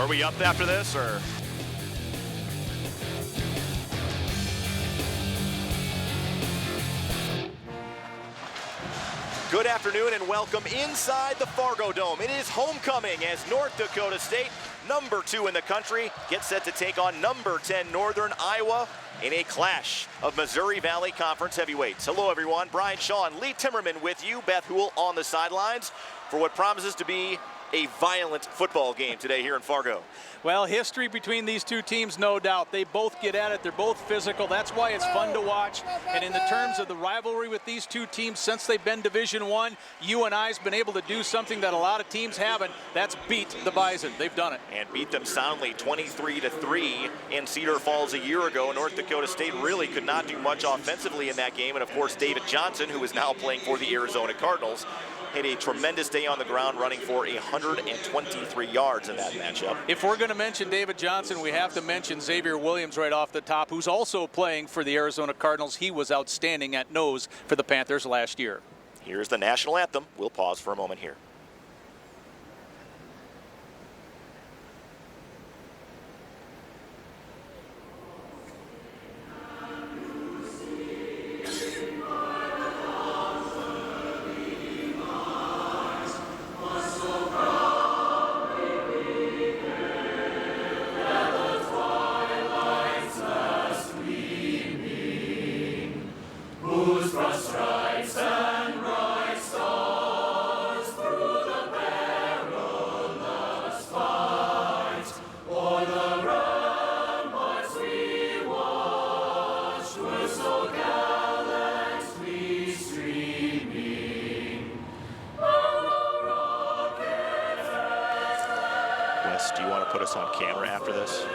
Are we up after this, or? Good afternoon and welcome inside the Fargo Dome. It is homecoming as North Dakota State, number 2 in the country, gets set to take on number 10 Northern Iowa in a clash of Missouri Valley Conference heavyweights. Hello everyone, Brian Shaw and Lee Timmerman with you. Beth Hool on the sidelines for what promises to be a violent football game today here in Fargo. Well, history between these two teams, no doubt. They both get at it. They're both physical. That's why it's fun to watch. And in the terms of the rivalry with these two teams, since they've been Division I, UNI's been able to do something that a lot of teams haven't. That's beat the Bison. They've done it. And beat them soundly 23-3 in Cedar Falls a year ago. North Dakota State really could not do much offensively in that game. And of course, David Johnson, who is now playing for the Arizona Cardinals, had a tremendous day on the ground, running for 123 yards in that matchup. If we're going to mention David Johnson, we have to mention Xavier Williams right off the top, who's also playing for the Arizona Cardinals. He was outstanding at nose for the Panthers last year. Here's the national anthem. We'll pause for a moment here. Do you want to put us on camera after this?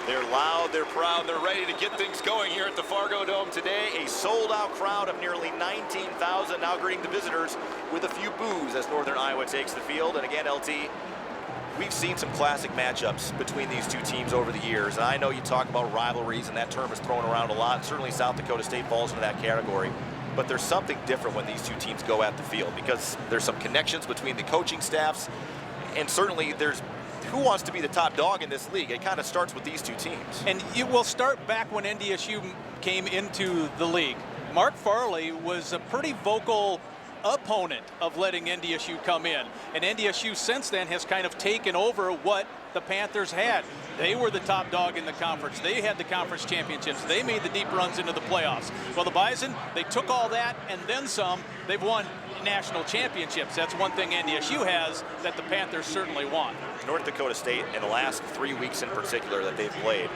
They're loud, they're proud, they're ready to get things going here at the Fargo Dome today. A sold-out crowd of nearly 19,000 now greeting the visitors with a few boos as Northern Iowa takes the field. And again, LT, we've seen some classic matchups between these two teams over the years. And I know you talk about rivalries, and that term is thrown around a lot. Certainly South Dakota State falls into that category. But there's something different when these two teams go at the field, because there's some connections between the coaching staffs, and certainly there's who wants to be the top dog in this league. It kind of starts with these two teams. And it will start back when NDSU came into the league. Mark Farley was a pretty vocal opponent of letting NDSU come in. And NDSU since then has kind of taken over what the Panthers had. They were the top dog in the conference. They had the conference championships. They made the deep runs into the playoffs. Well, the Bison, they took all that and then some. They've won national championships. That's one thing NDSU has that the Panthers certainly want. North Dakota State, in the last 3 weeks in particular that they've played,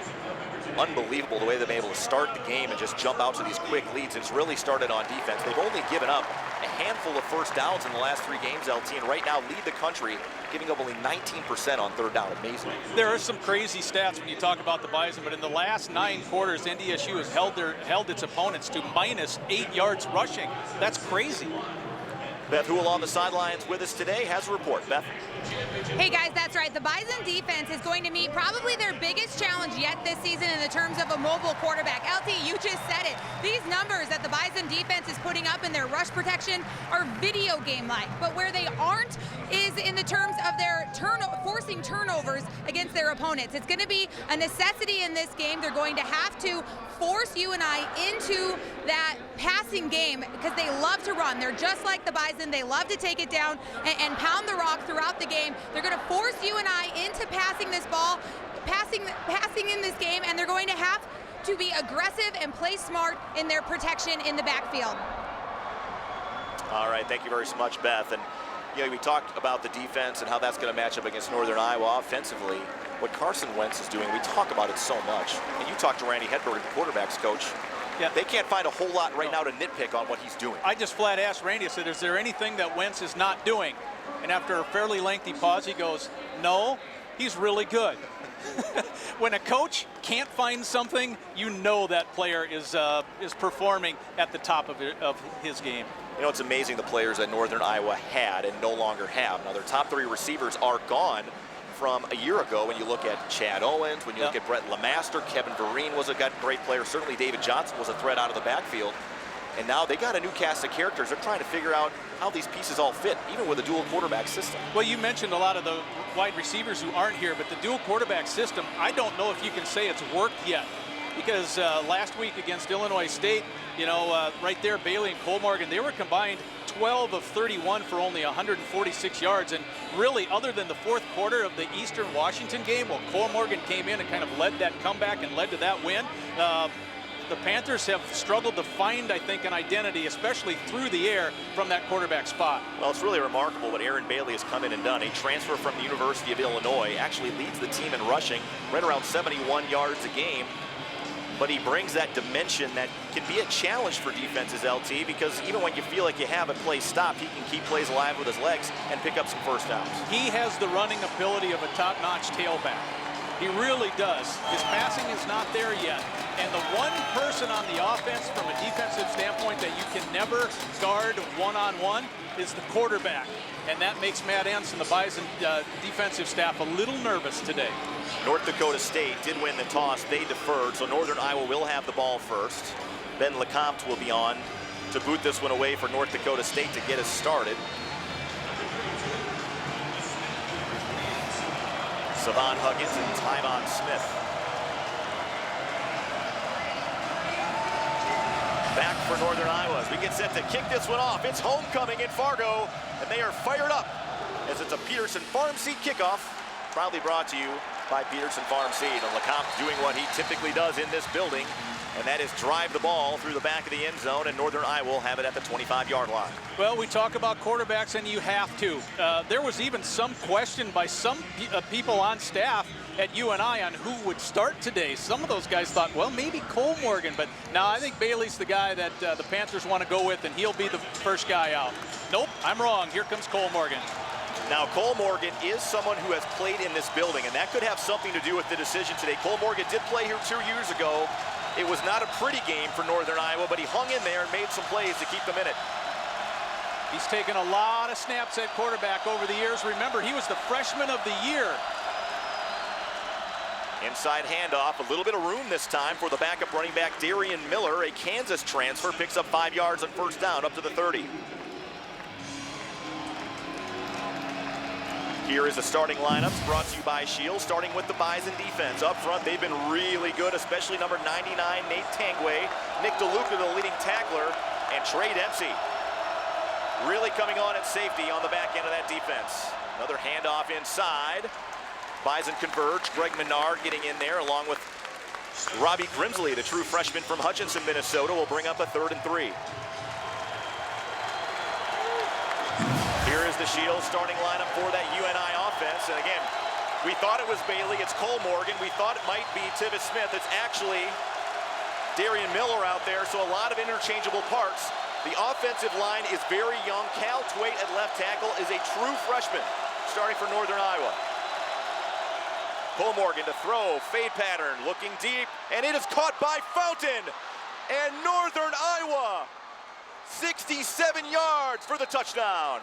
unbelievable the way they've been able to start the game and just jump out to these quick leads. It's really started on defense. They've only given up a handful of first downs in the last 3 games, LT, and right now lead the country, giving up only 19% on third down. Amazing. There are some crazy stats when you talk about the Bison, but in the last 9 quarters, NDSU has held its opponents to minus 8 yards rushing. That's crazy. Beth Hool on the sidelines with us today has a report. Beth. Hey guys, that's right. The Bison defense is going to meet probably their biggest challenge yet this season in the terms of a mobile quarterback. LT, you just said it. These numbers that the Bison defense is putting up in their rush protection are video game-like. But where they aren't is in the terms of their forcing turnovers against their opponents. It's going to be a necessity in this game. They're going to have to force UNI into that passing game because they love to run. They're just like the Bison. They love to take it down and pound the rock throughout the game. They're going to force UNI into passing this ball, passing in this game, and they're going to have to be aggressive and play smart in their protection in the backfield. All right, thank you very much, Beth. And You know, we talked about the defense and how that's going to match up against Northern Iowa offensively. What Carson Wentz is doing, we talk about it so much. And you talk to Randy Hedberg, the quarterback's coach. Yeah. They can't find a whole lot right now to nitpick on what he's doing. I just flat asked Randy, I said, is there anything that Wentz is not doing? And after a fairly lengthy pause, he goes, no, he's really good. When a coach can't find something, you know that player is performing at the top of his game. You know, it's amazing the players that Northern Iowa had and no longer have. Now, their top 3 receivers are gone from a year ago. When you look at Chad Owens, when you look at Brett Lemaster, Kevin Vereen was a great player. Certainly David Johnson was a threat out of the backfield. And now they got a new cast of characters. They're trying to figure out how these pieces all fit, even with a dual quarterback system. Well, you mentioned a lot of the wide receivers who aren't here, but the dual quarterback system, I don't know if you can say it's worked yet. Because last week against Illinois State, you know, right there, Bailey and Cole Morgan, they were combined 12 of 31 for only 146 yards. And really, other than the fourth quarter of the Eastern Washington game, well, Cole Morgan came in and kind of led that comeback and led to that win. The Panthers have struggled to find, I think, an identity, especially through the air from that quarterback spot. Well, it's really remarkable what Aaron Bailey has come in and done. A transfer from the University of Illinois, actually leads the team in rushing, right around 71 yards a game. But he brings that dimension that can be a challenge for defenses, LT, because even when you feel like you have a play stopped, he can keep plays alive with his legs and pick up some first downs. He has the running ability of a top-notch tailback. He really does. His passing is not there yet. And the one person on the offense from a defensive standpoint that you can never guard one-on-one is the quarterback. And that makes Matt Ensign, the Bison defensive staff, a little nervous today. North Dakota State did win the toss. They deferred, so Northern Iowa will have the ball first. Ben LeCompte will be on to boot this one away for North Dakota State to get us started. Savon Huggins and Tyvon Smith. Back for Northern Iowa as we get set to kick this one off. It's homecoming in Fargo, and they are fired up as it's a Peterson Farm Seed kickoff. Proudly brought to you by Peterson Farm Seed. And LeCompte doing what he typically does in this building, and that is drive the ball through the back of the end zone, and Northern Iowa will have it at the 25-yard line. Well, we talk about quarterbacks, and you have to. There was even some question by some people on staff at UNI on who would start today. Some of those guys thought, well, maybe Cole Morgan, but now I think Bailey's the guy that the Panthers want to go with, and he'll be the first guy out. Nope, I'm wrong. Here comes Cole Morgan. Now, Cole Morgan is someone who has played in this building, and that could have something to do with the decision today. Cole Morgan did play here 2 years ago. It was not a pretty game for Northern Iowa, but he hung in there and made some plays to keep them in it. He's taken a lot of snaps at quarterback over the years. Remember, he was the freshman of the year. Inside handoff, a little bit of room this time for the backup running back, Darian Miller, a Kansas transfer, picks up 5 yards on first down, up to the 30. Here is the starting lineups brought to you by Shields, starting with the Bison defense. Up front, they've been really good, especially number 99, Nate Tangway, Nick DeLuca, the leading tackler, and Trey Dempsey. Really coming on at safety on the back end of that defense. Another handoff inside. Bison converge. Greg Menard getting in there along with Robbie Grimsley, the true freshman from Hutchinson, Minnesota, will bring up a 3rd and 3. Here is the Shields starting lineup for that UNI offense. And again, we thought it was Bailey. It's Cole Morgan. We thought it might be Tivis Smith. It's actually Darian Miller out there, so a lot of interchangeable parts. The offensive line is very young. Cal Twait at left tackle is a true freshman starting for Northern Iowa. Cole Morgan to throw, fade pattern, looking deep, and it is caught by Fountain. And Northern Iowa, 67 yards for the touchdown.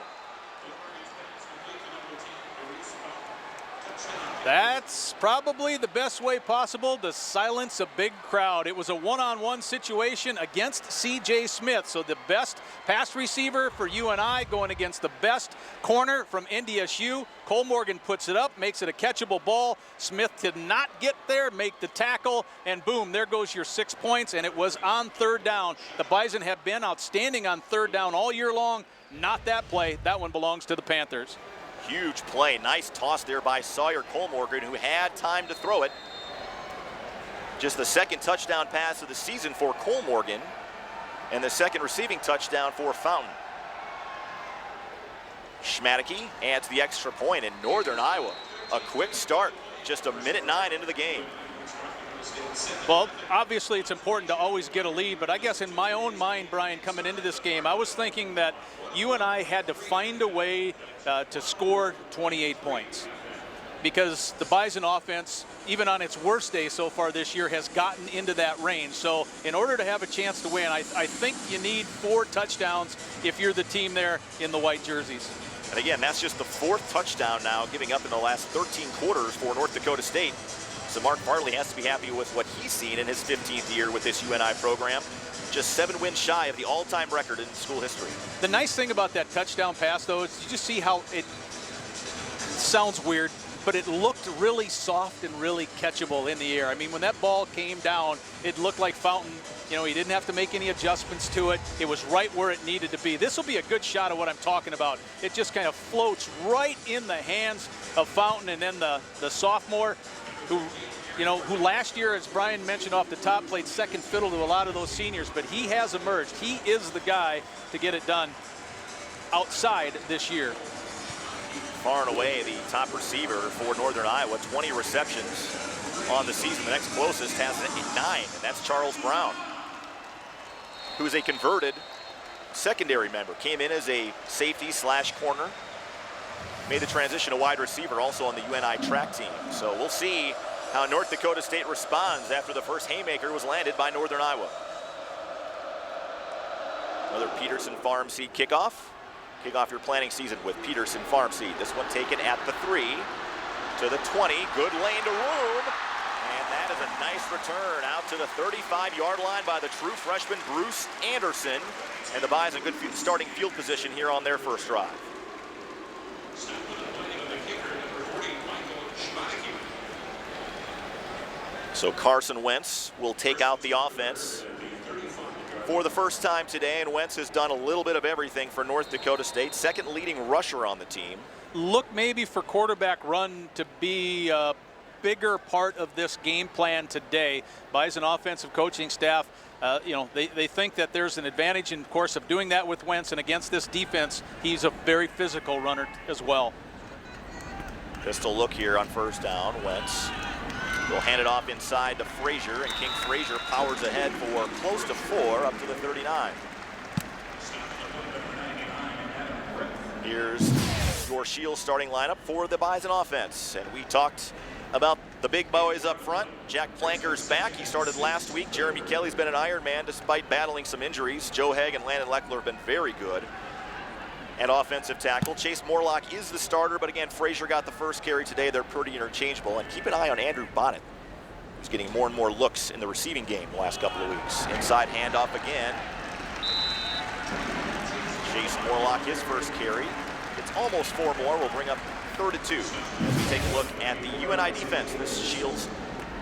That's probably the best way possible to silence a big crowd. It was a one-on-one situation against C.J. Smith, so the best pass receiver for UNI going against the best corner from NDSU. Cole Morgan puts it up, makes it a catchable ball. Smith did not get there, make the tackle, and boom, there goes your 6 points, and it was on 3rd down. The Bison have been outstanding on 3rd down all year long. Not that play. That one belongs to the Panthers. Huge play. Nice toss there by Sawyer Cole Morgan, who had time to throw it. Just the 2nd touchdown pass of the season for Cole Morgan, and the 2nd receiving touchdown for Fountain. Schmadeke adds the extra point, and Northern Iowa, a quick start, just 1:09 into the game. Well, obviously it's important to always get a lead, but I guess in my own mind, Brian, coming into this game, I was thinking that UNI had to find a way to score 28 points. Because the Bison offense, even on its worst day so far this year, has gotten into that range. So in order to have a chance to win, I think you need 4 touchdowns if you're the team there in the white jerseys. And again, that's just the 4th touchdown now giving up in the last 13 quarters for North Dakota State. So Mark Farley has to be happy with what he's seen in his 15th year with this UNI program. Just 7 wins shy of the all-time record in school history. The nice thing about that touchdown pass, though, is you just see how it sounds weird, but it looked really soft and really catchable in the air. I mean, when that ball came down, it looked like Fountain, you know, he didn't have to make any adjustments to it. It was right where it needed to be. This will be a good shot of what I'm talking about. It just kind of floats right in the hands of Fountain, and then the sophomore who last year, as Brian mentioned off the top, played second fiddle to a lot of those seniors, but he has emerged. He is the guy to get it done outside this year. Far and away the top receiver for Northern Iowa, 20 receptions on the season. The next closest has 9, and that's Charles Brown, who's a converted secondary member. Came in as a safety / corner. Made the transition to wide receiver, also on the UNI track team. So we'll see how North Dakota State responds after the first haymaker was landed by Northern Iowa. Another Peterson Farm Seed kickoff. Kick off your planning season with Peterson Farm Seed. This one taken at the 3 to the 20. Good lane to room. And that is a nice return out to the 35-yard line by the true freshman Bruce Anderson. And the Bison in good starting field position here on their first drive. So Carson Wentz will take out the offense for the first time today, and Wentz has done a little bit of everything for North Dakota State. Second leading rusher on the team. Look maybe for quarterback run to be a bigger part of this game plan today. Bison offensive coaching staff, they think that there's an advantage in course of doing that with Wentz, and against this defense, he's a very physical runner as well. Pistol look here on first down. Wentz will hand it off inside to Frazier, and King Frazier powers ahead for close to 4 up to the 39. Here's your Shields starting lineup for the Bison offense. And we talked about the big boys up front. Jack Planker's back. He started last week. Jeremy Kelly's been an Ironman despite battling some injuries. Joe Haig and Landon Leckler have been very good. And offensive tackle, Chase Morlock is the starter, but again, Frazier got the first carry today. They're pretty interchangeable. And keep an eye on Andrew Bonnet, who's getting more and more looks in the receiving game the last couple of weeks. Inside handoff again. Chase Morlock, his first carry. It's almost 4 more. We'll bring up 3rd and 2. As we take a look at the UNI defense, this Shields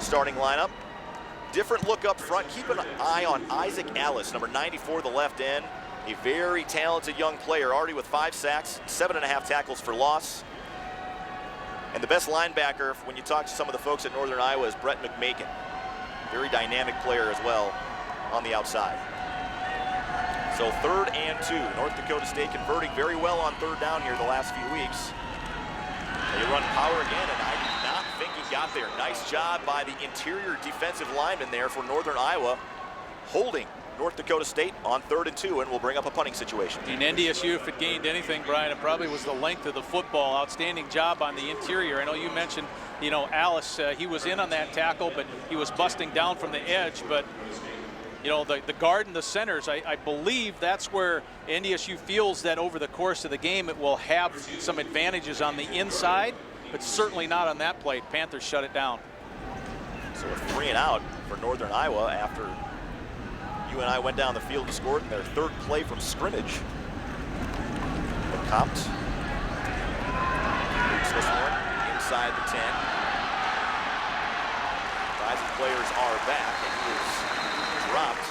starting lineup. Different look up front. Keep an eye on Isaac Ilas, number 94, the left end. A very talented young player, already with 5 sacks, 7.5 tackles for loss. And the best linebacker, when you talk to some of the folks at Northern Iowa, is Brett McMakin. Very dynamic player as well on the outside. So 3rd and 2. North Dakota State converting very well on 3rd down here the last few weeks. They run power again, and I do not think he got there. Nice job by the interior defensive lineman there for Northern Iowa, holding North Dakota State on 3rd and 2, and we'll bring up a punting situation. In NDSU, if it gained anything, Brian, it probably was the length of the football. Outstanding job on the interior. I know you mentioned, Alice, he was in on that tackle, but he was busting down from the edge. But, the guard and the centers, I believe that's where NDSU feels that over the course of the game it will have some advantages on the inside, but certainly not on that play. Panthers shut it down. So a 3 and out for Northern Iowa after UNI went down the field and scored in their 3rd play from scrimmage. Copped. This one inside the 10. Bison players are back, and he is dropped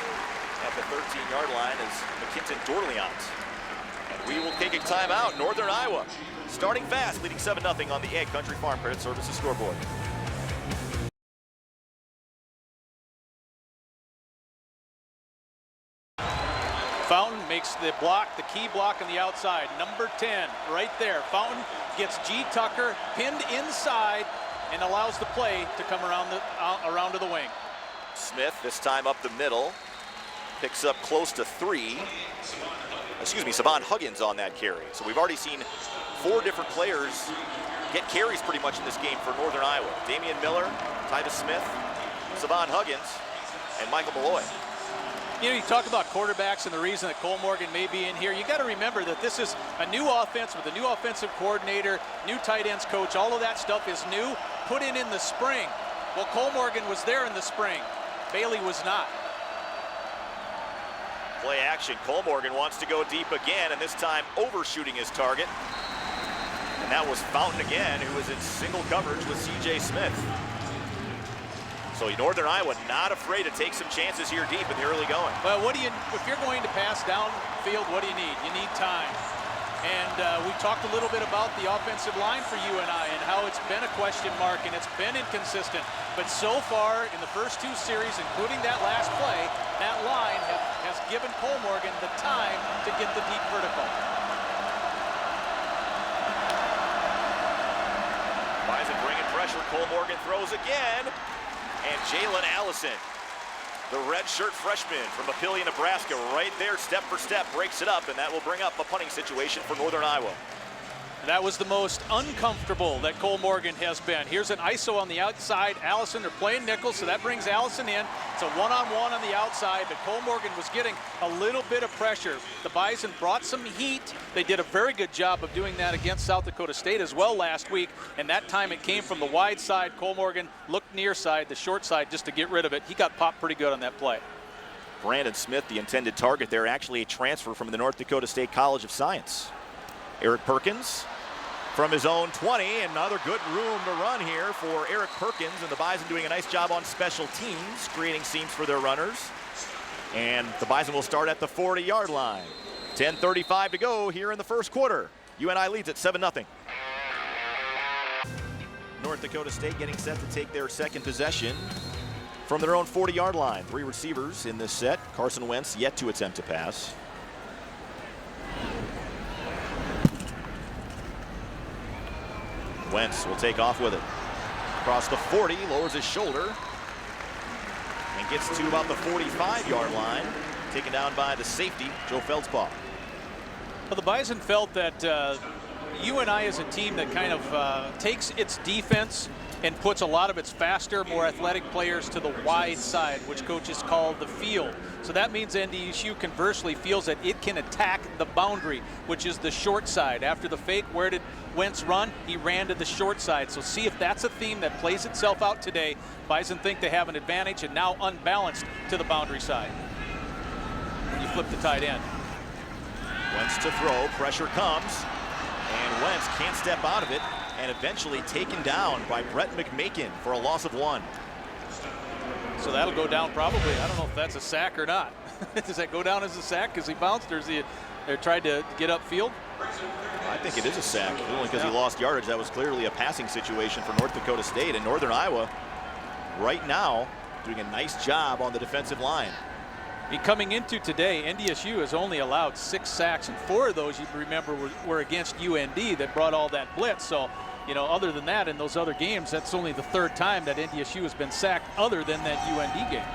at the 13-yard line as McKinton Dorleant. And we will take a timeout. Northern Iowa starting fast, leading 7-0 on the Egg Country Farm Credit Services scoreboard. Fountain makes the block, the key block on the outside. Number 10, right there. Fountain gets G. Tucker pinned inside and allows the play to come around to the wing. Smith, this time up the middle, picks up close to 3. Excuse me, Savon Huggins on that carry. So we've already seen 4 different players get carries pretty much in this game for Northern Iowa. Damian Miller, Titus Smith, Savon Huggins, and Michael Malloy. You know, you talk about quarterbacks and the reason that Cole Morgan may be in here. You got to remember that this is a new offense with a new offensive coordinator, new tight ends coach. All of that stuff is new, put in the spring. Well, Cole Morgan was there in the spring. Bailey was not. Play action. Cole Morgan wants to go deep again, and this time overshooting his target. And that was Fountain again, who was in single coverage with C.J. Smith. So Northern Iowa not afraid to take some chances here deep in the early going. Well, if you're going to pass downfield, what do you need? You need time. And we talked a little bit about the offensive line for UNI and how it's been a question mark and it's been inconsistent. But so far in the first 2 series, including that last play, that line has given Cole Morgan the time to get the deep vertical. Bison bringing pressure. Cole Morgan throws again. And Jalen Allison, the redshirt freshman from Papillion, Nebraska, right there, step for step, breaks it up, and that will bring up a punting situation for Northern Iowa. That was the most uncomfortable that Cole Morgan has been. Here's an ISO on the outside. Allison, they're playing nickel, so that brings Allison in. It's a one-on-one on the outside, but Cole Morgan was getting a little bit of pressure. The Bison brought some heat. They did a very good job of doing that against South Dakota State as well last week, and that time it came from the wide side. Cole Morgan looked near side, the short side, just to get rid of it. He got popped pretty good on that play. Brandon Smith, the intended target there, actually a transfer from the North Dakota State College of Science. Eric Perkins from his own 20, another good room to run here for Eric Perkins, and the Bison doing a nice job on special teams, creating seams for their runners. And the Bison will start at the 40-yard line. 10:35 to go here in the first quarter. UNI leads at 7-0. North Dakota State getting set to take their second possession from their own 40-yard line. 3 receivers in this set. Carson Wentz yet to attempt to pass. Wentz will take off with it. Across the 40, lowers his shoulder, and gets to about the 45-yard line. Taken down by the safety, Joe Feldspaw. Well, the Bison felt that UNI is a team that kind of takes its defense and puts a lot of its faster, more athletic players to the wide side, which coaches call the field. So that means NDSU conversely feels that it can attack the boundary, which is the short side. After the fake, where did Wentz run? He ran to the short side. So see if that's a theme that plays itself out today. Bison think they have an advantage and now unbalanced to the boundary side. When you flip the tight end. Wentz to throw, pressure comes, and Wentz can't step out of it, and eventually taken down by Brett McMakin for a loss of 1. So that'll go down probably. I don't know if that's a sack or not. Does that go down as a sack because he bounced, or is he tried to get upfield? I think it is a sack, only because he lost yardage. That was clearly a passing situation for North Dakota State, and Northern Iowa right now doing a nice job on the defensive line. Coming into today, NDSU has only allowed 6 sacks, and 4 of those, you remember, were against UND that brought all that blitz. So, you know, other than that, in those other games, that's only the 3rd time that NDSU has been sacked other than that UND game.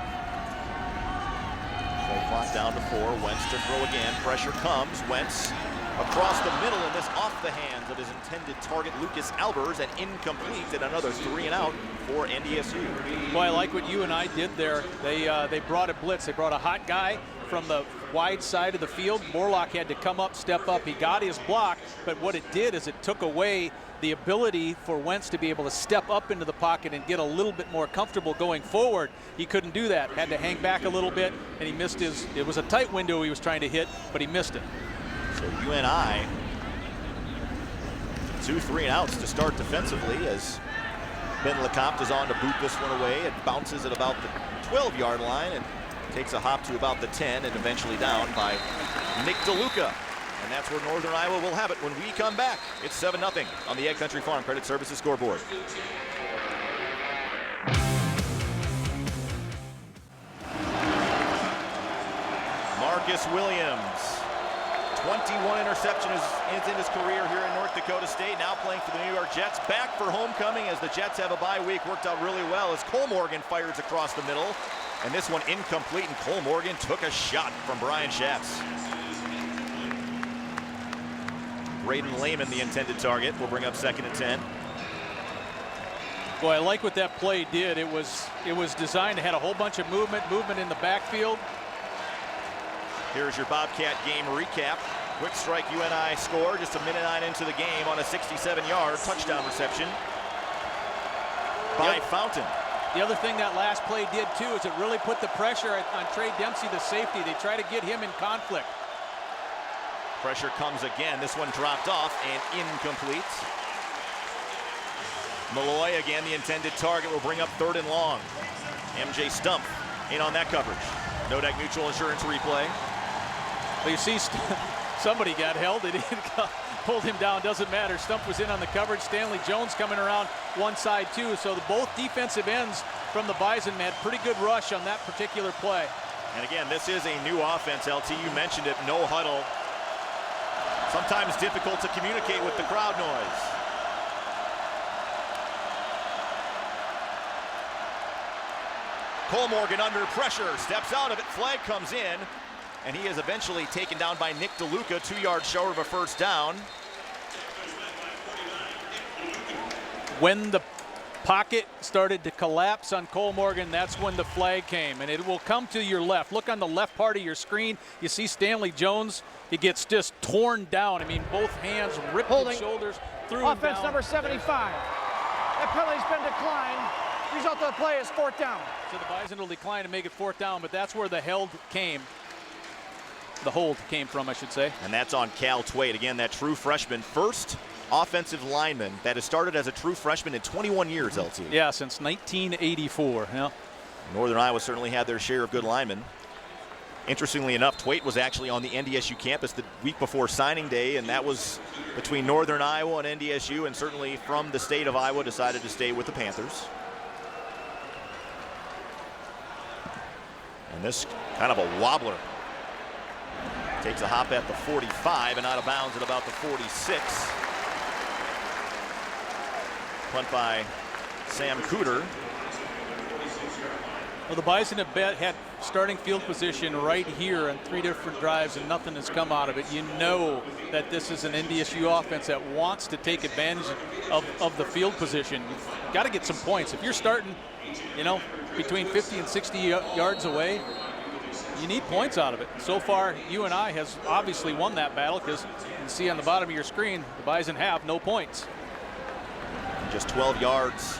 Play clock down to 4. Wentz to throw again. Pressure comes. Wentz across the middle, and this off the hands of his intended target, Lucas Albers, and incomplete, and another 3 and out for NDSU. Boy, I like what UNI did there. They brought a blitz. They brought a hot guy from the wide side of the field. Morlock had to come up, step up. He got his block, but what it did is it took away the ability for Wentz to be able to step up into the pocket and get a little bit more comfortable going forward. He couldn't do that. Had to hang back a little bit, and he missed his, it was a tight window he was trying to hit, but he missed it. So UNI, 2 3 and outs to start defensively as Ben LeCompte is on to boot this one away. It bounces at about the 12-yard line and takes a hop to about the 10 and eventually down by Nick DeLuca. And that's where Northern Iowa will have it when we come back. It's 7-0 on the Egg Country Farm Credit Services scoreboard. Marcus Williams 21 interceptions in his career here in North Dakota State, now playing for the New York Jets. Back for homecoming as the Jets have a bye week. Worked out really well as Cole Morgan fires across the middle. And this one incomplete, and Cole Morgan took a shot from Brian Schatz. Braden Lehman, the intended target, will bring up 2nd and 10. Boy, I like what that play did. It was designed to have a whole bunch of movement in the backfield. Here's your Bobcat game recap. Quick strike UNI score just a minute 9 into the game on a 67-yard touchdown reception by Fountain. The other thing that last play did too is it really put the pressure on Trey Dempsey, the safety. They try to get him in conflict. Pressure comes again. This one dropped off and incomplete. Malloy, again, the intended target, will bring up 3rd and long. MJ Stump in on that coverage. Nodak Mutual Insurance replay. Well, you see, somebody got held. They didn't pulled him down. Doesn't matter. Stump was in on the coverage. Stanley Jones coming around one side too. So both defensive ends from the Bison had pretty good rush on that particular play. And again, this is a new offense, LT. You mentioned it, no huddle. Sometimes difficult to communicate with the crowd noise. Cole Morgan under pressure, steps out of it, flag comes in, and he is eventually taken down by Nick DeLuca, 2 yards short of a first down. When the pocket started to collapse on Cole Morgan, that's when the flag came, and it will come to your left. Look on the left part of your screen. You see Stanley Jones. He gets just torn down. I mean, both hands ripped his shoulders through and down. Offense number 75. That penalty's been declined. Result of the play is 4th down. So the Bison will decline to make it 4th down, but that's where the hold came. The hold came from, I should say. And that's on Cal Twait. Again, that true freshman, first offensive lineman that has started as a true freshman in 21 years, LT. Yeah, since 1984. Yeah. Northern Iowa certainly had their share of good linemen. Interestingly enough, Twait was actually on the NDSU campus the week before signing day, and that was between Northern Iowa and NDSU, and certainly from the state of Iowa decided to stay with the Panthers. And this kind of a wobbler. Takes a hop at the 45 and out of bounds at about the 46. Punt by Sam Cooter. Well, the Bison have had starting field position right here on 3 different drives, and nothing has come out of it. You know that this is an NDSU offense that wants to take advantage of the field position. You've got to get some points. If you're starting, you know, between 50 and 60 yards away, you need points out of it. So far, UNI has obviously won that battle because you can see on the bottom of your screen, the Bison have no points. Just 12 yards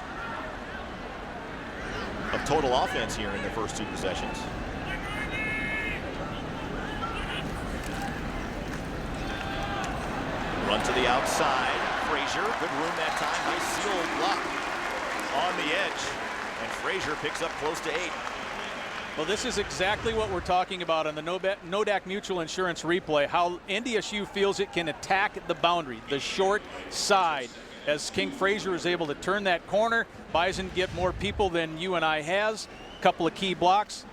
of total offense here in the first 2 possessions. Run to the outside. Frazier, good room that time. Nice sealed block on the edge. And Frazier picks up close to 8. Well, this is exactly what we're talking about on the Nodak Mutual Insurance replay, how NDSU feels it can attack the boundary, the short side. As King Frazier is able to turn that corner, Bison get more people than UNI has. A couple of key blocks,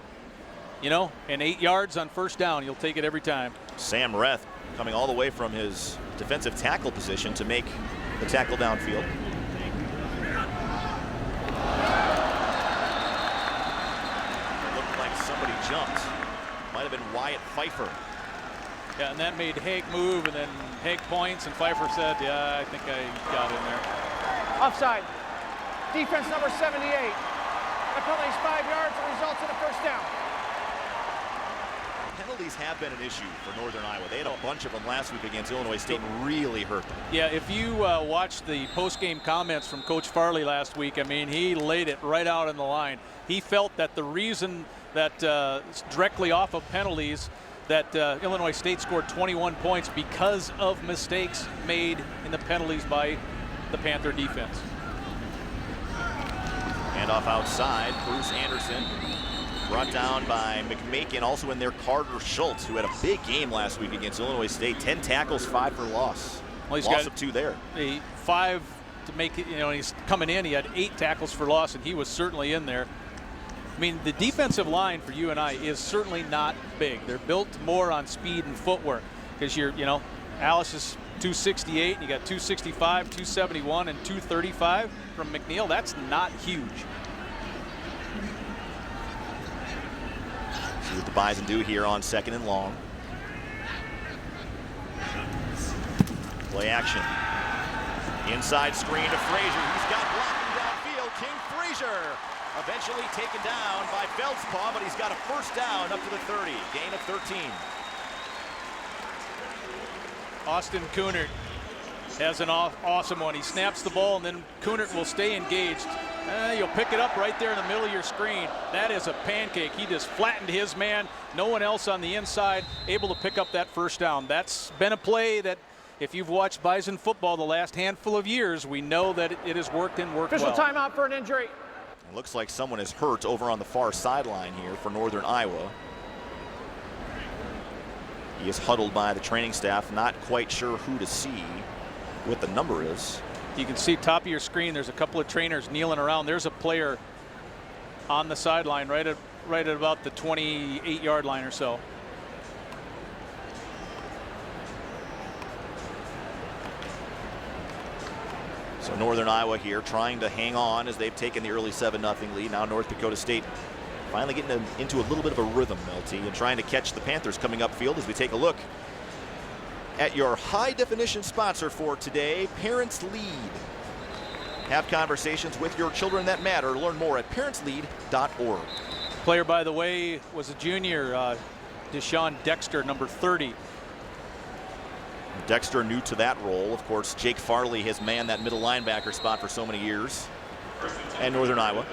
you know, and 8 yards on first down. You'll take it every time. Sam Reth coming all the way from his defensive tackle position to make the tackle downfield. Looked like somebody jumped. Might have been Wyatt Pfeiffer. Yeah, and that made Haig move, and then Haig points, and Pfeiffer said, yeah, I think I got in there. Offside. Defense number 78. That penalty's 5 yards and results in a first down. Penalties have been an issue for Northern Iowa. They had a bunch of them last week against Illinois State and really hurt them. Yeah, if you watched the post-game comments from Coach Farley last week, I mean, he laid it right out on the line. He felt that the reason that directly off of penalties that Illinois State scored 21 points because of mistakes made in the penalties by the Panther defense. Handoff outside, Bruce Anderson brought down by McMakin, also in there Carter Schultz, who had a big game last week against Illinois State. 10 tackles, 5 for loss. Well, he's loss got of 2 there. 5 to make it, you know, he's coming in, he had 8 tackles for loss, and he was certainly in there. I mean, the defensive line for UNI is certainly not big. They're built more on speed and footwork. because Ilas is 268, and you got 265, 271, and 235 from McNeil. That's not huge. See what the Bison do here on 2nd and long. Play action. Inside screen to Frazier. He's got blocking downfield. King Frazier eventually taken down by Feldspaw, but he's got a first down up to the 30. Gain of 13. Austin Kunert has an awesome one. He snaps the ball, and then Kunert will stay engaged. You'll pick it up right there in the middle of your screen. That is a pancake. He just flattened his man. No one else on the inside able to pick up that first down. That's been a play that, if you've watched Bison football the last handful of years, we know that it has worked and worked well. Official timeout for an injury. It looks like someone is hurt over on the far sideline here for Northern Iowa. He is huddled by the training staff, not quite sure who to see, what the number is. You can see top of your screen, there's a couple of trainers kneeling around. There's a player on the sideline right at about the 28-yard line or so. So Northern Iowa here trying to hang on as they've taken the early 7-0 lead. Now North Dakota State finally getting into a little bit of a rhythm, LT, and trying to catch the Panthers coming upfield as we take a look at your high-definition sponsor for today, Parents Lead. Have conversations with your children that matter. Learn more at parentslead.org. Player, by the way, was a junior, Deshaun Dexter, number 30. Dexter new to that role. Of course, Jake Farley has manned that middle linebacker spot for so many years. And Northern Iowa.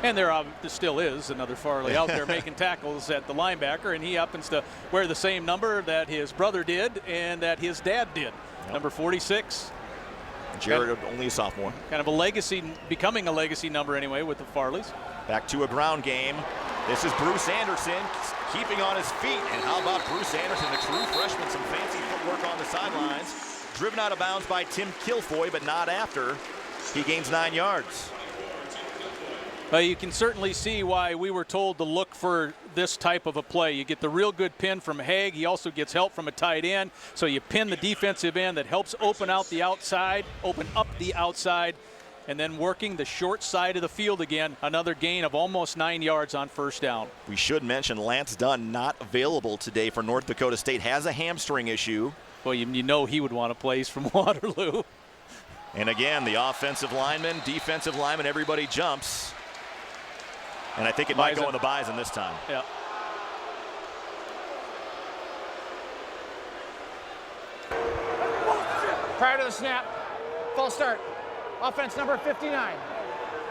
And there still is another Farley out there making tackles at the linebacker, and he happens to wear the same number that his brother did and that his dad did, number 46. Jared, only a sophomore. Kind of a legacy, becoming a legacy number anyway with the Farleys. Back to a ground game. This is Bruce Anderson keeping on his feet. And how about Bruce Anderson, the true freshman, some fancy footwork on the sidelines. Driven out of bounds by Tim Kilfoy, but not after. He gains 9 yards. You can certainly see why we were told to look for this type of a play. You get the real good pin from Haig. He also gets help from a tight end. So you pin the defensive end that helps open up the outside, and then working the short side of the field again. Another gain of almost 9 yards on first down. We should mention Lance Dunn not available today for North Dakota State. Has a hamstring issue. Well, you know he would want to play from Waterloo. And again, the offensive lineman, defensive lineman, everybody jumps. And I think it might go in the Bison this time. Yeah. Prior to the snap, false start. Offense number 59.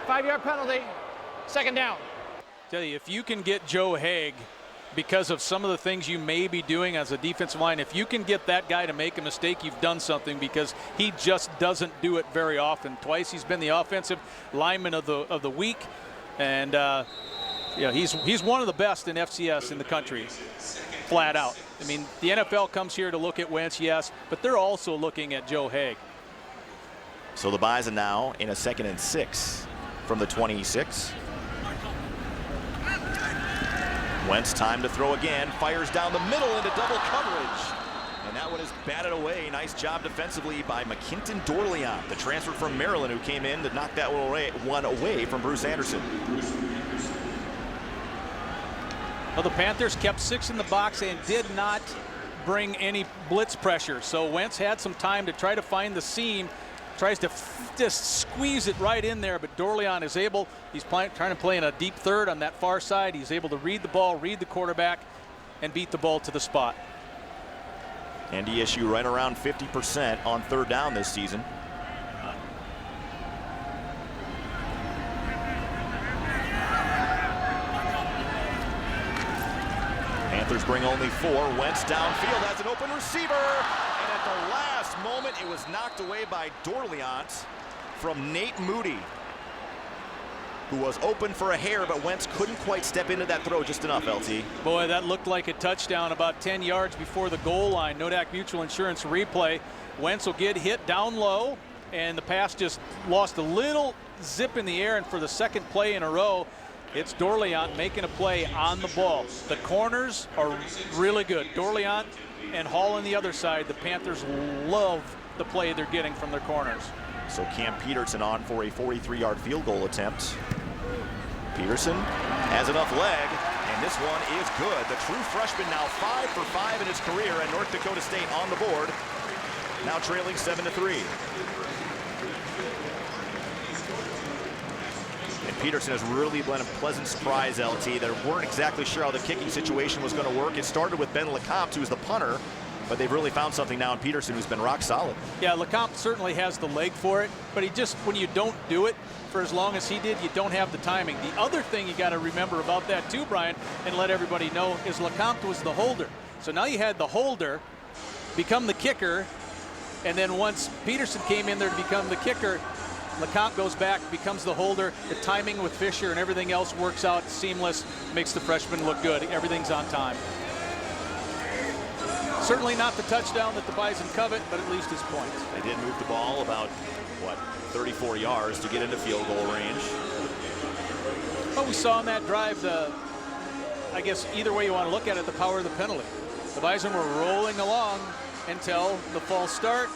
5-yard penalty, 2nd down. Tell you, if you can get Joe Haig, because of some of the things you may be doing as a defensive line, if you can get that guy to make a mistake, you've done something, because he just doesn't do it very often. Twice he's been the offensive lineman of the week, and he's one of the best in FCS in the country, flat out. I mean, the NFL comes here to look at Wentz, yes, but they're also looking at Joe Haig. So the Bison now in a 2nd and 6 from the 26. Wentz time to throw again, fires down the middle into double coverage. And that one is batted away. Nice job defensively by McKinton Dorleon, the transfer from Maryland, who came in to knock that one away from Bruce Anderson. Well, the Panthers kept 6 in the box and did not bring any blitz pressure. So Wentz had some time to try to find the seam, tries to just squeeze it right in there, but Dorleon is able, he's trying to play in a deep third on that far side. He's able to read the ball, read the quarterback, and beat the ball to the spot. NDSU right around 50% on 3rd down this season. Panthers bring only 4. Wentz downfield has an open receiver. And at the last moment, it was knocked away by Dorleant from Nate Moody, who was open for a hair, but Wentz couldn't quite step into that throw just enough, LT. Boy, that looked like a touchdown about 10 yards before the goal line. Nodak Mutual Insurance replay. Wentz will get hit down low, and the pass just lost a little zip in the air, and for the 2nd play in a row, it's Dorleant making a play on the ball. The corners are really good. Dorleant and Hall on the other side. The Panthers love the play they're getting from their corners. So Cam Peterson on for a 43-yard field goal attempt. Peterson has enough leg, and this one is good. The true freshman now 5 for 5 in his career, and North Dakota State on the board, now trailing 7-3. And Peterson has really been a pleasant surprise, LT. They weren't exactly sure how the kicking situation was going to work. It started with Ben LeCompte, who's the punter, but they've really found something now in Peterson, who's been rock solid. Yeah, LeCompte certainly has the leg for it, but he just, when you don't do it for as long as he did, you don't have the timing. The other thing you got to remember about that too, Brian, and let everybody know, is LeCompte was the holder. So now you had the holder become the kicker, and then once Peterson came in there to become the kicker, LeCompte goes back, becomes the holder. The timing with Fisher and everything else works out seamless, makes the freshman look good. Everything's on time. Certainly not the touchdown that the Bison covet, but at least his points. They did move the ball about, what, 34 yards to get into field goal range. Well, we saw on that drive I guess either way you want to look at it, the power of the penalty. The Bison were rolling along until the false start.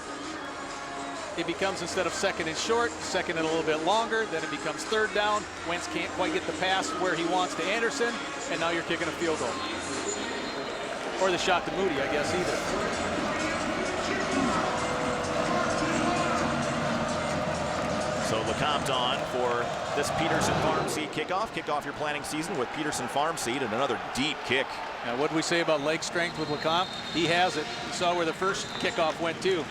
It becomes, instead of second and short, second and a little bit longer, then it becomes third down. Wentz can't quite get the pass where he wants to Anderson, and now you're kicking a field goal. Or the shot to Moody, I guess, either. So LeCompte on for this Peterson Farm Seed kickoff. Kick off your planning season with Peterson Farm Seed, and another deep kick. Now, what did we say about leg strength with LeCompte? He has it. You saw where the first kickoff went to.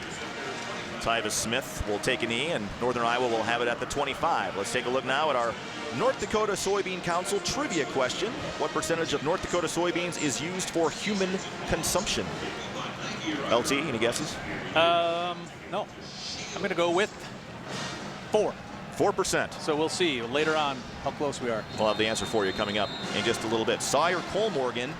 Tyvis Smith will take a knee, and Northern Iowa will have it at the 25. Let's take a look now at our North Dakota Soybean Council trivia question. What percentage of North Dakota soybeans is used for human consumption? LT, any guesses? No. I'm going to go with 4. 4%. So we'll see later on how close we are. We'll have the answer for you coming up in just a little bit. Sawyer Colmorgan,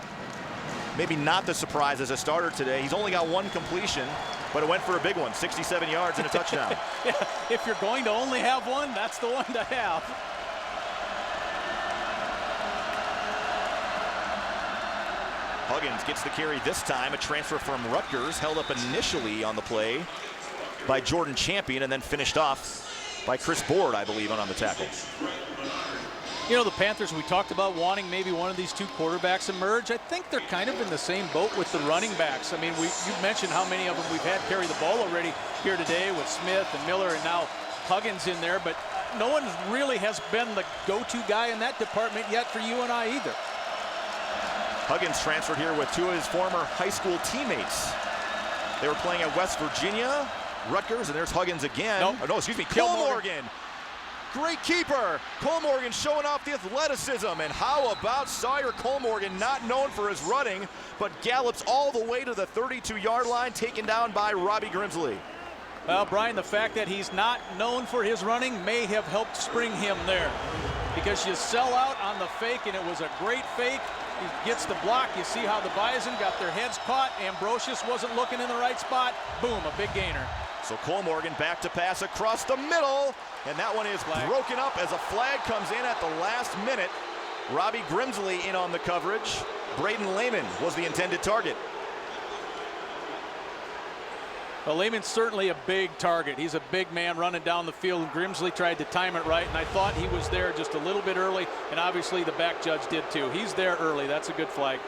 maybe not the surprise as a starter today. He's only got 1 completion, but it went for a big one, 67 yards and a touchdown. Yeah, if you're going to only have one, that's the one to have. Huggins gets the carry this time, a transfer from Rutgers, held up initially on the play by Jordan Champion and then finished off by Chris Board, I believe, on the tackle. You know, the Panthers, we talked about wanting maybe one of these 2 quarterbacks emerge. I think they're kind of in the same boat with the running backs. I mean, you mentioned how many of them we've had carry the ball already here today with Smith and Miller and now Huggins in there, but no one really has been the go-to guy in that department yet for UNI either. Huggins transferred here with 2 of his former high school teammates. They were playing at West Virginia, Rutgers, and there's Huggins again. Nope. Oh, no, excuse me, Colmorgan. Great keeper. Colmorgan showing off the athleticism. And how about Sawyer Colmorgan, not known for his running, but gallops all the way to the 32-yard line, taken down by Robbie Grimsley. Well, Brian, the fact that he's not known for his running may have helped spring him there, because you sell out on the fake, and it was a great fake. He gets the block. You see how the Bison got their heads caught. Ambrosius wasn't looking in the right spot. Boom, a big gainer. So Colmorgan back to pass across the middle, and that one is broken up as a flag comes in at the last minute. Robbie Grimsley in on the coverage. Braden Lehman was the intended target. Well, Lehman's certainly a big target. He's a big man running down the field, and Grimsley tried to time it right, and I thought he was there just a little bit early, and obviously the back judge did too. He's there early. That's a good flag.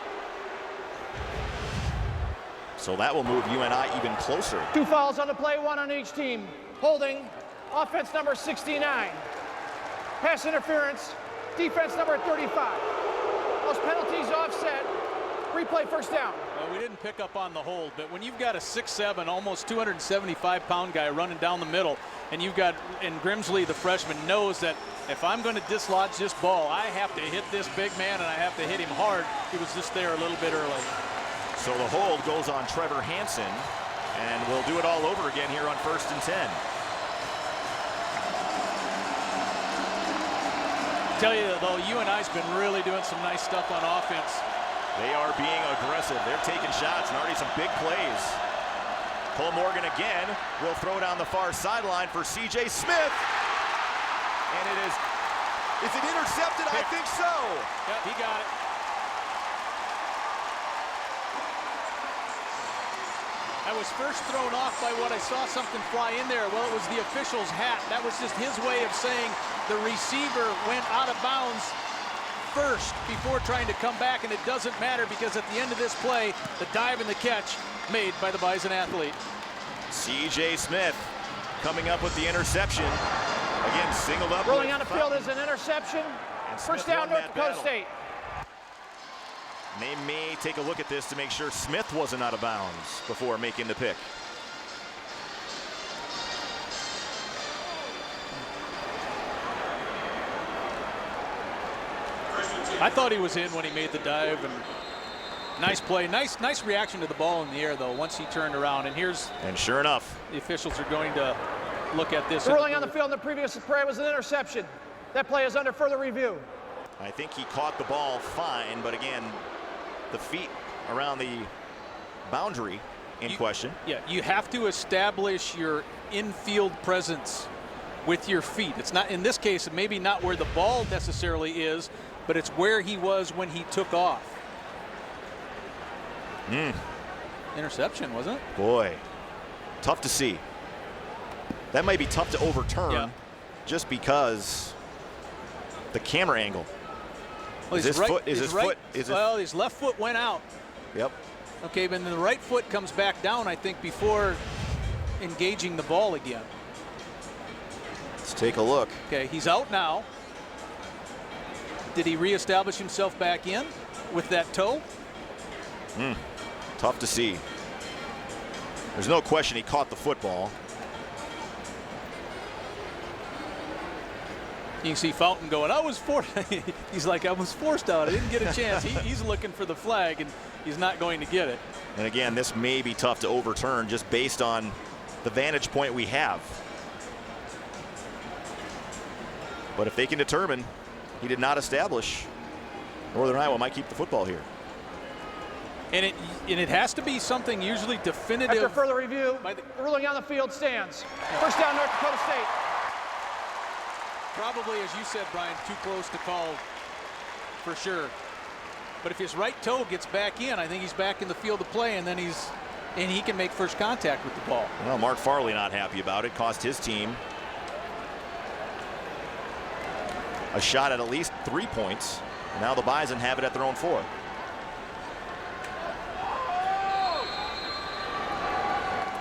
So that will move UNI even closer. 2 fouls on the play, 1 on each team. Holding, offense number 69. Pass interference, defense number 35. Those penalties offset. Replay first down. Well, we didn't pick up on the hold, but when you've got a 6'7", almost 275-pound guy running down the middle, and Grimsley, the freshman, knows that if I'm going to dislodge this ball, I have to hit this big man, and I have to hit him hard. He was just there a little bit early. So the hold goes on Trevor Hansen, and we'll do it all over again here on 1st and 10. Tell you though, UNI's been really doing some nice stuff on offense. They are being aggressive. They're taking shots and already some big plays. Colmorgan again will throw down the far sideline for C.J. Smith. And is it intercepted? I think so. Yep, he got it. I was first thrown off by what I saw something fly in there. Well, it was the official's hat. That was just his way of saying the receiver went out of bounds first before trying to come back, and it doesn't matter because at the end of this play, the dive and the catch made by the Bison athlete. C.J. Smith coming up with the interception. Again, singled up. Rolling on the field is an interception. First down, North Dakota State. They may take a look at this to make sure Smith wasn't out of bounds before making the pick. I thought he was in when he made the dive, and nice play. Nice reaction to the ball in the air, though, once he turned around. And sure enough, the officials are going to look at this. Rolling on the field in the previous play was an interception. That play is under further review. I think he caught the ball fine, but again, the feet around the boundary in question. Yeah, you have to establish your infield presence with your feet. It's not, in this case, maybe not where the ball necessarily is, but it's where he was when he took off. Interception, wasn't it? Boy, tough to see. That might be tough to overturn just because the camera angle. Well, his left foot went out. Yep. Okay, but then the right foot comes back down, I think, before engaging the ball again. Let's take a look. Okay, he's out now. Did he reestablish himself back in with that toe? Tough to see. There's no question he caught the football. You can see Fountain going, I was forced. He's like, I was forced out. I didn't get a chance. He's looking for the flag, and he's not going to get it. And again, this may be tough to overturn just based on the vantage point we have. But if they can determine he did not establish, Northern Iowa might keep the football here. And it has to be something usually definitive. After further review, ruling on the field stands. First down, North Dakota State. Probably, as you said, Brian, too close to call for sure. But if his right toe gets back in, I think he's back in the field of play, and then he can make first contact with the ball. Well, Mark Farley not happy about it. Cost his team a shot at least 3 points. Now the Bison have it at their own 4.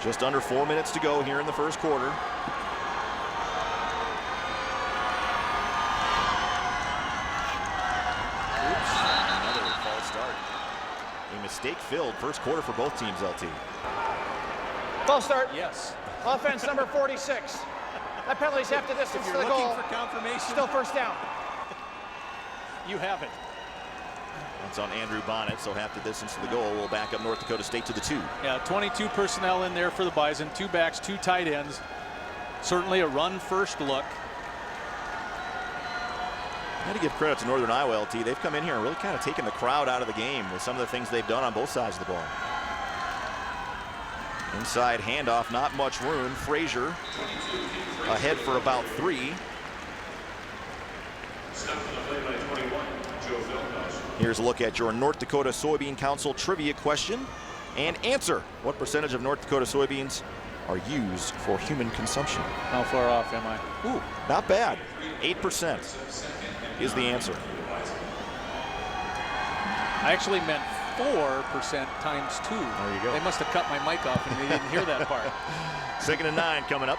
Just under 4 minutes to go here in the first quarter. Mistake-filled first quarter for both teams, LT. False start. Yes. Offense number 46. That penalty's half the distance to the goal. If you're looking for confirmation, still first down. You have it. That's on Andrew Bonnet, so half the distance to the goal will back up North Dakota State to the 2. Yeah, 22 personnel in there for the Bison. 2 backs, 2 tight ends. Certainly a run-first look. I got to give credit to Northern Iowa, LT. They've come in here and really kind of taken the crowd out of the game with some of the things they've done on both sides of the ball. Inside handoff, not much room. Frazier ahead for about 3. Here's a look at your North Dakota Soybean Council trivia question and answer. What percentage of North Dakota soybeans are used for human consumption? How far off am I? Ooh, not bad. 8% is the answer. I actually meant 4% times 2. There you go. They must have cut my mic off and they didn't hear that part. 2nd and 9 coming up.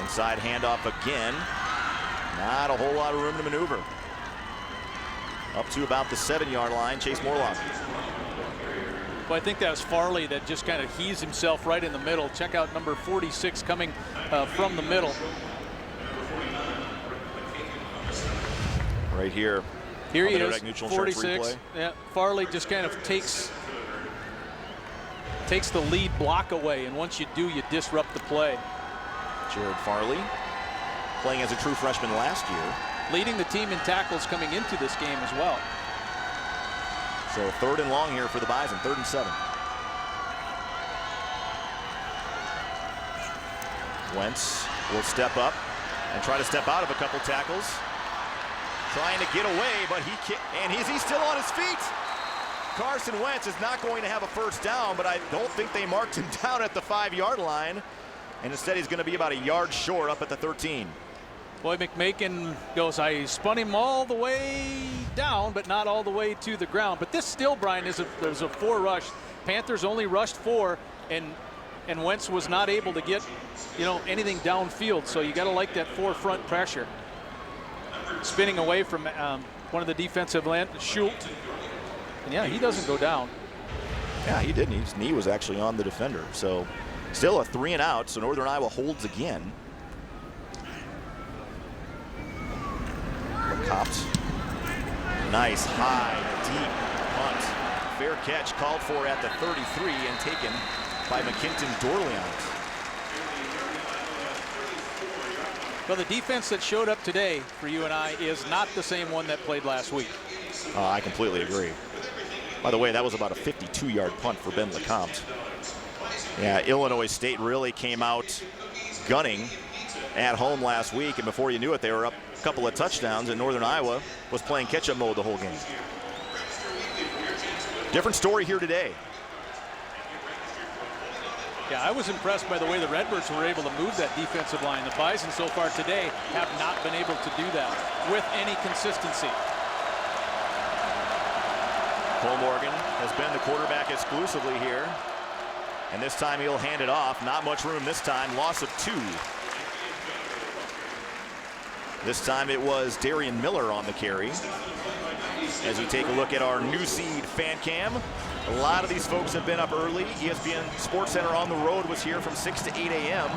Inside handoff again. Not a whole lot of room to maneuver. Up to about the 7-yard line, Chase Morlock. Well, I think that was Farley that just kind of heaves himself right in the middle. Check out number 46 coming from the middle. Right here. Here he is, 46. Yeah, Farley just kind of takes the lead block away, and once you do, you disrupt the play. Jared Farley, playing as a true freshman last year. Leading the team in tackles coming into this game as well. So 3rd and long here for the Bison, 3rd and 7. Wentz will step up and try to step out of a couple tackles. Trying to get away, but he's still on his feet. Carson Wentz is not going to have a first down, but I don't think they marked him down at the 5-yard line. And instead he's going to be about a yard short up at the 13. Boy, McMakin goes, I spun him all the way down, but not all the way to the ground. But this still, Brian, there's a 4 rush. Panthers only rushed 4, and Wentz was not able to get, anything downfield. So you got to like that 4 front pressure. Spinning away from one of the defensive line, Schultz. And yeah, he doesn't go down. Yeah, he didn't. His knee was actually on the defender. So still a 3 and out. So Northern Iowa holds again. Cops. Nice high, deep punt. Fair catch called for at the 33 and taken by McKinton Dorleans. Well, the defense that showed up today for UNI is not the same one that played last week. I completely agree. By the way, that was about a 52-yard punt for Ben LeCompte. Yeah, Illinois State really came out gunning at home last week, and before you knew it, they were up a couple of touchdowns, and Northern Iowa was playing catch-up mode the whole game. Different story here today. Yeah, I was impressed by the way the Redbirds were able to move that defensive line. The Bison so far today have not been able to do that with any consistency. Cole Morgan has been the quarterback exclusively here, and this time he'll hand it off. Not much room this time. Loss of 2. This time it was Darian Miller on the carry. As we take a look at our new seed fan cam, a lot of these folks have been up early. ESPN Sports Center on the road was here from 6 to 8 a.m.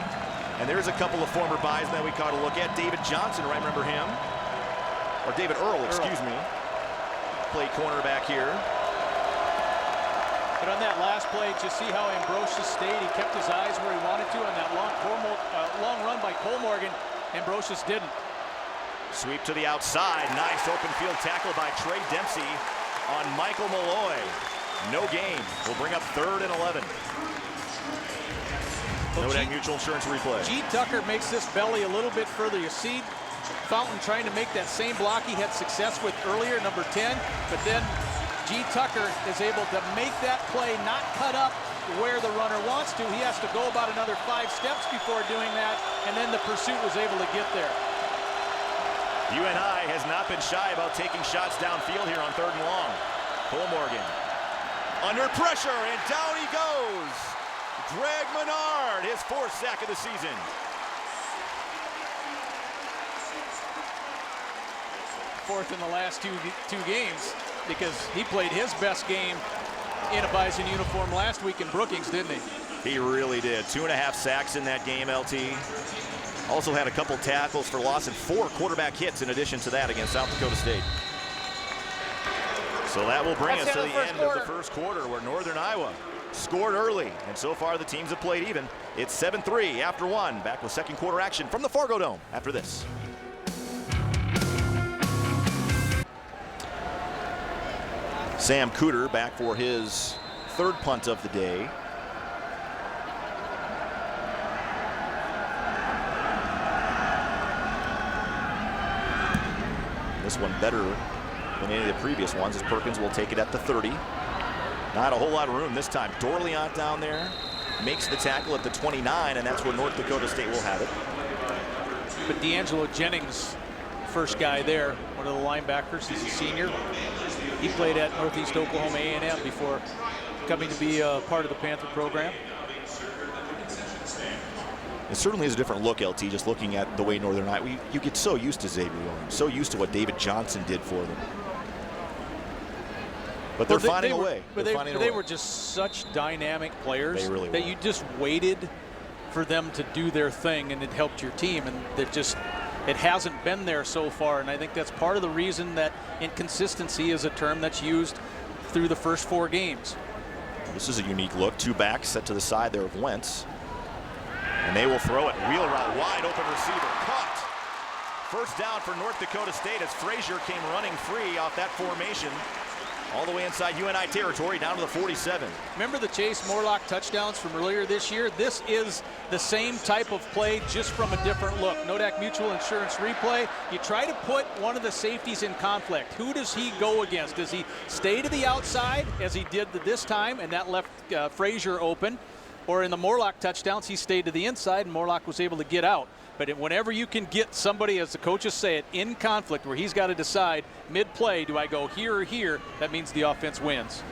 And there's a couple of former Bison that we caught a look at. David Johnson, remember him? Or David Earl, excuse me. Played cornerback here. But on that last play, just see how Ambrosius stayed. He kept his eyes where he wanted to on that long run by Cole Morgan. Ambrosius didn't. Sweep to the outside. Nice open field tackle by Trey Dempsey on Michael Malloy. No gain. We'll bring up 3rd and 11. Nodak Mutual Insurance replay. G. Tucker makes this belly a little bit further. You see Fountain trying to make that same block he had success with earlier, number 10. But then G. Tucker is able to make that play, not cut up where the runner wants to. He has to go about another 5 steps before doing that, and then the pursuit was able to get there. UNI has not been shy about taking shots downfield here on 3rd and long. Cole Morgan under pressure, and down he goes. Greg Menard, his 4th sack of the season. Fourth in the last two games, because he played his best game in a Bison uniform last week in Brookings, didn't he? He really did. 2.5 sacks in that game, LT. Also had a couple tackles for loss and 4 quarterback hits in addition to that against South Dakota State. So that will bring us to the end of the first quarter, where Northern Iowa scored early, and so far the teams have played even. It's 7-3 after 1. Back with second quarter action from the Fargo Dome after this. Sam Cooter back for his 3rd punt of the day. This one better than any of the previous ones, as Perkins will take it at the 30. Not a whole lot of room this time. Dorleans down there makes the tackle at the 29, and that's where North Dakota State will have it. But D'Angelo Jennings, first guy there, one of the linebackers, he's a senior. He played at Northeast Oklahoma A&M before coming to be a part of the Panther program. It certainly is a different look, LT, just looking at the way Northern Iowa, you get so used to Xavier Williams, so used to what David Johnson did for them. But they're finding a way. They were just such dynamic players. They really that were. You just waited for them to do their thing, and it helped your team. And it hasn't been there so far. And I think that's part of the reason that inconsistency is a term that's used through the first 4 games. This is a unique look. 2 backs set to the side there of Wentz. And they will throw it. Wheel route, wide open receiver, caught. First down for North Dakota State as Frazier came running free off that formation. All the way inside UNI territory, down to the 47. Remember the Chase Morlock touchdowns from earlier this year? This is the same type of play, just from a different look. Nodak Mutual Insurance replay. You try to put one of the safeties in conflict. Who does he go against? Does he stay to the outside, as he did this time, and that left Frazier open? Or in the Morlock touchdowns, he stayed to the inside, and Morlock was able to get out. But whenever you can get somebody, as the coaches say it, in conflict, where he's got to decide mid-play, do I go here or here, that means the offense wins.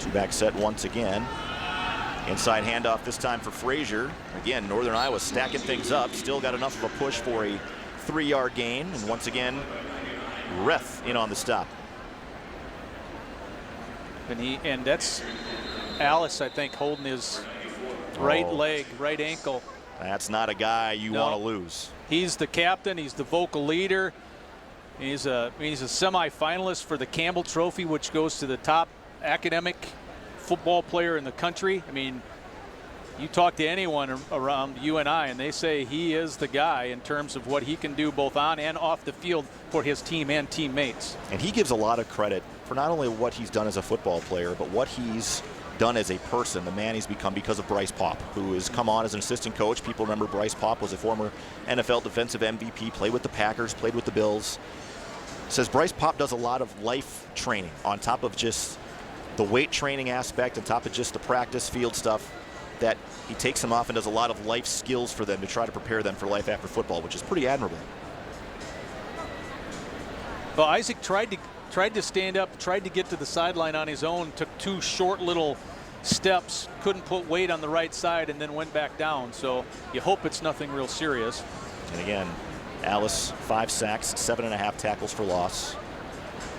Two-back set once again. Inside handoff this time for Frazier. Again, Northern Iowa stacking things up. Still got enough of a push for a 3-yard gain. And once again, Ref in on the stop. And that's Ilas, I think, holding his right leg, right ankle. That's not a guy you want to lose. He's the captain. He's the vocal leader. He's a semi-finalist for the Campbell Trophy, which goes to the top academic football player in the country. I mean, you talk to anyone around UNI, and they say he is the guy in terms of what he can do both on and off the field for his team and teammates. And he gives a lot of credit for not only what he's done as a football player, but what he's done as a person, the man he's become because of Bryce Paup, who has come on as an assistant coach. People remember Bryce Paup was a former NFL defensive MVP, played with the Packers, played with the Bills. Says Bryce Paup does a lot of life training on top of just the weight training aspect, on top of just the practice field stuff, that he takes them off and does a lot of life skills for them to try to prepare them for life after football, which is pretty admirable. Well, Isaac tried to stand up, tried to get to the sideline on his own, took 2 short little steps, couldn't put weight on the right side, and then went back down. So you hope it's nothing real serious. And again, Ilas, 5 sacks, 7.5 tackles for loss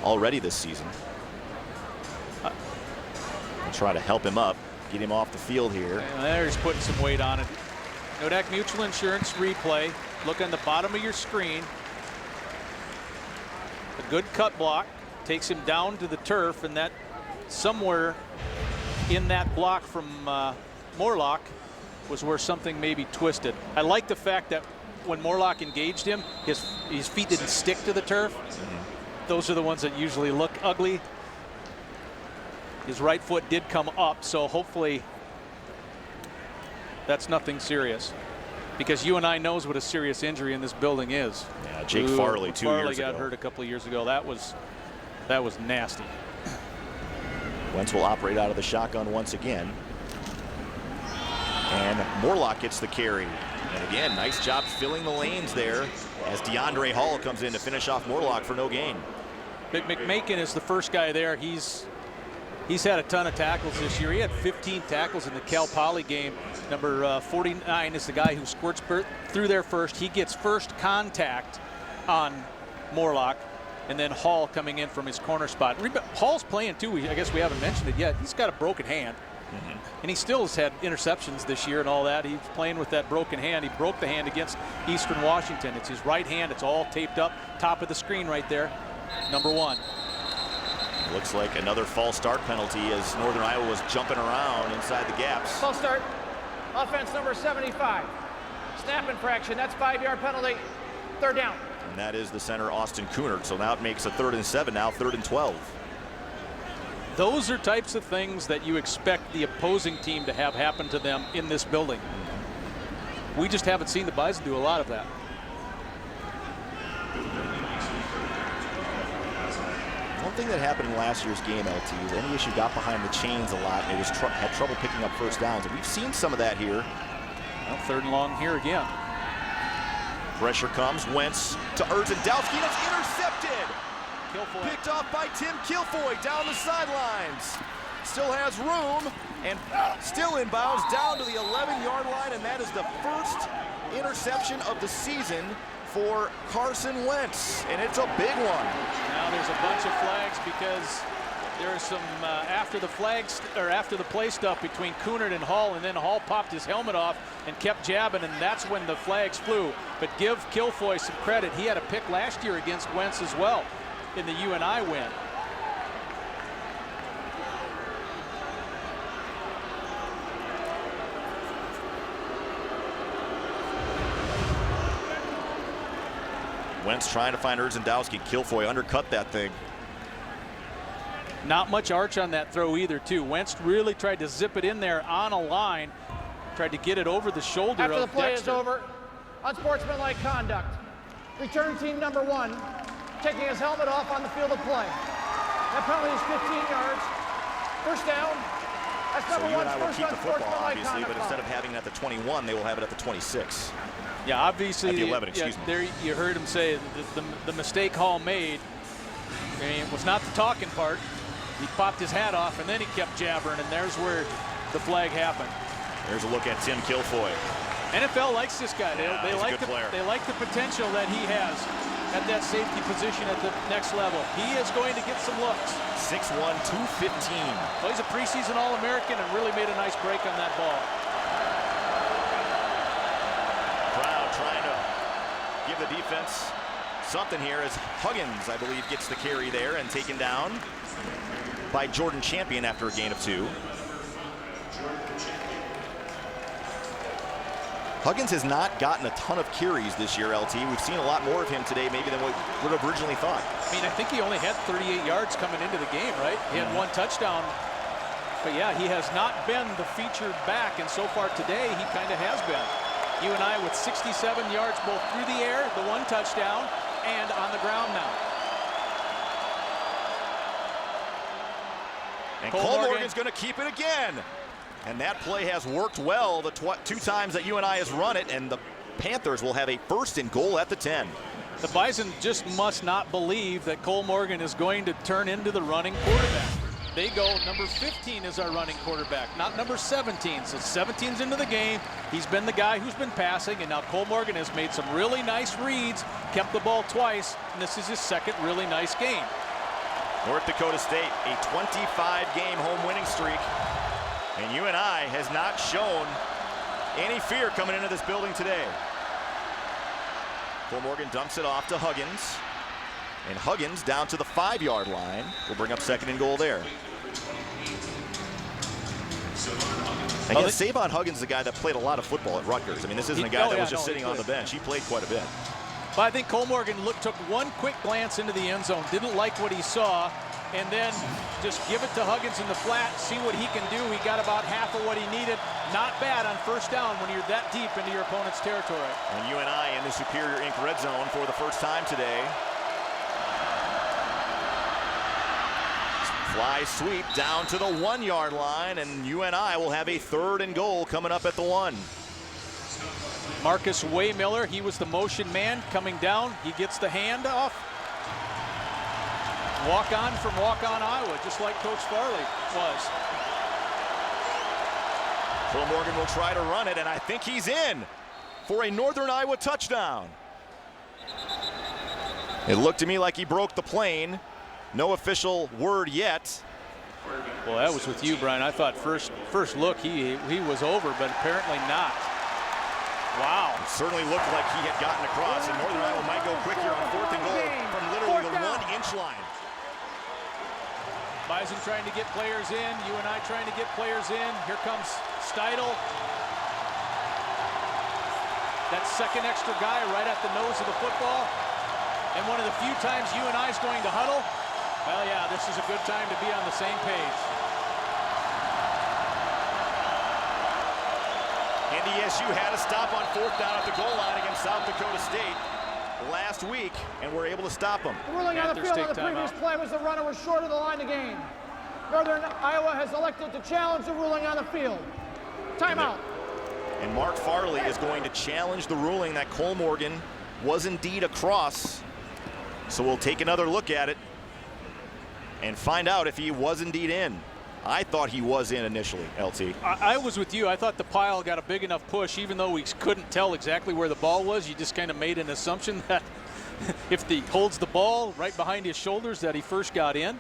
already this season. We'll try to help him up, get him off the field here. And there's putting some weight on it. Nodak Mutual Insurance replay. Look on the bottom of your screen. A good cut block takes him down to the turf, and that somewhere in that block from Morlock was where something maybe twisted. I like the fact that when Morlock engaged him, his feet didn't stick to the turf. Those are the ones that usually look ugly. His right foot did come up, so hopefully that's nothing serious, because UNI knows what a serious injury in this building is. Yeah, Jake Farley 2 years ago. Farley got hurt a couple of years ago. That was nasty. Wentz will operate out of the shotgun once again. And Morlock gets the carry. And again, nice job filling the lanes there as DeAndre Hall comes in to finish off Morlock for no gain. McMakin is the first guy there. He's had a ton of tackles this year. He had 15 tackles in the Cal Poly game. Number 49 is the guy who squirts through there first. He gets first contact on Morlock, and then Hall coming in from his corner spot. Hall's playing too. I guess we haven't mentioned it yet. He's got a broken hand. And he still has had interceptions this year and all that. He's playing with that broken hand. He broke the hand against Eastern Washington. It's his right hand. It's all taped up. Top of the screen right there. Number 1. Looks like another false start penalty as Northern Iowa was jumping around inside the gaps. False start. Offense number 75. Snap infraction. That's 5-yard penalty. 3rd down. And that is the center, Austin Kunert. So now it makes a 3rd and 7, now 3rd and 12. Those are types of things that you expect the opposing team to have happen to them in this building. We just haven't seen the Bison do a lot of that. One thing that happened in last year's game, LT, is NDSU got behind the chains a lot and it was had trouble picking up first downs. And we've seen some of that here. Well, 3rd and long here again. Pressure comes. Wentz to Urtendowski, and it's intercepted. Kilfoy. Picked off by Tim Kilfoy down the sidelines. Still has room and still inbounds down to the 11-yard line, and that is the first interception of the season for Carson Wentz, and it's a big one. Now there's a bunch of flags because there's some after the play stuff between Kunert and Hall, and then Hall popped his helmet off and kept jabbing, and that's when the flags flew. But give Kilfoy some credit. He had a pick last year against Wentz as well in the UNI win. Wentz trying to find Urtendowski. Kilfoy undercut that thing. Not much arch on that throw either, too. Wentz really tried to zip it in there on a line, tried to get it over the shoulder After of the play Dexter. is over, unsportsmanlike conduct. Return team number 1 taking his helmet off on the field of play. That penalty is 15 yards. First down. That's So number 1's UNI will first keep the football, unsportsmanlike obviously, but conduct instead foul. of having it at the 21, they will have it at the 26. Yeah, obviously. At the 11, excuse me. There you heard him say the mistake Hall made. I mean, it was not the talking part. He popped his hat off, and then he kept jabbering, and there's where the flag happened. There's a look at Tim Kilfoy. NFL likes this guy. Yeah, They he's a like good player. they like the potential that he has at that safety position at the next level. He is going to get some looks. 6'1", 215. Well, he's a preseason All-American and really made a nice break on that ball. Crowd trying to give the defense something here as Huggins, I believe, gets the carry there and taken down by Jordan Champion after a gain of 2. Huggins has not gotten a ton of carries this year, LT. We've seen a lot more of him today maybe than we would have originally thought. I mean, I think he only had 38 yards coming into the game, right? He had 1 touchdown. But yeah, he has not been the featured back, and so far today, he kind of has been. UNI with 67 yards both through the air, the 1 touchdown, and on the ground now. And Cole Cole Morgan. Morgan's going to keep it again. And that play has worked well the 2 times that UNI has run it, and the Panthers will have a 1st and goal at the 10. The Bison just must not believe that Cole Morgan is going to turn into the running quarterback. They go number 15 is our running quarterback, not number 17. So 17's into the game. He's been the guy who's been passing, and now Cole Morgan has made some really nice reads, kept the ball twice, and this is his 2nd really nice game. North Dakota State, a 25-game home winning streak. And UNI has not shown any fear coming into this building today. Cole Morgan dumps it off to Huggins. And Huggins down to the 5-yard line. Will bring up 2nd and goal there. Again, Savon Huggins is a guy that played a lot of football at Rutgers. I mean, this isn't a guy that was just sitting on the bench. He played quite a bit. But I think Cole Morgan took 1 quick glance into the end zone, didn't like what he saw, and then just give it to Huggins in the flat, see what he can do. He got about half of what he needed. Not bad on 1st down when you're that deep into your opponent's territory. And UNI in the Superior Inc. red zone for the first time today. Fly sweep down to the 1-yard line, and UNI will have a 3rd and goal coming up at the 1. Marcus Waymiller, he was the motion man coming down. He gets the handoff. Walk on from Walk On Iowa, just like Coach Farley was. Cole Morgan will try to run it, and I think he's in for a Northern Iowa touchdown. It looked to me like he broke the plane. No official word yet. Well, that was with you, Brian. I thought first look he was over, but apparently not. Wow. It certainly looked like he had gotten across, and Northern Iowa might go quick here on 4th and goal from literally the 1-inch line. Bison trying to get players in. UNI trying to get players in. Here comes Steidel. That 2nd extra guy right at the nose of the football. And one of the few times UNI is going to huddle. Well, yeah, this is a good time to be on the same page. NDSU had a stop on 4th down at the goal line against South Dakota State last week, and were able to stop them. The ruling on the field on the previous play was the runner was short of the line to gain. Northern Iowa has elected to challenge the ruling on the field. Timeout. And Mark Farley is going to challenge the ruling that Cole Morgan was indeed across. So we'll take another look at it and find out if he was indeed in. I thought he was in initially, LT. I was with you. I thought the pile got a big enough push, even though we couldn't tell exactly where the ball was. You just kind of made an assumption that if he holds the ball right behind his shoulders that he first got in.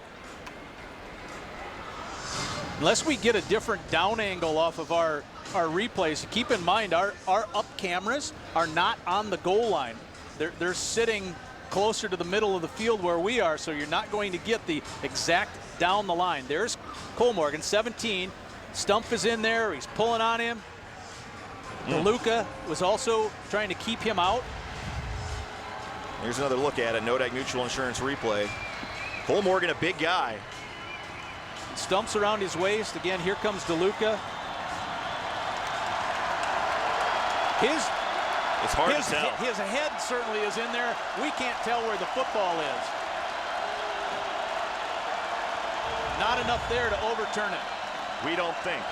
Unless we get a different down angle off of our replays, keep in mind our up cameras are not on the goal line. They're sitting closer to the middle of the field where we are, so you're not going to get the exact down the line. There's Cole Morgan, 17. Stump is in there. He's pulling on him. DeLuca was also trying to keep him out. Here's another look at it. Nodak Mutual Insurance replay. Cole Morgan, a big guy. stumps around his waist. Again, here comes DeLuca. It's hard to tell. His head certainly is in there. We can't tell where the football is. Not enough there to overturn it. We don't think.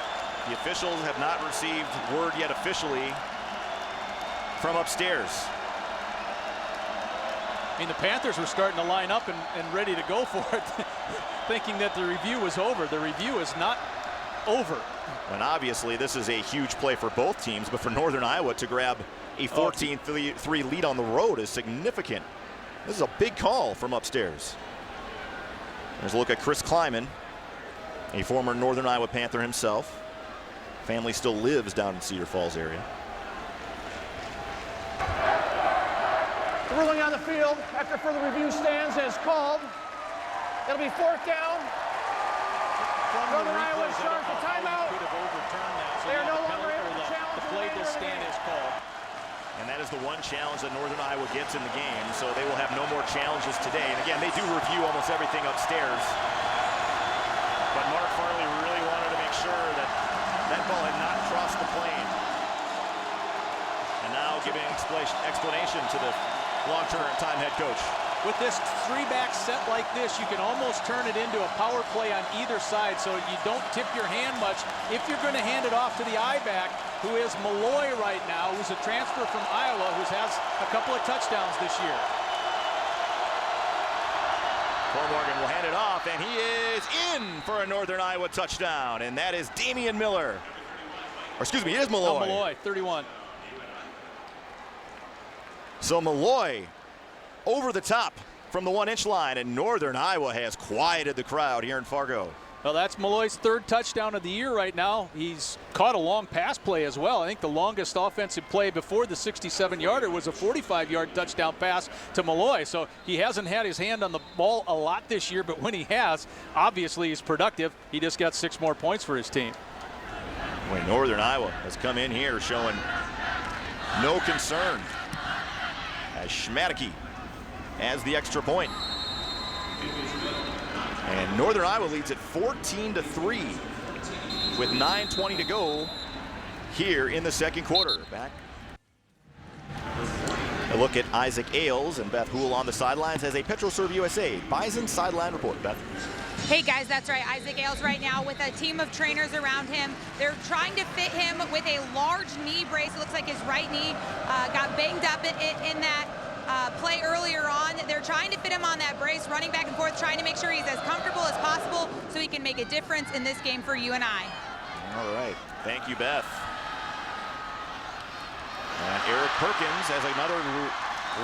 The officials have not received word yet officially from upstairs. I mean, the Panthers were starting to line up and ready to go for it, thinking that the review was over. The review is not over. And obviously, this is a huge play for both teams, but for Northern Iowa to grab a 14-3 lead on the road is significant. This is a big call from upstairs. There's a look at Chris Kleiman, a former Northern Iowa Panther himself. Family still lives down in Cedar Falls area. The ruling on the field after further review stands as called. It'll be 4th down. Northern Iowa is charged with timeout. They are no longer able to challenge the play does stand as called. And that is the one challenge that Northern Iowa gets in the game, so they will have no more challenges today. And again, they do review almost everything upstairs. But Mark Farley really wanted to make sure that that ball had not crossed the plane. And now giving explanation to the long-term time head coach. With this 3-back set like this, you can almost turn it into a power play on either side, so you don't tip your hand much. If you're going to hand it off to the I-back, who is Malloy right now, who's a transfer from Iowa, who has a couple of touchdowns this year. Morgan will hand it off, and he is in for a Northern Iowa touchdown, and that is Damian Miller. Or excuse me, it is Malloy. Malloy, 31. So Malloy over the top from the 1-inch line, and Northern Iowa has quieted the crowd here in Fargo. Well, that's Malloy's 3rd touchdown of the year right now. He's caught a long pass play as well. I think the longest offensive play before the 67-yarder was a 45-yard touchdown pass to Malloy. So he hasn't had his hand on the ball a lot this year, but when he has, obviously he's productive. He just got 6 more points for his team. Boy, Northern Iowa has come in here showing no concern as Schmadeke as the extra point. And Northern Iowa leads at 14-3 with 9:20 to go here in the second quarter. Back. A look at Isaac Ailes and Beth Houle on the sidelines as a PetroServe USA Bison sideline report. Beth. Hey guys, that's right. Isaac Ailes right now with a team of trainers around him. They're trying to fit him with a large knee brace. It looks like his right knee got banged up in that play earlier on. They're trying to fit him on that brace, running back and forth, trying to make sure he's as comfortable as possible so he can make a difference in this game for UNI. All right. Thank you, Beth. And Eric Perkins has another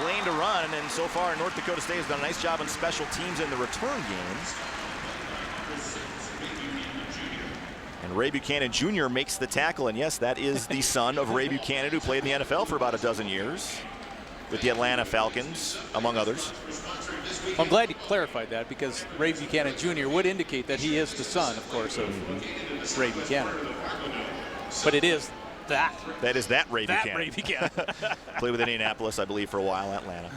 lane to run, and so far North Dakota State has done a nice job on special teams in the return games. And Ray Buchanan Jr. makes the tackle, and yes, that is the son of Ray Buchanan, who played in the NFL for about a dozen years with the Atlanta Falcons, among others. I'm glad you clarified that, because Ray Buchanan Jr. would indicate that he is the son, of course, of Ray Buchanan. But it is that. That is that Ray Buchanan. Ray Buchanan. Played with Indianapolis, I believe, for a while, Atlanta.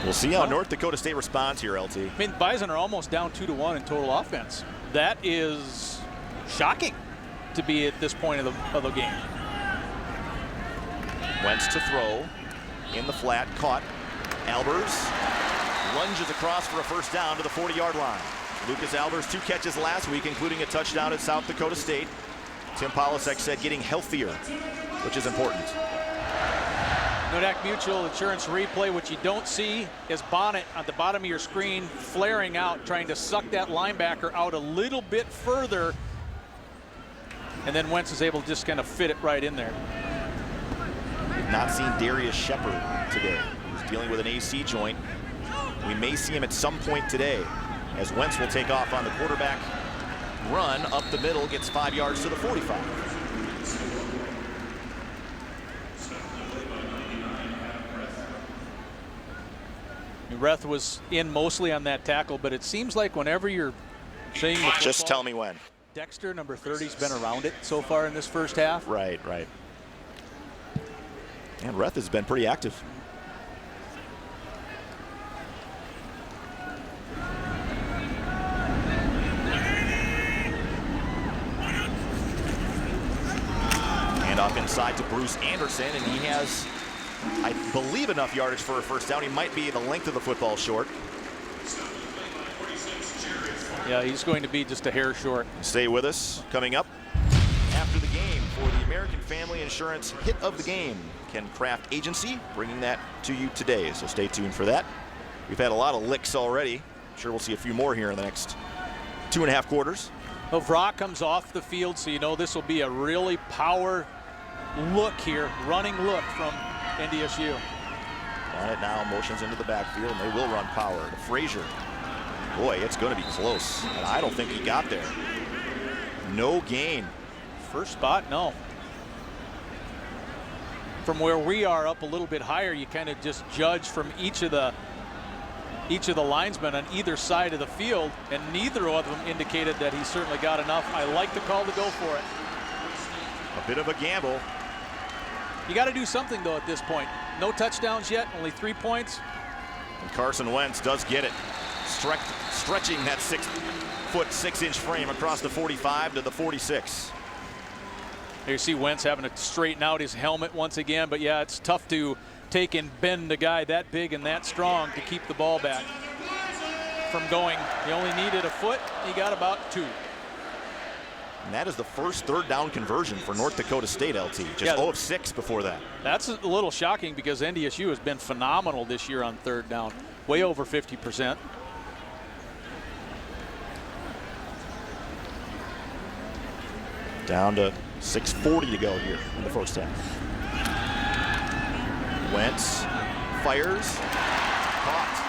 We'll see how North Dakota State responds here, LT. I mean, Bison are almost down 2-1 in total offense. That is shocking to be at this point of the game. Wentz to throw in the flat, caught. Albers lunges across for a first down to the 40-yard line. Lucas Albers, 2 catches last week, including a touchdown at South Dakota State. Tim Polasek said getting healthier, which is important. Nodak Mutual Insurance replay. What you don't see is Bonnet at the bottom of your screen flaring out, trying to suck that linebacker out a little bit further. And then Wentz is able to just kind of fit it right in there. We've not seen Darius Shepard today. He's dealing with an AC joint. We may see him at some point today, as Wentz will take off on the quarterback run up the middle, gets 5 yards to the 45. Reth was in mostly on that tackle, but it seems like whenever you're seeing the football, just tell me when. Dexter, number 30, has been around it so far in this first half. Right. And Reth has been pretty active. Handoff inside to Bruce Anderson, and he has, I believe, enough yardage for a first down. He might be the length of the football short. Yeah, he's going to be just a hair short. Stay with us. Coming up after the game for the American Family Insurance Hit of the Game, Ken Kraft Agency, bringing that to you today. So stay tuned for that. We've had a lot of licks already. I'm sure we'll see a few more here in the next 2.5 quarters. Well, Vrak comes off the field, so you know this will be a really power look here, running look from NDSU. On it now, motions into the backfield, and they will run power to Frazier. Boy, it's going to be close, and I don't think he got there. No gain. First spot, no. From where we are up a little bit higher, you kind of just judge from each of the linesmen on either side of the field, and neither of them indicated that he certainly got enough. I like the call to go for it. A bit of a gamble. You got to do something, though, at this point. No touchdowns yet, only 3 points. And Carson Wentz does get it. Stretching that 6'6" frame across the 45 to the 46. There you see Wentz having to straighten out his helmet once again, but yeah, it's tough to take and bend a guy that big and that strong to keep the ball back from going. He only needed a foot, he got about 2. And that is the first third down conversion for North Dakota State, LT. Just 0 of 6 before that. That's a little shocking because NDSU has been phenomenal this year on third down, way over 50%. Down to 6:40 to go here in the first half. Wentz fires, caught.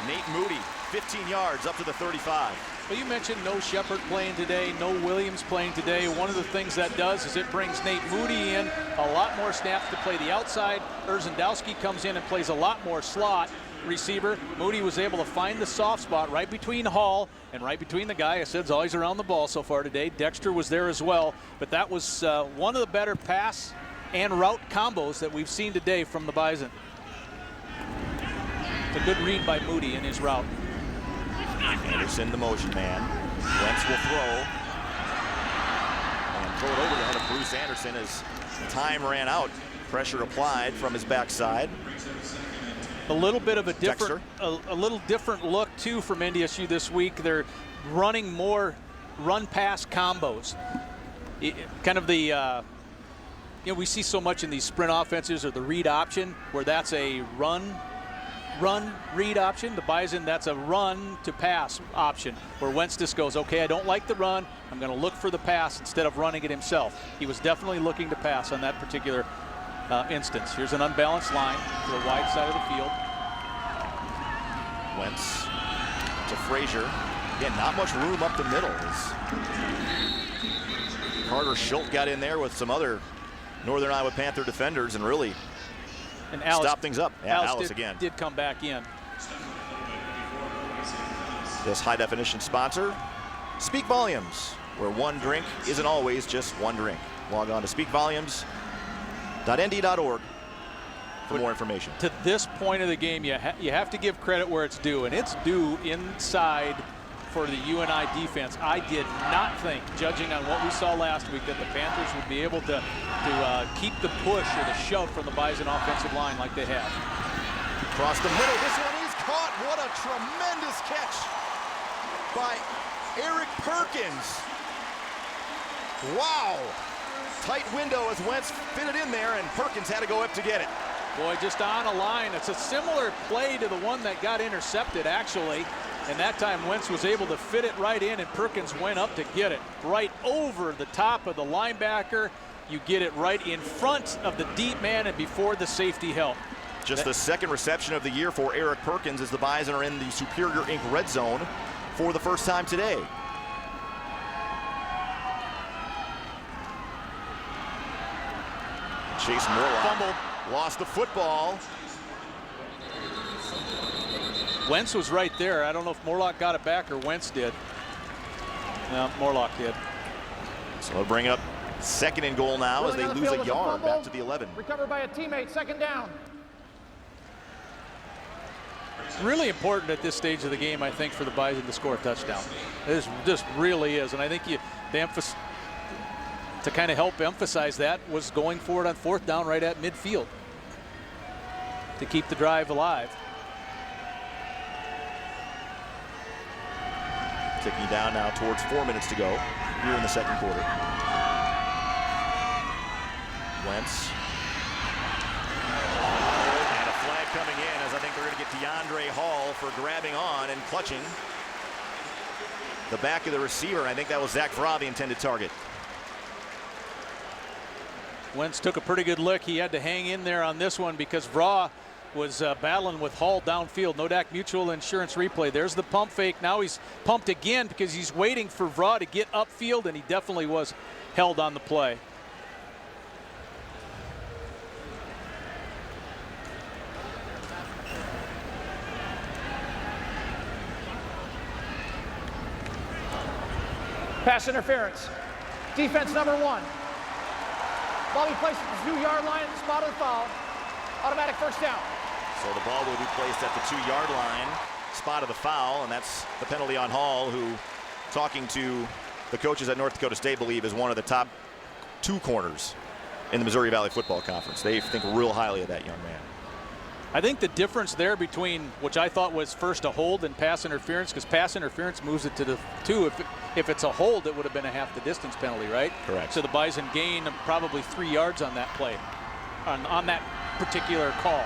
Nate Moody, 15 yards up to the 35. Well, you mentioned no Shepard playing today, no Williams playing today. One of the things that does is it brings Nate Moody in a lot more snaps to play the outside. Erzendowski comes in and plays a lot more slot receiver. Moody was able to find the soft spot right between Hall and right between the guy I said is always around the ball so far today. Dexter was there as well, but that was one of the better pass and route combos that we've seen today from the Bison. It's a good read by Moody in his route. Anderson, the motion man. Wentz will throw. And throw it over the head of Bruce Anderson as time ran out. Pressure applied from his backside. A little bit of a different, a little different look too from NDSU this week. They're running more run-pass combos. Kind of the, we see so much in these sprint offenses or the read option where that's a run read option. The Bison, that's a run to pass option where Wentz just goes, okay, I don't like the run. I'm going to look for the pass instead of running it himself. He was definitely looking to pass on that particular instance. Here's an unbalanced line to the wide side of the field. Wentz to Frazier. Again, not much room up the middle. Carter Schultz got in there with some other Northern Iowa Panther defenders and really stopped things up. Yeah, Ilas again. Did come back in. This high-definition sponsor, Speak Volumes, where one drink isn't always just one drink. Log on to speakvolumes.nd.org for more information. To this point of the game, you have to give credit where it's due, and it's due inside for the UNI defense. I did not think, judging on what we saw last week, that the Panthers would be able to keep the push or the shove from the Bison offensive line like they have. Across the middle, this one is caught. What a tremendous catch by Eric Perkins. Wow. Tight window as Wentz fit it in there, and Perkins had to go up to get it. Boy, just on a line. It's a similar play to the one that got intercepted, actually. And that time, Wentz was able to fit it right in, and Perkins went up to get it. Right over the top of the linebacker. You get it right in front of the deep man and before the safety help. Just the second reception of the year for Eric Perkins as the Bison are in the Superior Inc. red zone for the first time today. Chase Morlock fumbled. Lost the football. Wentz was right there. I don't know if Morlock got it back or Wentz did. No, Morlock did. So they'll bring up second and goal now as they lose a yard back to the 11. Recovered by a teammate, second down. It's really important at this stage of the game, I think, for the Bison to score a touchdown. This just really is, and I think the to kind of help emphasize that, was going for it on 4th down right at midfield to keep the drive alive. Ticking down now towards 4 minutes to go here in the second quarter. Wentz. And a flag coming in, as I think they're going to get DeAndre Hall for grabbing on and clutching the back of the receiver. I think that was Zach Vra, the intended target. Wentz took a pretty good lick. He had to hang in there on this one because Vra was battling with Hall downfield. Nodak Mutual Insurance replay. There's the pump fake. Now he's pumped again because he's waiting for Vra to get upfield, and he definitely was held on the play. Pass interference. Defense number 1. Ball be placed at the 2-yard line at the spot of the foul. Automatic first down. So the ball will be placed at the 2-yard line, spot of the foul, and that's the penalty on Hall, who, talking to the coaches at North Dakota State, believe is one of the top 2 corners in the Missouri Valley Football Conference. They think real highly of that young man. I think the difference there between, which I thought was first a hold and pass interference, because pass interference moves it to the 2. If it's a hold, it would have been a half the distance penalty, right? Correct. So the Bison gain probably 3 yards on that play, on that particular call.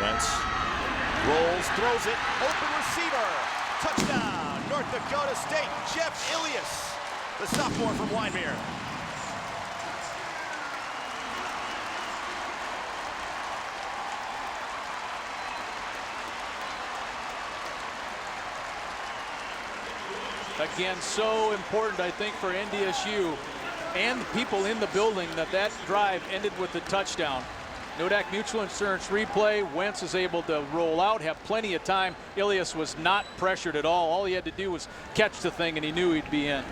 Wentz rolls, throws it, open receiver, touchdown, North Dakota State, Jeff Ilas, the sophomore from Wyndmere. Again, so important, I think, for NDSU and the people in the building that drive ended with a touchdown. Nodak Mutual Insurance replay. Wentz is able to roll out, have plenty of time. Ilas was not pressured at all. All he had to do was catch the thing, and he knew he'd be in.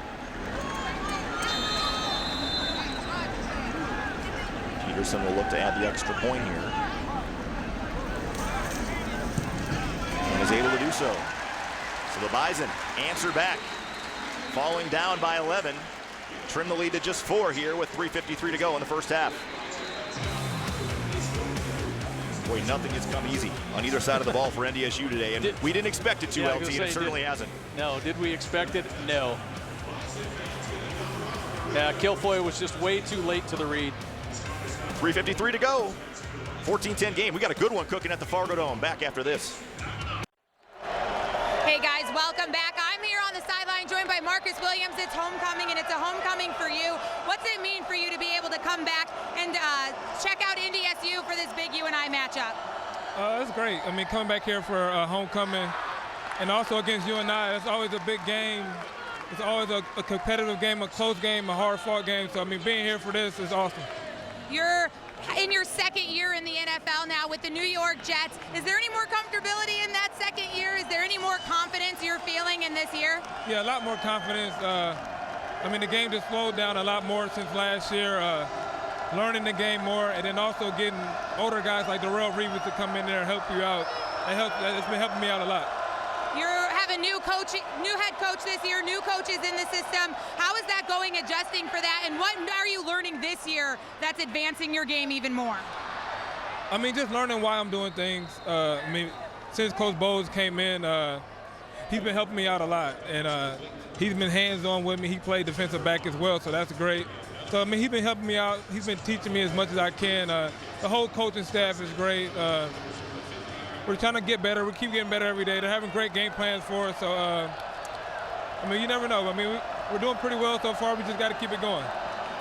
Peterson will look to add the extra point here. And is able to do so. So the Bison answer back. Falling down by 11. Trim the lead to just 4 here with 3:53 to go in the first half. Boy, nothing has come easy on either side of the ball for NDSU today, and we didn't expect it to, yeah, LT, and it certainly hasn't. No, did we expect it? No. Yeah, Kilfoy was just way too late to the read. 3:53 to go. 14-10 game. We got a good one cooking at the Fargo Dome. Back after this. Hey guys, welcome back. I'm here on the sideline joined by Marcus Williams. It's homecoming, and it's a homecoming for you. What's it mean for you to be able to come back and check out NDSU for this big UNI matchup? It's great. I mean, coming back here for homecoming and also against UNI, it's always a big game. It's always a competitive game, a close game, a hard-fought game. So, I mean, being here for this is awesome. You're in your second year in the NFL now with the New York Jets. Is there any more comfortability in that second year? Is there any more confidence you're feeling in this year? Yeah, a lot more confidence. I mean, the game just slowed down a lot more since last year. Learning the game more, and then also getting older guys like Darrell Reeves to come in there and help you out. It's been helping me out a lot. You have a new head coach this year, new coaches in the system. How is that going, adjusting for that, and what are you learning this year that's advancing your game even more? I mean, just learning why I'm doing things. I mean, since Coach Bowles came in, he's been helping me out a lot, and he's been hands-on with me. He played defensive back as well, so that's great. So, I mean, he's been helping me out. He's been teaching me as much as I can. The whole coaching staff is great. We're trying to get better. We keep getting better every day. They're having great game plans for us. So, I mean, you never know. I mean, we're doing pretty well so far. We just got to keep it going.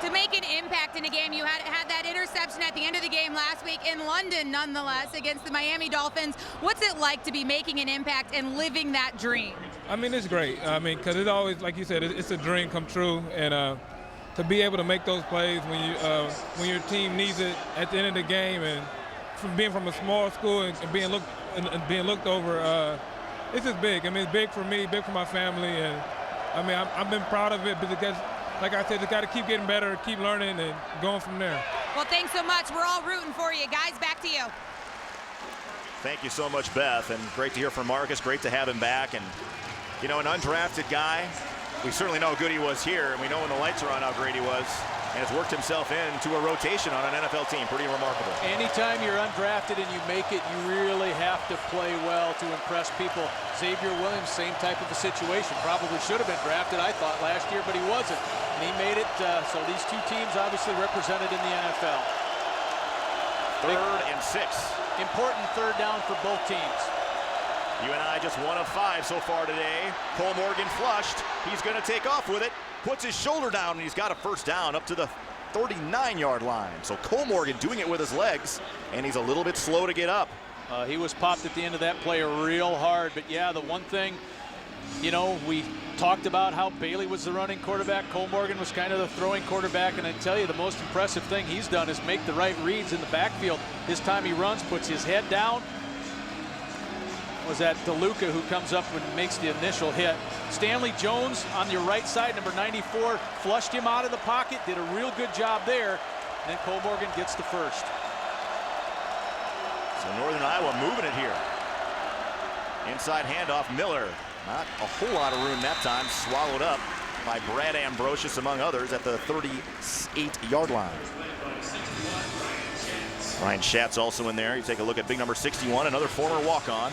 To make an impact in a game, you had that interception at the end of the game last week in London, nonetheless, against the Miami Dolphins. What's it like to be making an impact and living that dream? I mean, it's great. I mean, because it's always, like you said, it's a dream come true. And to be able to make those plays when your team needs it at the end of the game, and from being from a small school and being looked over, it's just big. I mean, it's big for me, big for my family, and I mean, I've been proud of it because, like I said, just got to keep getting better, keep learning, and going from there. Well, thanks so much. We're all rooting for you. Guys, back to you. Thank you so much, Beth, and great to hear from Marcus. Great to have him back, and You know, an undrafted guy, we certainly know how good he was here, and we know when the lights are on how great he was, and has worked himself into a rotation on an NFL team. Pretty remarkable. Anytime you're undrafted and you make it, you really have to play well to impress people. Xavier Williams, same type of a situation. Probably should have been drafted, I thought, last year, but he wasn't. And he made it, so these two teams obviously represented in the NFL. 3rd and 6. Important 3rd down for both teams. UNI just 1 of 5 so far today. Cole Morgan flushed. He's going to take off with it. Puts his shoulder down, and he's got a 1st down up to the 39-yard line. So Cole Morgan doing it with his legs, and he's a little bit slow to get up. He was popped at the end of that play real hard. But, yeah, the one thing, you know, we talked about how Bailey was the running quarterback. Cole Morgan was kind of the throwing quarterback. And I tell you, the most impressive thing he's done is make the right reads in the backfield. This time he runs, puts his head down. Was that DeLuca who comes up and makes the initial hit. Stanley Jones on your right side, number 94, flushed him out of the pocket, did a real good job there. And then Cole Morgan gets the 1st. So Northern Iowa moving it here. Inside handoff, Miller. Not a whole lot of room that time. Swallowed up by Brad Ambrosius, among others, at the 38-yard line. Ryan Schatz also in there. You take a look at big number 61, another former walk-on.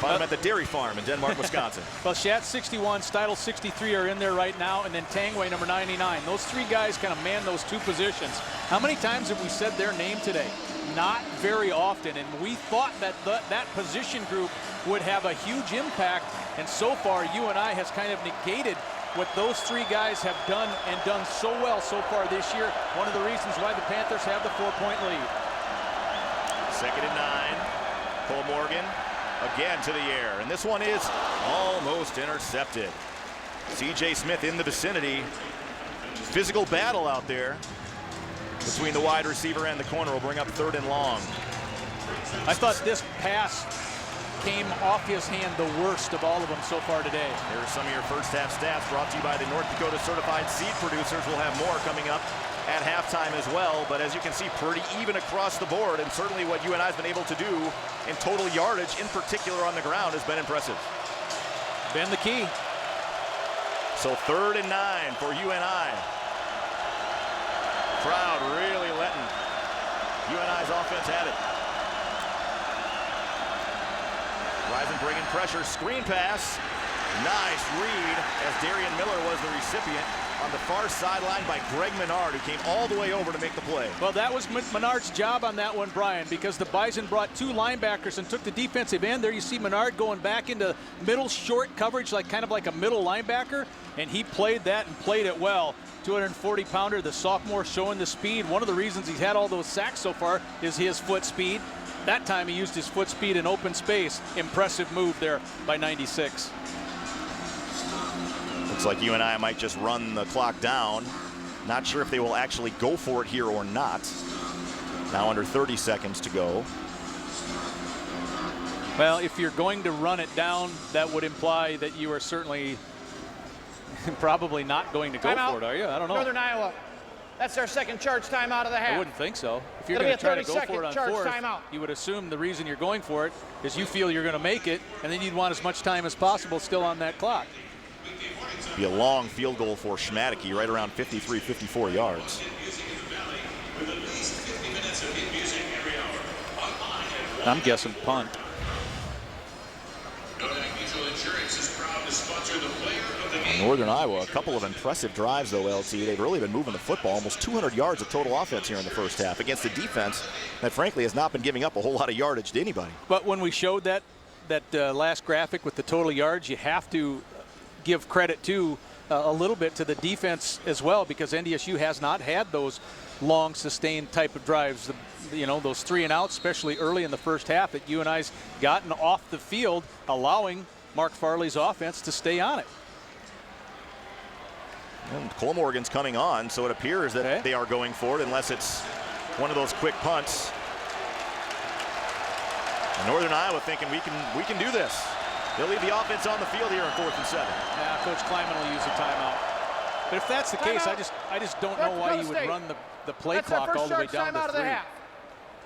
Found him at the dairy farm in Denmark, Wisconsin. Well, Schatz 61, Steidel 63 are in there right now, and then Tangway number 99. Those 3 guys kind of man those 2 positions. How many times have we said their name today? Not very often, and we thought that that position group would have a huge impact, and so far UNI has kind of negated what those 3 guys have done, and done so well so far this year. One of the reasons why the Panthers have the 4-point lead. 2nd and 9. Cole Morgan again to the air, and this one is almost intercepted. C.J. Smith in the vicinity. Physical battle out there between the wide receiver and the corner will bring up 3rd and long. I thought this pass came off his hand the worst of all of them so far today. Here are some of your first half stats brought to you by the North Dakota Certified Seed Producers. We'll have more coming up at halftime as well, but as you can see, pretty even across the board, and certainly what UNI has been able to do in total yardage, in particular on the ground, has been impressive. Been the key. So 3rd and 9 for UNI. Crowd really letting UNI's offense have it. Rising, bringing pressure, screen pass. Nice read as Darian Miller was the recipient on the far sideline by Greg Menard, who came all the way over to make the play. Well, that was Menard's job on that one, Brian, because the Bison brought 2 linebackers and took the defensive end. There you see Menard going back into middle short coverage, like kind of like a middle linebacker, and he played that and played it well. 240-pounder, the sophomore, showing the speed. One of the reasons he's had all those sacks so far is his foot speed. That time he used his foot speed in open space. Impressive move there by 96. Looks like UNI might just run the clock down. Not sure if they will actually go for it here or not. Now under 30 seconds to go. Well, if you're going to run it down, that would imply that you are certainly probably not going to go for it, are you? I don't know. Northern Iowa. That's their 2nd charge timeout of the half. I wouldn't think so. If you're It'll going to try to go 30-second for it on charge 4th, timeout. you would assume the reason you're going for it is you feel you're going to make it, and then you'd want as much time as possible still on that clock. Be a long field goal for Schmadeke, right around 53, 54 yards. I'm guessing punt. Northern Iowa, a couple of impressive drives, though, LT. They've really been moving the football. Almost 200 yards of total offense here in the first half against a defense that, frankly, has not been giving up a whole lot of yardage to anybody. But when we showed that last graphic with the total yards, you have to give credit to a little bit to the defense as well, because NDSU has not had those long, sustained type of drives. You know, those 3 and outs, especially early in the first half, that UNI's gotten off the field, allowing Mark Farley's offense to stay on it. And Cole Morgan's coming on, so it appears that they are going for it, unless it's one of those quick punts. And Northern Iowa thinking we can do this. They'll leave the offense on the field here on 4th and 7. Yeah, Coach Kleiman will use a timeout. But if that's the case, I just don't know why you would run the play clock all the way down to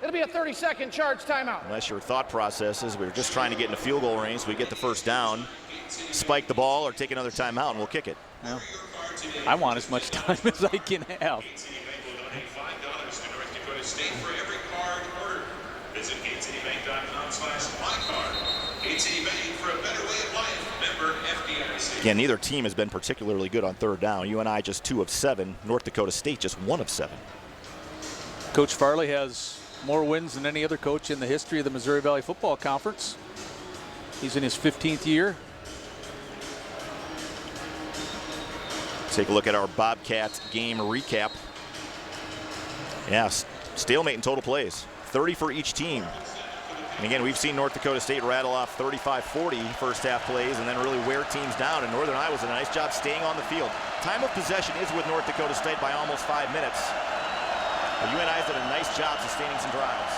3. It'll be a 30-second charge timeout. Unless your thought process is we're just trying to get in a field goal range so we get the first down, spike the ball, or take another timeout, and we'll kick it. Well, I want as much time as I can have. Visit GateCityBank.com/mycard. Gate City Bank for a better way of life. Member FDIC. Again, neither team has been particularly good on third down. UNI just 2 of 7. North Dakota State just 1 of 7. Coach Farley has more wins than any other coach in the history of the Missouri Valley Football Conference. He's in his 15th year. Take a look at our Bobcats game recap. Yes, stalemate in total plays. 30 for each team. And again, we've seen North Dakota State rattle off 35-40 first half plays and then really wear teams down. And Northern Iowa's done a nice job staying on the field. Time of possession is with North Dakota State by almost 5 minutes. But UNI's done a nice job sustaining some drives.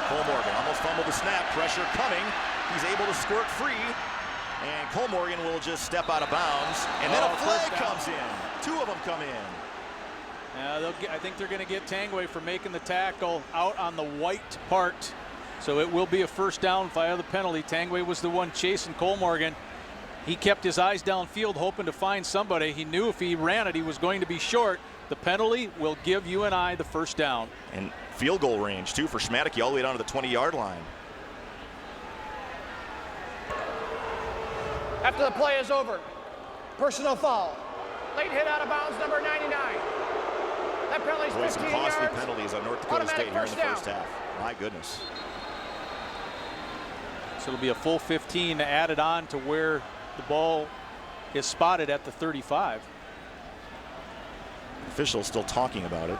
Cole Morgan almost fumbled the snap. Pressure coming. He's able to squirt free. And Cole Morgan will just step out of bounds. And then a flag comes in. 2 of them come in. I think they're going to get Tangway for making the tackle out on the white part. So it will be a first down via the penalty. Tangway was the one chasing Cole Morgan. He kept his eyes downfield hoping to find somebody. He knew if he ran it, he was going to be short. The penalty will give UNI the first down. And field goal range, too, for Schmadeke all the way down to the 20-yard line. After the play is over, personal foul. Late hit out of bounds, number 99. That penalty's 15 some costly yards. penalties on North Dakota State here in the first half. My goodness. So it'll be a full 15 added on to where the ball is spotted at the 35. Officials still talking about it.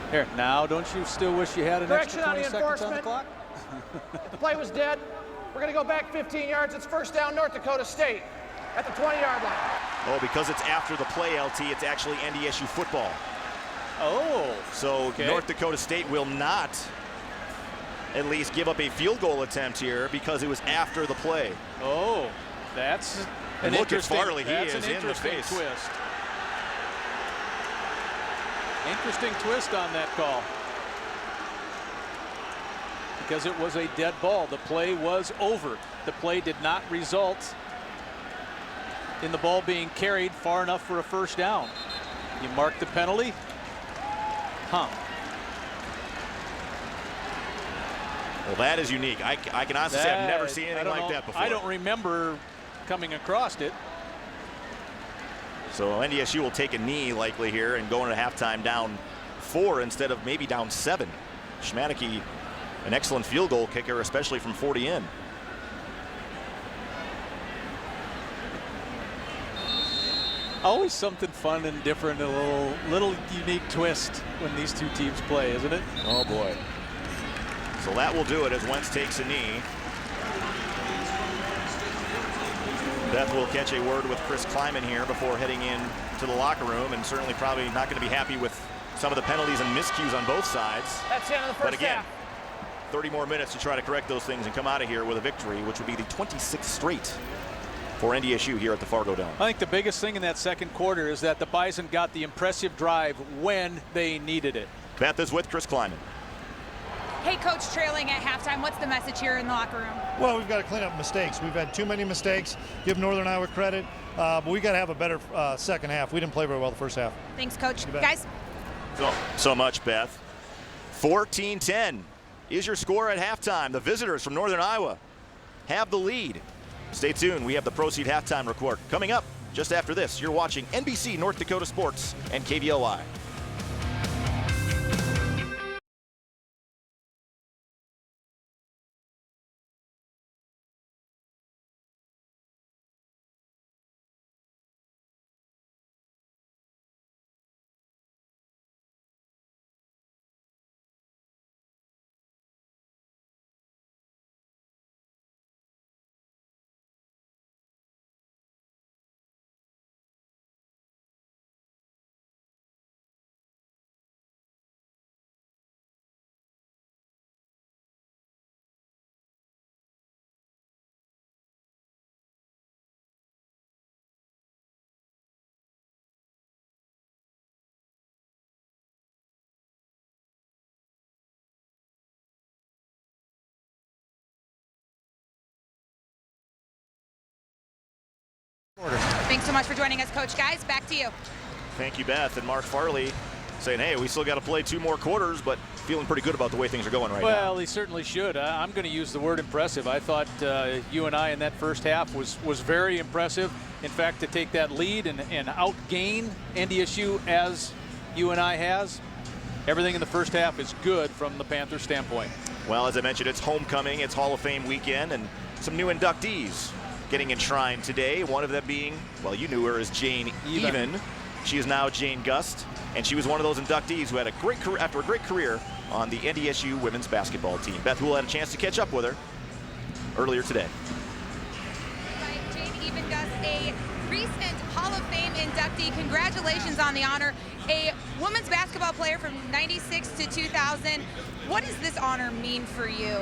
Here, now don't you still wish you had an extra 20 seconds on the clock? If the play was dead, we're going to go back 15 yards. It's first down, North Dakota State at the 20-yard line. Oh, because it's after the play, LT, it's actually NDSU football. Oh. So okay. North Dakota State will not at least give up a field goal attempt here because it was after the play. Oh, that's and an look at interesting, Farley, he that's is an in the face. Twist. Interesting twist on that call. Because it was a dead ball. The play was over. The play did not result in the ball being carried far enough for a first down. You mark the penalty. Huh. Well, that is unique. I can honestly say I've never seen anything like that before. I don't remember coming across it. So NDSU will take a knee likely here and go into halftime down 4 instead of maybe down 7. Schmadeke, an excellent field goal kicker, especially from 40 in. Always something fun and different, a little unique twist when these two teams play, isn't it? Oh boy. So that will do it as Wentz takes a knee. Beth will catch a word with Chris Kleiman here before heading in to the locker room, and certainly probably not going to be happy with some of the penalties and miscues on both sides. That's the end of the first but again, half. 30 more minutes to try to correct those things and come out of here with a victory, which would be the 26th straight for NDSU here at the Fargo Dome. I think the biggest thing in that second quarter is that the Bison got the impressive drive when they needed it. Beth is with Chris Kleiman. Hey, Coach, trailing at halftime, what's the message here in the locker room? Well, we've got to clean up mistakes. We've had too many mistakes. Give Northern Iowa credit, but we got to have a better second half. We didn't play very well the first half. Thanks, Coach. Guys. So much, Beth. 14-10 is your score at halftime. The visitors from Northern Iowa have the lead. Stay tuned. We have the Proceed halftime report coming up just after this. You're watching NBC North Dakota Sports and KVOI. Thanks so much for joining us, Coach. Guys, back to you. Thank you, Beth. And Mark Farley saying, hey, we still got to play 2 more quarters, but feeling pretty good about the way things are going right now. Well, he certainly should. I'm going to use the word impressive. I thought UNI in that first half was very impressive. In fact, to take that lead and outgain NDSU as UNI has, everything in the first half is good from the Panthers standpoint. Well, as I mentioned, it's homecoming, it's Hall of Fame weekend, and some new inductees getting enshrined today. One of them being, well, you knew her as Jane Even. She is now Jane Gust, and she was one of those inductees who had a great career, after a great career on the NDSU women's basketball team. Beth Hool had a chance to catch up with her earlier today. Jane Even Gust, a recent Hall of Fame inductee. Congratulations on the honor. A women's basketball player from 96 to 2000. What does this honor mean for you?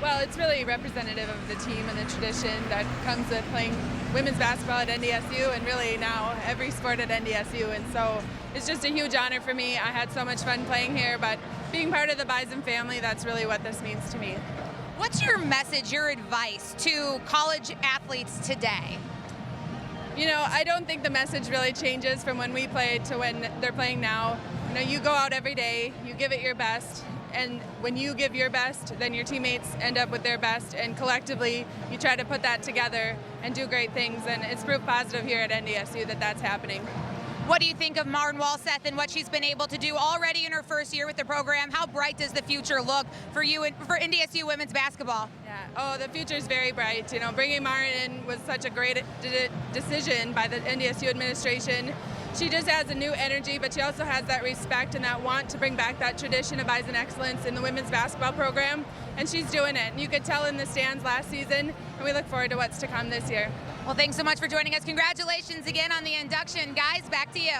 Well, it's really representative of the team and the tradition that comes with playing women's basketball at NDSU and really now every sport at NDSU. And so it's just a huge honor for me. I had so much fun playing here, but being part of the Bison family, that's really what this means to me. What's your message, your advice to college athletes today? You know, I don't think the message really changes from when we played to when they're playing now. You know, you go out every day, you give it your best, and when you give your best, then your teammates end up with their best, and collectively you try to put that together and do great things, and it's proof positive here at NDSU that that's happening. What do you think of Martin Walseth and what she's been able to do already in her first year with the program? How bright does the future look for you and for NDSU women's basketball? Yeah. Oh, the future is very bright. You know, bringing Martin in was such a great decision by the NDSU administration. She just has a new energy, but she also has that respect and that want to bring back that tradition of Bison excellence in the women's basketball program, and she's doing it. And you could tell in the stands last season, and we look forward to what's to come this year. Well, thanks so much for joining us. Congratulations again on the induction. Guys, back to you.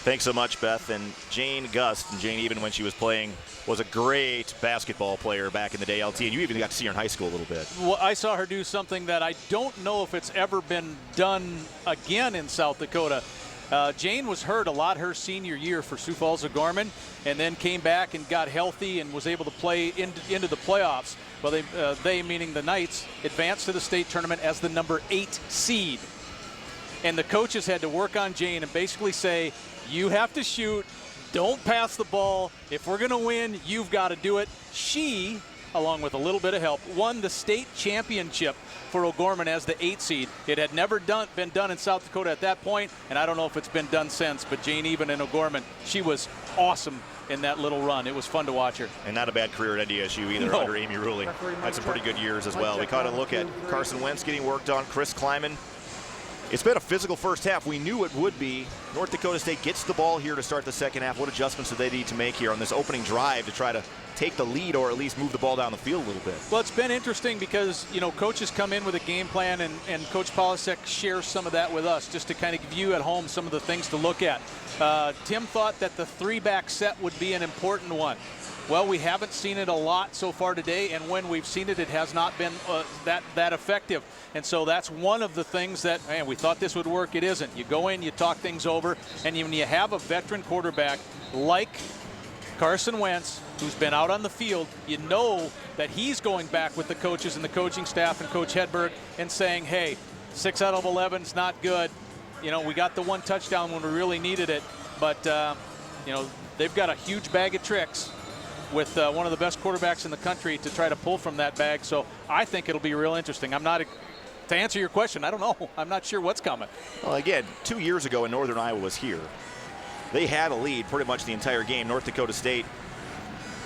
Thanks so much, Beth. And Jane Gust, and Jane Even when she was playing, was a great basketball player back in the day, LT, and you even got to see her in high school a little bit. Well, I saw her do something that I don't know if it's ever been done again in South Dakota. Jane was hurt a lot her senior year for Sioux Falls O'Gorman, and then came back and got healthy and was able to play into the playoffs. Well, they meaning the Knights, advanced to the state tournament as the number 8 seed. And the coaches had to work on Jane and basically say, you have to shoot, don't pass the ball. If we're going to win, you've got to do it. She, along with a little bit of help, won the state championship for O'Gorman as the 8 seed. It had never been done in South Dakota at that point, and I don't know if it's been done since, but Jane Even and O'Gorman, she was awesome in that little run. It was fun to watch her. And not a bad career at NDSU either under Amy Ruley. Had some pretty good years as well. We caught a look at Carson Wentz getting worked on, Chris Kleiman. It's been a physical first half. We knew it would be. North Dakota State gets the ball here to start the second half. What adjustments do they need to make here on this opening drive to try to take the lead or at least move the ball down the field a little bit? Well, it's been interesting because, you know, coaches come in with a game plan, and Coach Polasek shares some of that with us just to kind of give you at home some of the things to look at. Tim thought that the 3-back set would be an important one. Well, we haven't seen it a lot so far today, and when we've seen it, it has not been that effective. And so that's one of the things that, man, we thought this would work. It isn't. You go in, you talk things over, and when you have a veteran quarterback like Carson Wentz, who's been out on the field, you know that he's going back with the coaches and the coaching staff and Coach Hedberg and saying, hey, 6 out of 11 is not good. You know, we got the 1 touchdown when we really needed it, but, you know, they've got a huge bag of tricks with one of the best quarterbacks in the country to try to pull from that bag. So I think it'll be real interesting. To answer your question, I don't know. I'm not sure what's coming. Well, again, 2 years ago when Northern Iowa was here, they had a lead pretty much the entire game. North Dakota State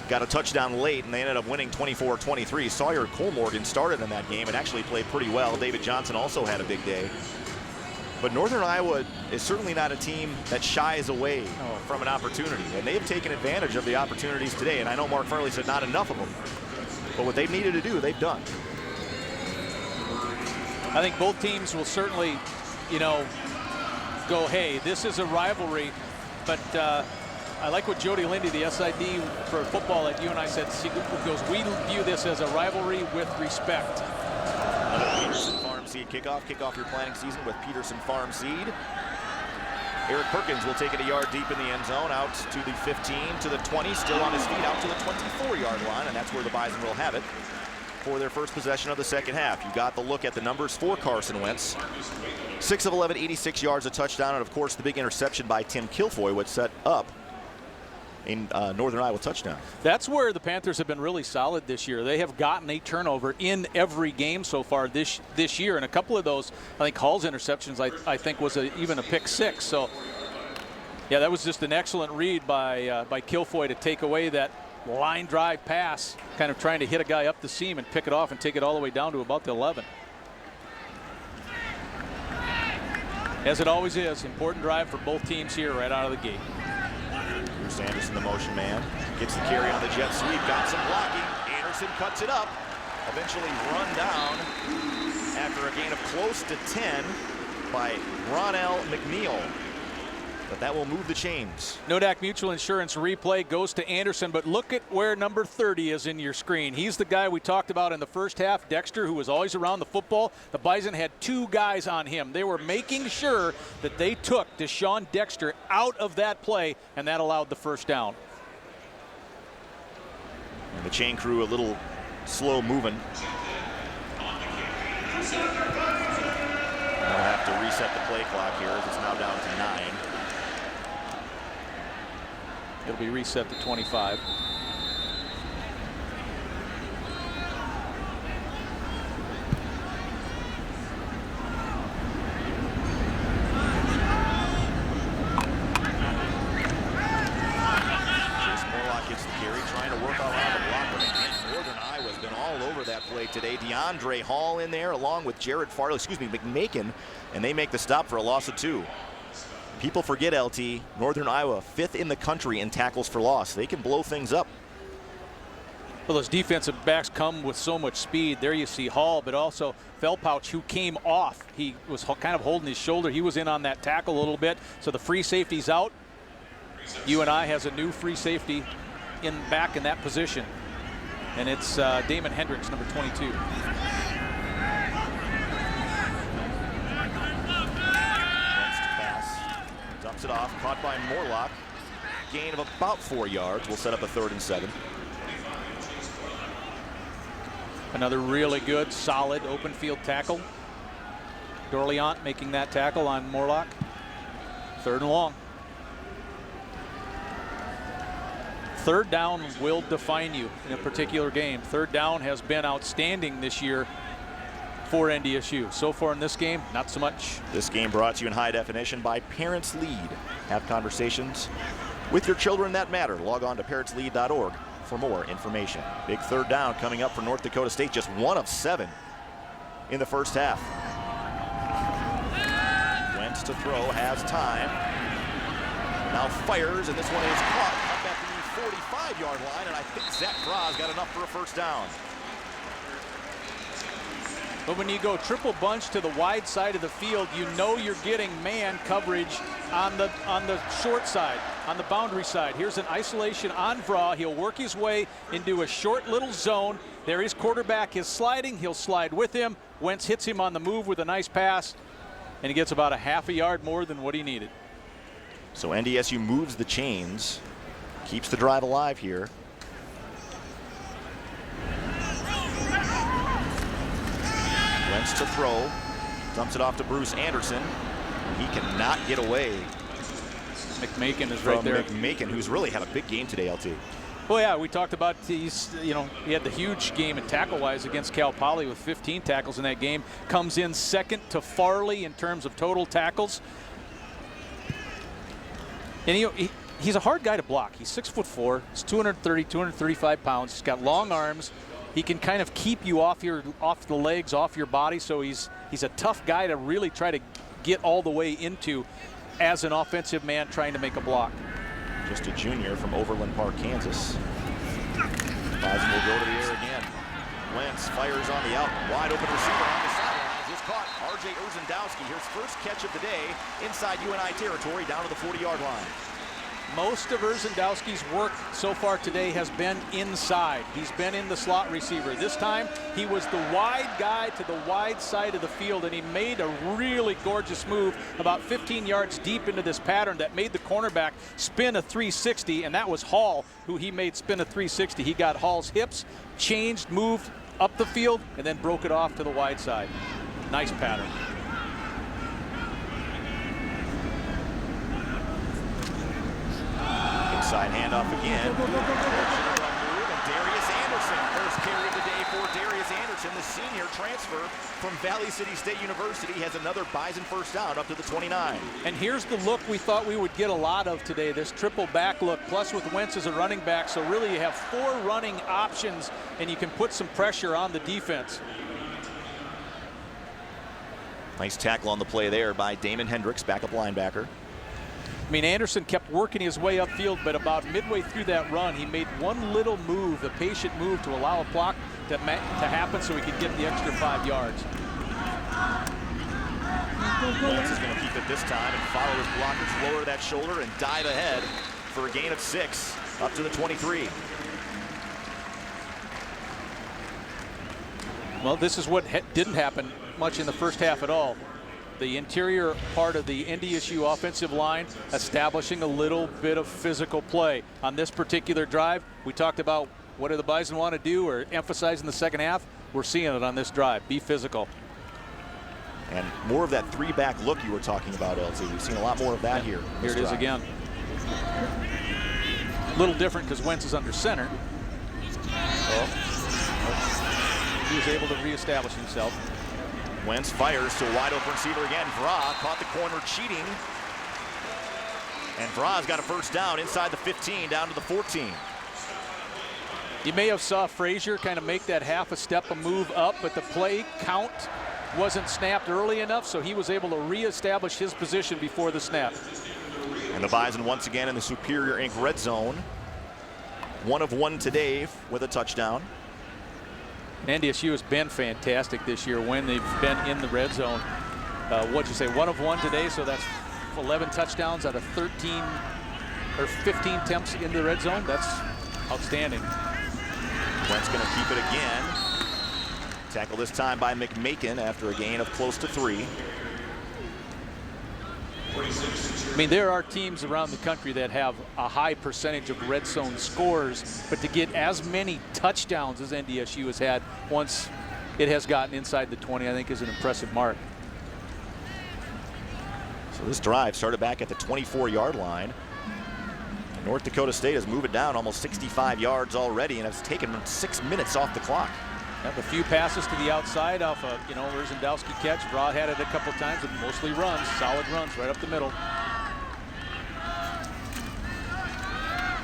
got a touchdown late, and they ended up winning 24-23. Sawyer Cole-Morgan started in that game and actually played pretty well. David Johnson also had a big day. But Northern Iowa is certainly not a team that shies away from an opportunity, and they've taken advantage of the opportunities today. And I know Mark Farley said not enough of them, but what they've needed to do, they've done. I think both teams will certainly, you know, go, hey, this is a rivalry, but I like what Jody Lindy, the SID for football at UNI said. He goes, we view this as a rivalry with respect. Peterson Farm Seed kickoff. Kick off your planning season with Peterson Farm Seed. Eric Perkins will take it a yard deep in the end zone, out to the 15, to the 20, still on his feet, out to the 24-yard line, and that's where the Bison will have it. for their first possession of the second half. You got the look at the numbers for Carson Wentz. 6 of 11, 86 yards, a touchdown, and of course the big interception by Tim Kilfoy, which set up a Northern Iowa touchdown. That's where the Panthers have been really solid this year. They have gotten a turnover in every game so far this year, and a couple of those, I think Hall's interceptions, I think was even a pick six. So yeah, that was just an excellent read by Kilfoy to take away that line drive pass, kind of trying to hit a guy up the seam and pick it off and take it all the way down to about the 11. As it always is, important drive for both teams here right out of the gate. Bruce Anderson, the motion man, gets the carry on the jet sweep, got some blocking. Anderson cuts it up, eventually run down after a gain of close to 10 by Ronell McNeil. But that will move the chains. Nodak Mutual Insurance replay goes to Anderson, but look at where number 30 is in your screen. He's the guy we talked about in the first half, Dexter, who was always around the football. The Bison had 2 guys on him. They were making sure that they took Deshaun Dexter out of that play, and that allowed the first down. And the chain crew a little slow moving. They'll have to reset the play clock here as it's now down to 9. It'll be reset to 25. Trying to work around the block, but Northern Iowa's been all over that play today. DeAndre Hall in there along with McMakin, and they make the stop for a loss of 2. People forget, LT, Northern Iowa 5th in the country in tackles for loss. They can blow things up. Well, those defensive backs come with so much speed. There you see Hall, but also Felpouch, who came off. He was kind of holding his shoulder. He was in on that tackle a little bit. So the free safety's out. UNI has a new free safety back in that position, and it's Damon Hendricks, number 22. Dumps it off, caught by Morlock. Gain of about 4 yards. Will set up a 3rd and 7. Another really good, solid open field tackle. Dorleant making that tackle on Morlock. 3rd and long. 3rd down will define you in a particular game. 3rd down has been outstanding this year for NDSU. So far in this game, not so much. This game brought to you in high definition by Parents Lead. Have conversations with your children that matter. Log on to parentslead.org for more information. Big 3rd down coming up for North Dakota State. Just 1 of 7 in the first half. Wentz to throw, has time. Now fires, and this one is caught up at the 45-yard line, and I think Zach Froz got enough for a first down. But when you go triple bunch to the wide side of the field, you know you're getting man coverage on the short side, on the boundary side. Here's an isolation on Vraw. He'll work his way into a short little zone. There his quarterback is sliding. He'll slide with him. Wentz hits him on the move with a nice pass, and he gets about a half a yard more than what he needed. So NDSU moves the chains, keeps the drive alive here. Wentz to throw, dumps it off to Bruce Anderson. He cannot get away. McMakin is right there. McMakin, who's really had a big game today, LT. Well, yeah, we talked about he had the huge game in tackle-wise against Cal Poly with 15 tackles in that game. Comes in second to Farley in terms of total tackles. And he's a hard guy to block. He's 6'4". He's 230, 235 pounds. He's got long arms. He can kind of keep you off the legs, off your body. So he's a tough guy to really try to get all the way into as an offensive man trying to make a block. Just a junior from Overland Park, Kansas. Bison will go to the air again. Wentz fires on the out. Wide open receiver on the sidelines is caught. R.J. Urzendowski, his first catch of the day inside UNI territory down to the 40-yard line. Most of Urzendowski's work so far today has been inside. He's been in the slot receiver. This time, he was the wide guy to the wide side of the field, and he made a really gorgeous move about 15 yards deep into this pattern that made the cornerback spin a 360, and that was Hall who he made spin a 360. He got Hall's hips, changed, moved, up the field and then broke it off to the wide side. Nice pattern. Inside handoff again. And Darius Anderson, first carry of the day for Darius Anderson, the senior transfer from Valley City State University, has another Bison first down up to the 29. And here's the look we thought we would get a lot of today, this triple back look, plus with Wentz as a running back. So really you have 4 running options and you can put some pressure on the defense. Nice tackle on the play there by Damon Hendricks, backup linebacker. I mean, Anderson kept working his way upfield, but about midway through that run, he made one little move, a patient move, to allow a block to happen so he could get the extra 5 yards. Wentz is going to keep it this time and follow his blockers, lower that shoulder and dive ahead for a gain of 6 up to the 23. Well, this is what didn't happen much in the first half at all. The interior part of the NDSU offensive line establishing a little bit of physical play. On this particular drive, we talked about what do the Bison want to do or emphasize in the second half. We're seeing it on this drive. Be physical. And more of that 3-back look you were talking about, LT. We've seen a lot more of that here. Here it is again. A little different because Wentz is under center. He was able to reestablish himself. Wentz fires to a wide open receiver again. Vra caught the corner cheating. And Vra's got a first down inside the 15 down to the 14. You may have saw Frazier kind of make that half a step, a move up, but the play count wasn't snapped early enough, so he was able to reestablish his position before the snap. And the Bison once again in the Superior Inc. red zone. 1 of 1 today with a touchdown. NDSU has been fantastic this year when they've been in the red zone. What'd you say, 1 of 1 today, so that's 11 touchdowns out of 13 or 15 attempts in the red zone. That's outstanding. Wentz going to keep it again. Tackle this time by McMakin after a gain of close to 3. I mean, there are teams around the country that have a high percentage of red zone scores, but to get as many touchdowns as NDSU has had once it has gotten inside the 20, I think is an impressive mark. So this drive started back at the 24-yard line. North Dakota State has moved it down almost 65 yards already, and it's taken 6 minutes off the clock. Have a few passes to the outside off a, Urzendowski catch. Vraw had it a couple times, but mostly runs, solid runs right up the middle.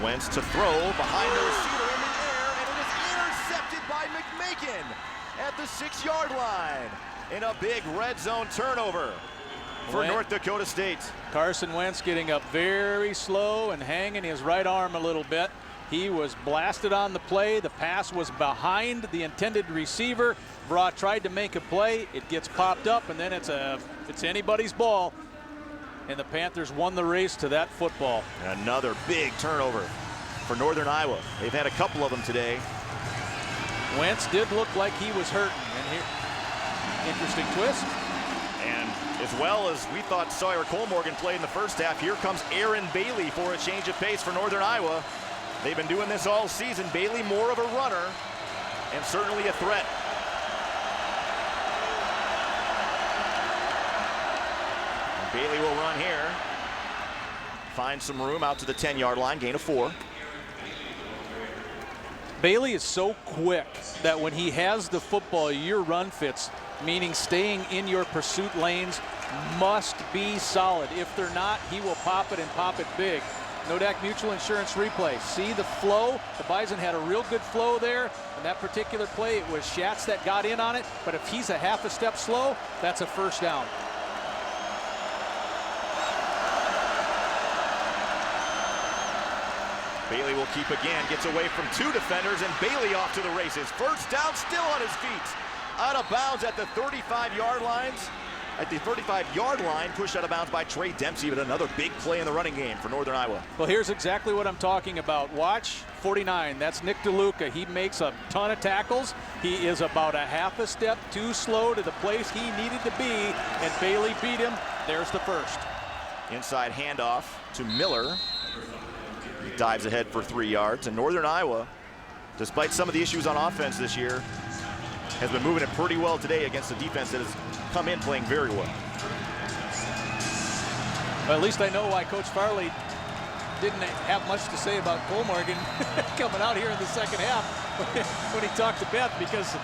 Wentz to throw behind the receiver in the air, and it is intercepted by McMakin at the 6-yard line in a big red zone turnover for North Dakota State. Carson Wentz getting up very slow and hanging his right arm a little bit. He was blasted on the play. The pass was behind the intended receiver. Vraw tried to make a play. It gets popped up, and then it's anybody's ball. And the Panthers won the race to that football. Another big turnover for Northern Iowa. They've had a couple of them today. Wentz did look like he was hurting. And here, interesting twist. And as well as we thought Sawyer Colmorgan played in the first half, here comes Aaron Bailey for a change of pace for Northern Iowa. They've been doing this all season. Bailey more of a runner and certainly a threat. And Bailey will run here. Find some room out to the 10-yard line, gain of 4. Bailey is so quick that when he has the football, your run fits, meaning staying in your pursuit lanes, must be solid. If they're not, he will pop it and pop it big. Nodak Mutual Insurance replay. See the flow? The Bison had a real good flow there. In that particular play, it was Schatz that got in on it. But if he's a half a step slow, that's a first down. Bailey will keep again, gets away from 2 defenders, and Bailey off to the races. First down, still on his feet. Out of bounds at the 35-yard lines. At the 35-yard line, pushed out of bounds by Trey Dempsey, but another big play in the running game for Northern Iowa. Well, here's exactly what I'm talking about. Watch 49. That's Nick DeLuca. He makes a ton of tackles. He is about a half a step too slow to the place he needed to be, and Bailey beat him. There's the first. Inside handoff to Miller. He dives ahead for 3 yards. And Northern Iowa, despite some of the issues on offense this year, has been moving it pretty well today against a defense that has come in playing very well. Well, at least I know why Coach Farley didn't have much to say about Cole Morgan coming out here in the second half when he talked to Beth, because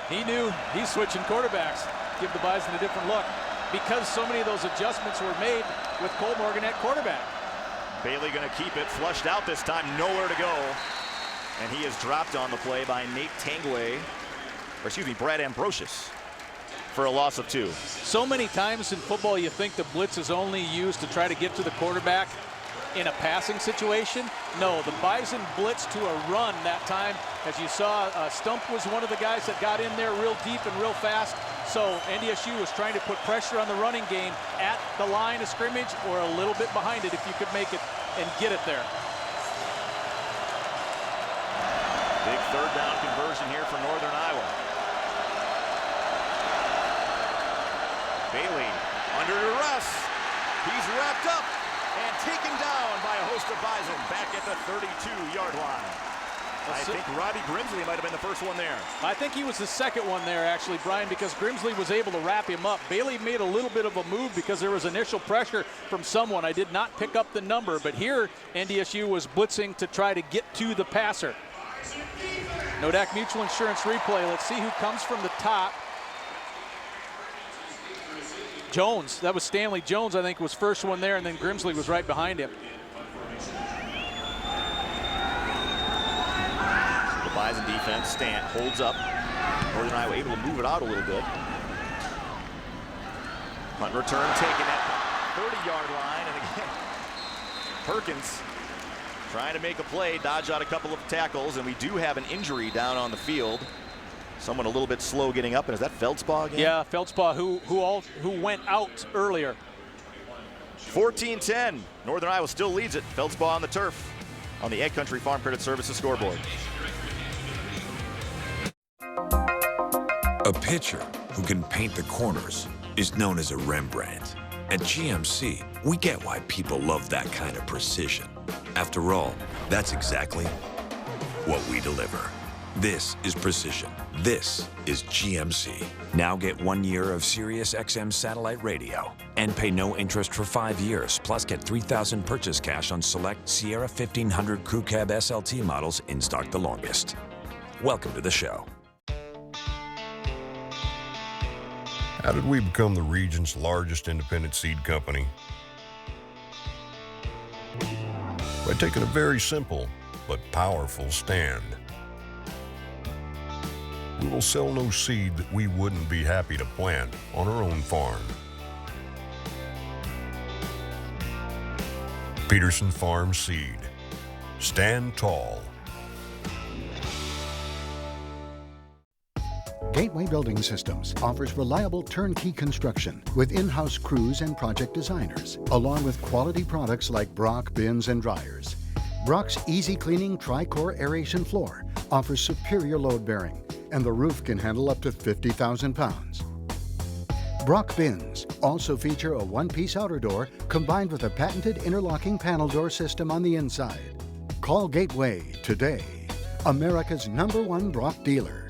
he knew he's switching quarterbacks, give the Bison a different look, because so many of those adjustments were made with Cole Morgan at quarterback. Bailey going to keep it flushed out this time, nowhere to go. And he is dropped on the play by Brad Ambrosius for a loss of 2. So many times in football you think the blitz is only used to try to get to the quarterback in a passing situation. No, the Bison blitzed to a run that time. As you saw, Stump was one of the guys that got in there real deep and real fast. So NDSU was trying to put pressure on the running game at the line of scrimmage or a little bit behind it if you could make it and get it there. Big third down conversion here for Northern Iowa. Bailey under duress. He's wrapped up and taken down by a host of Bison back at the 32-yard line. I think Robbie Grimsley might have been the first one there. I think he was the second one there, actually, Brian, because Grimsley was able to wrap him up. Bailey made a little bit of a move because there was initial pressure from someone. I did not pick up the number, but here NDSU was blitzing to try to get to the passer. Nodak Mutual Insurance replay. Let's see who comes from the top. Jones, that was Stanley Jones, I think, was first one there, and then Grimsley was right behind him. The Bison defense holds up. Northern Iowa able to move it out a little bit. Punt return taken at the 30-yard line, and again, Perkins trying to make a play, dodge out a couple of tackles, and we do have an injury down on the field. Someone a little bit slow getting up, and is that Feldspaw again? Yeah, Feldspaw, who went out earlier. 14-10. Northern Iowa still leads it. Feldspaw on the turf on the Egg Country Farm Credit Services scoreboard. A pitcher who can paint the corners is known as a Rembrandt. At GMC, we get why people love that kind of precision. After all, that's exactly what we deliver. This is precision. This is GMC. Now get 1 year of Sirius XM satellite radio and pay no interest for 5 years, plus get $3,000 purchase cash on select Sierra 1500 Crew Cab SLT models in stock the longest. Welcome to the show. How did we become the region's largest independent seed company? By taking a very simple but powerful stand. We will sell no seed that we wouldn't be happy to plant on our own farm. Peterson Farm Seed. Stand tall. Gateway Building Systems offers reliable turnkey construction with in-house crews and project designers, along with quality products like Brock bins and dryers. Brock's easy cleaning tri-core aeration floor offers superior load bearing, and the roof can handle up to 50,000 pounds. Brock bins also feature a one-piece outer door combined with a patented interlocking panel door system on the inside. Call Gateway today, America's #1 Brock dealer.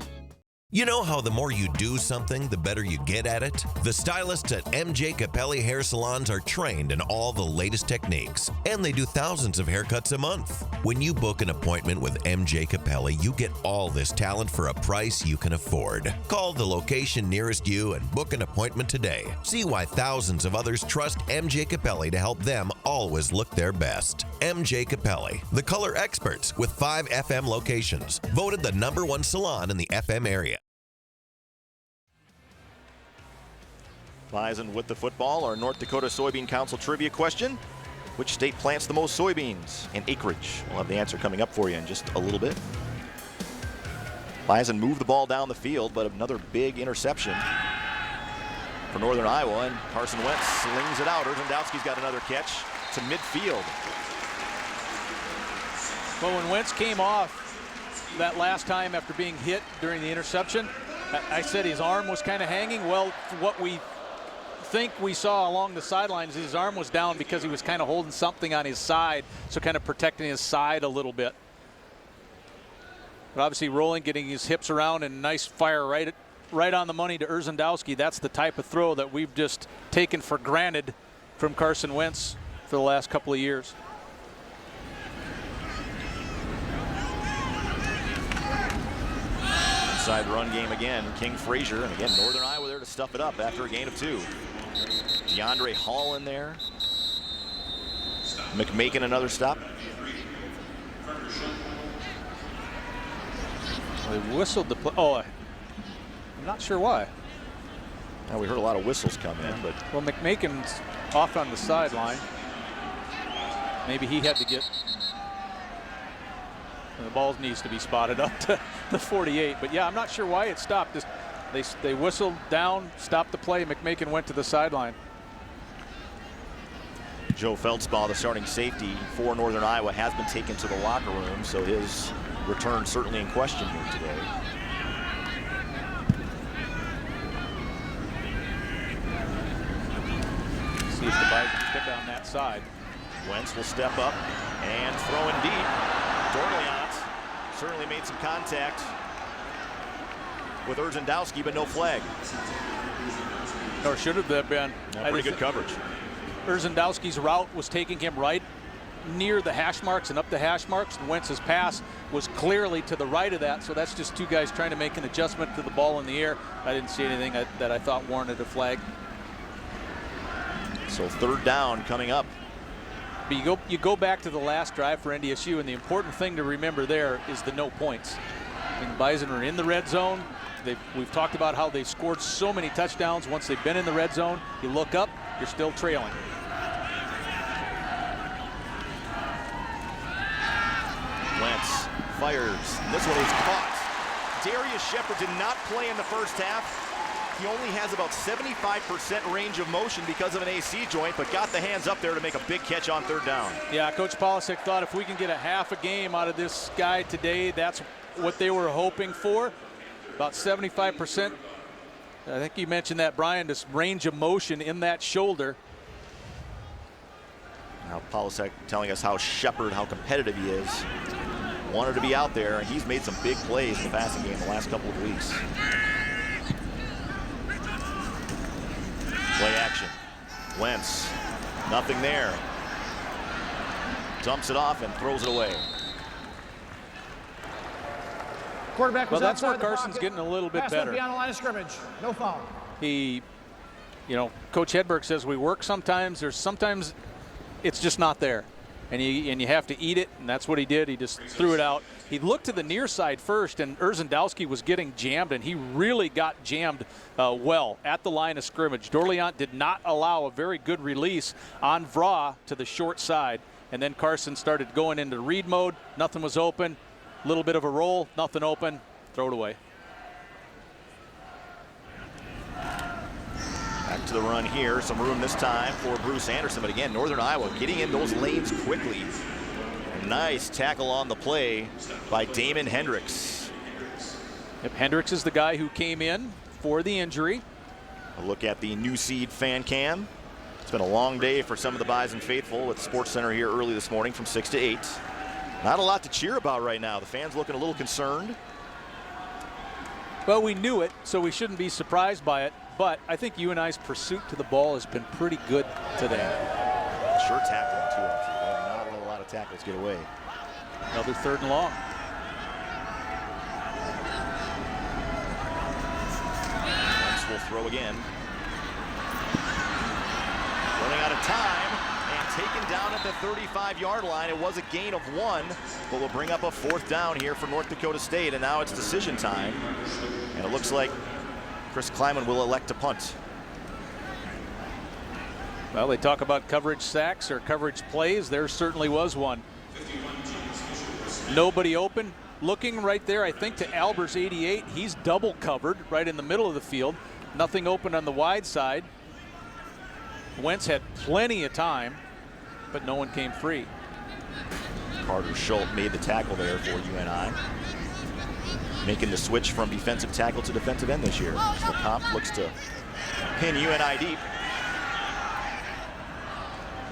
You know how the more you do something, the better you get at it? The stylists at MJ Capelli Hair Salons are trained in all the latest techniques, and they do thousands of haircuts a month. When you book an appointment with MJ Capelli, you get all this talent for a price you can afford. Call the location nearest you and book an appointment today. See why thousands of others trust MJ Capelli to help them always look their best. MJ Capelli, the color experts with 5 FM locations, voted the #1 salon in the FM area. Bison with the football. Our North Dakota Soybean Council trivia question. Which state plants the most soybeans in acreage? We'll have the answer coming up for you in just a little bit. Bison moved the ball down the field, but another big interception for Northern Iowa, and Carson Wentz slings it out. Urzendowski's got another catch to midfield. Well, when Wentz came off that last time after being hit during the interception, I said his arm was kind of hanging. Well, what we think we saw along the sidelines, his arm was down because he was kind of holding something on his side, so kind of protecting his side a little bit. But obviously rolling, getting his hips around, and nice fire right on the money to Urzendowski. That's the type of throw that we've just taken for granted from Carson Wentz for the last couple of years. Inside run game again, King Frazier, and again, Northern Iowa there to stuff it up after a gain of 2. DeAndre Hall in there. McMakin another stop. They whistled the play. Oh, I'm not sure why. Now we heard a lot of whistles come in, but well, McMakin's off on the sideline. Maybe he had to get. The ball needs to be spotted up to the 48, but yeah, I'm not sure why it stopped. They whistled down, stopped the play. McMakin went to the sideline. Joe Feldspaw, the starting safety for Northern Iowa, has been taken to the locker room, so his return certainly in question here today. See if the Bison stick on that side. Wentz will step up and throw in deep. Dorleant certainly made some contact with Urzendowski, but no flag. Or should have been. Pretty good coverage. Urzendowski's route was taking him right near the hash marks and up the hash marks, and Wentz's pass was clearly to the right of that, so that's just two guys trying to make an adjustment to the ball in the air. I didn't see anything that I thought warranted a flag. So 3rd down coming up. But you go back to the last drive for NDSU, and the important thing to remember there is the no points. I mean, Bison are in the red zone. We've talked about how they've scored so many touchdowns once they've been in the red zone. You look up, you're still trailing. Wentz fires. This one is caught. Darius Shepard did not play in the first half. He only has about 75% range of motion because of an AC joint, but got the hands up there to make a big catch on 3rd down. Yeah, Coach Polasek thought if we can get a half a game out of this guy today, that's what they were hoping for. About 75%. I think you mentioned that, Brian, this range of motion in that shoulder. Now Polasek telling us how Shepard, how competitive he is. Wanted to be out there, and he's made some big plays in the passing game the last couple of weeks. Play action. Wentz, nothing there. Dumps it off and throws it away. Quarterback was that's where outside the Carson's pocket. getting a little bit Pass better. went beyond the line of scrimmage. No foul. Coach Hedberg says we work sometimes. Sometimes it's just not there. And you have to eat it, and that's what he did. He just threw it out. He looked to the near side first, and Urzendowski was getting jammed, and he really got jammed well at the line of scrimmage. Dorleant did not allow a very good release on Vra to the short side, and then Carson started going into read mode. Nothing was open. A little bit of a roll, nothing open. Throw it away. Back to the run here. Some room this time for Bruce Anderson. But again, Northern Iowa getting in those lanes quickly. Nice tackle on the play by Damon Hendricks. Yep, Hendricks is the guy who came in for the injury. A look at the New Seed fan cam. It's been a long day for some of the Bison faithful at the Sports Center here early this morning from 6 to 8. Not a lot to cheer about right now. The fans looking a little concerned. Well, we knew it, so we shouldn't be surprised by it. But I think UNI's pursuit to the ball has been pretty good today. Sure tackling too. They have not let a lot of tackles get away. Another 3rd and long. Wentz will throw again. Running out of time and taken down at the 35-yard line. It was a gain of 1, but will bring up a 4th down here for North Dakota State. And now it's decision time. And it looks like Chris Kleiman will elect to punt. Well, they talk about coverage sacks or coverage plays. There certainly was one. Nobody open. Looking right there, I think, to Albers 88. He's double covered right in the middle of the field. Nothing open on the wide side. Wentz had plenty of time, but no one came free. Carter Schultz made the tackle there for UNI. Making the switch from defensive tackle to defensive end this year. So Comp looks to pin UNI deep.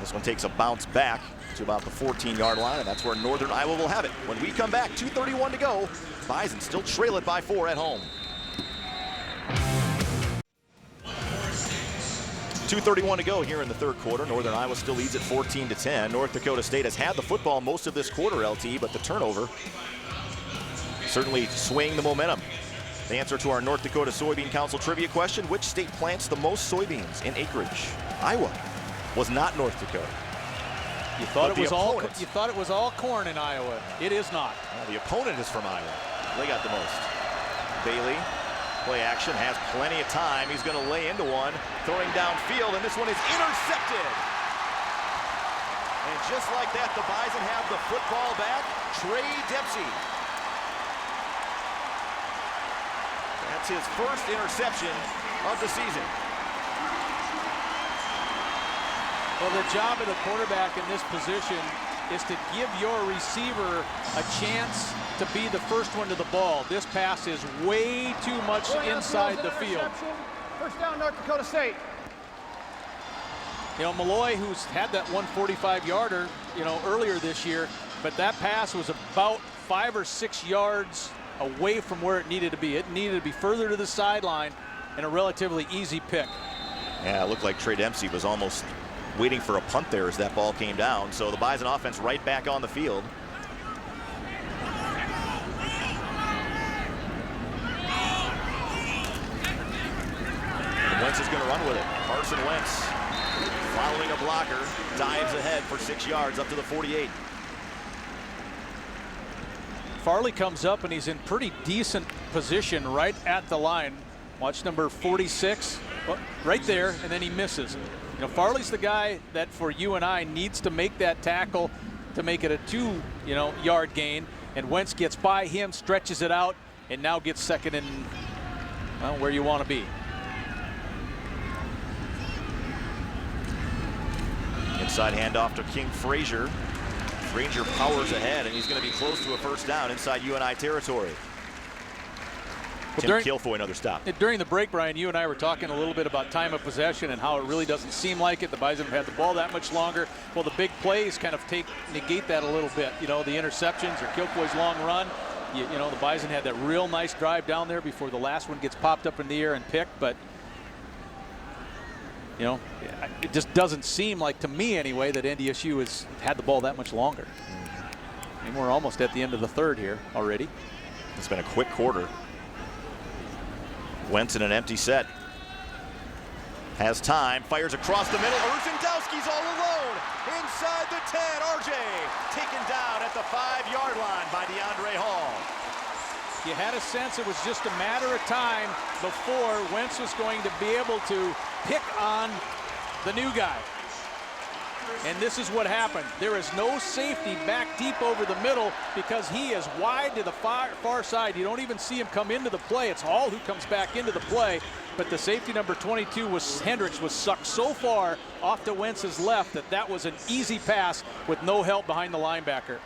This one takes a bounce back to about the 14-yard line, and that's where Northern Iowa will have it. When we come back, 2:31 to go. Bison still trail it by 4 at home. 2:31 to go here in the third quarter. Northern Iowa still leads at 14-10. North Dakota State has had the football most of this quarter, LT, but the turnover certainly swaying the momentum. The answer to our North Dakota Soybean Council trivia question: which state plants the most soybeans in acreage? Iowa was not North Dakota. You thought it was all corn in Iowa. It is not. Well, the opponent is from Iowa. They got the most. Bailey, play action, has plenty of time. He's going to lay into one, throwing downfield, and this one is intercepted. And just like that, the Bison have the football back. Trey Dempsey. That's his first interception of the season. Well, the job of the quarterback in this position is to give your receiver a chance to be the first one to the ball. This pass is way too much inside the field. First down, North Dakota State. You know, Malloy, who's had that 145-yarder, you know, earlier this year, but that pass was about 5 or 6 yards away from where it needed to be. It needed to be further to the sideline and a relatively easy pick. Yeah, it looked like Trey Dempsey was almost waiting for a punt there as that ball came down. So the Bison offense right back on the field. And Wentz is going to run with it. Carson Wentz, following a blocker, dives ahead for 6 yards up to the 48. Farley comes up and he's in pretty decent position right at the line. Watch number 46, right there, and then he misses. You know, Farley's the guy that for UNI needs to make that tackle to make it a 2-yard gain, and Wentz gets by him, stretches it out, and now gets second in, well, where you want to be. Inside handoff to King Frazier. Frazier powers ahead, and he's going to be close to a first down inside UNI territory. Tim Kilfoy, another stop. During the break, Brian, you and I were talking a little bit about time of possession and how it really doesn't seem like it. The Bison have had the ball that much longer. Well, the big plays kind of negate that a little bit. You know, the interceptions or Kilfoy's long run. You know, the Bison had that real nice drive down there before the last one gets popped up in the air and picked. But, you know, it just doesn't seem like, to me anyway, that NDSU has had the ball that much longer. And we're almost at the end of the third here already. It's been a quick quarter. Wentz in an empty set. Has time, fires across the middle. Urzendowski's all alone. Inside the 10, RJ taken down at the 5-yard line by DeAndre Hall. You had a sense it was just a matter of time before Wentz was going to be able to pick on the new guy. And this is what happened. There is no safety back deep over the middle because he is wide to the far side. You don't even see him come into the play. It's Hall who comes back into the play. But the safety number 22 was Hendricks, was sucked so far off to Wentz's left that was an easy pass with no help behind the linebacker.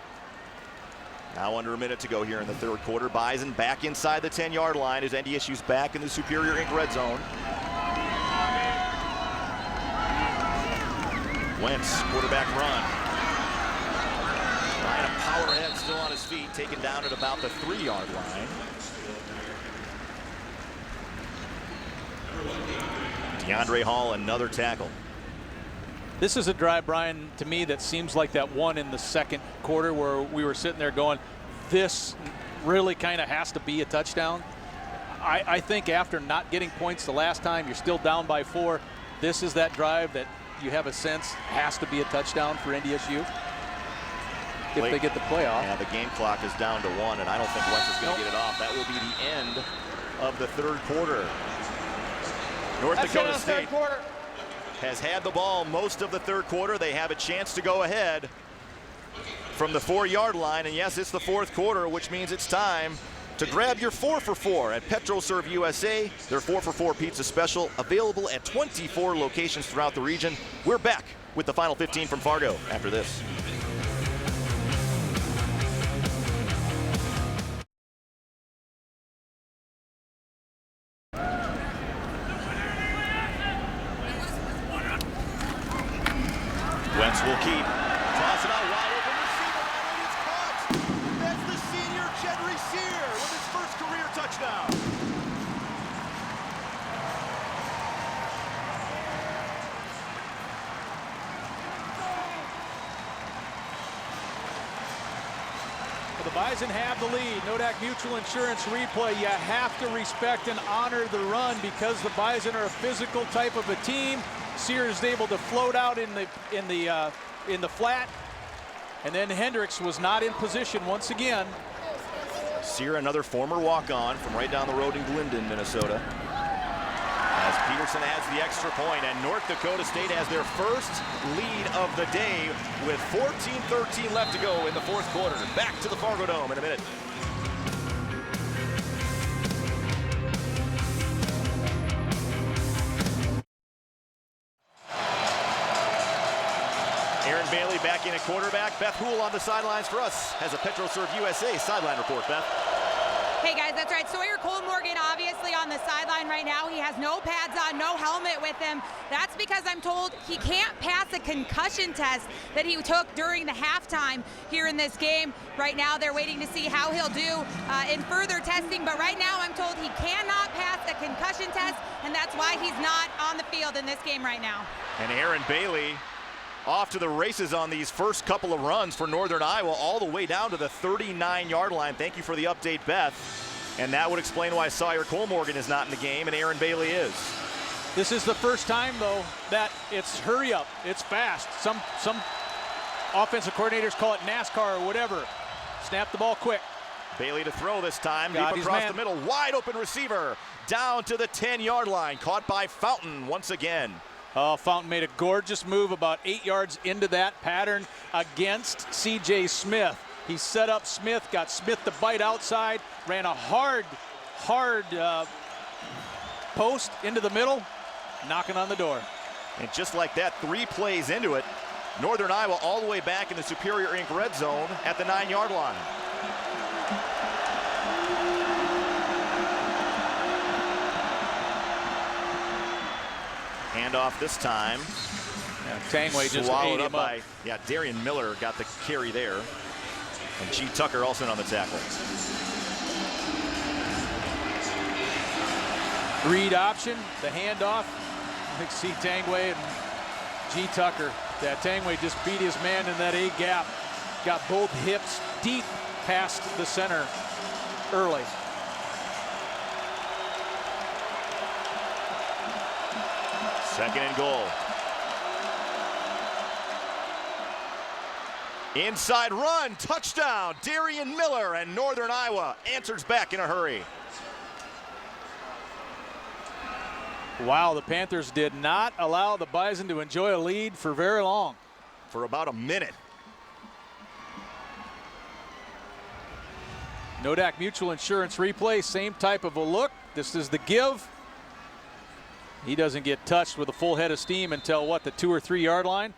Now under a minute to go here in the third quarter. Bison back inside the 10-yard line as NDSU's back in the Superior Inc. red zone. Wentz, quarterback run. Ryan Powerhead still on his feet, taken down at about the 3-yard line. DeAndre Hall, another tackle. This is a drive, Brian, to me that seems like that one in the second quarter where we were sitting there going, this really kind of has to be a touchdown. I think after not getting points the last time, you're still down by 4. This is that drive that you have a sense has to be a touchdown for NDSU if they get the playoff. Yeah, the game clock is down to 1, and I don't think Wentz is going to get it off. That will be the end of the third quarter. North Dakota State has had the ball most of the third quarter. They have a chance to go ahead from the 4-yard line, and yes, it's the fourth quarter, which means it's time to grab your 4 for 4 at PetroServe USA. Their 4 for 4 pizza special, available at 24 locations throughout the region. We're back with the final 15 from Fargo after this. Wentz will keep. Toss it out touchdown. The Bison have the lead. Nodak Mutual Insurance replay. You have to respect and honor the run because the Bison are a physical type of a team. Sears is able to float out in the flat, and then Hendricks was not in position once again. Sear, another former walk-on from right down the road in Glendon, Minnesota. As Peterson has the extra point, and North Dakota State has their first lead of the day with 14-13 left to go in the fourth quarter. Back to the Fargo Dome in a minute. Aaron Bailey back in at quarterback. Beth Houle on the sidelines for us has a PetroServe USA sideline report. Beth. Hey guys, that's right. Sawyer Cole Morgan obviously on the sideline right now. He has no pads on, no helmet with him. That's because I'm told he can't pass a concussion test that he took during the halftime here in this game. Right now they're waiting to see how he'll do in further testing, but right now I'm told he cannot pass a concussion test, and that's why he's not on the field in this game right now. And Aaron Bailey off to the races on these first couple of runs for Northern Iowa, all the way down to the 39-yard line. Thank you for the update, Beth. And that would explain why Sawyer Cole Morgan is not in the game and Aaron Bailey is. This is the first time, though, that it's hurry up, it's fast. Some offensive coordinators call it NASCAR or whatever. Snap the ball quick. Bailey to throw this time, God, deep across the middle, wide open receiver, down to the 10-yard line, caught by Fountain once again. Oh, Fountain made a gorgeous move about 8 yards into that pattern against C.J. Smith. He set up Smith, got Smith to bite outside, ran a hard post into the middle, knocking on the door. And just like that, 3 plays into it, Northern Iowa all the way back in the Superior Inc. red zone at the 9-yard line. Handoff this time. Yeah, Tangway just swallowed ate up him up. by, Darian Miller got the carry there. And G. Tucker also on the tackle. Read option, the handoff. I think C. Tangway and G. Tucker. That Tangway just beat his man in that A gap. Got both hips deep past the center early. Second and goal. Inside run, touchdown, Darian Miller, and Northern Iowa answers back in a hurry. Wow, the Panthers did not allow the Bison to enjoy a lead for very long. For about a minute. Nodak Mutual Insurance replay, same type of a look. This is the give. He doesn't get touched with a full head of steam until, what, the 2 or 3 yard line?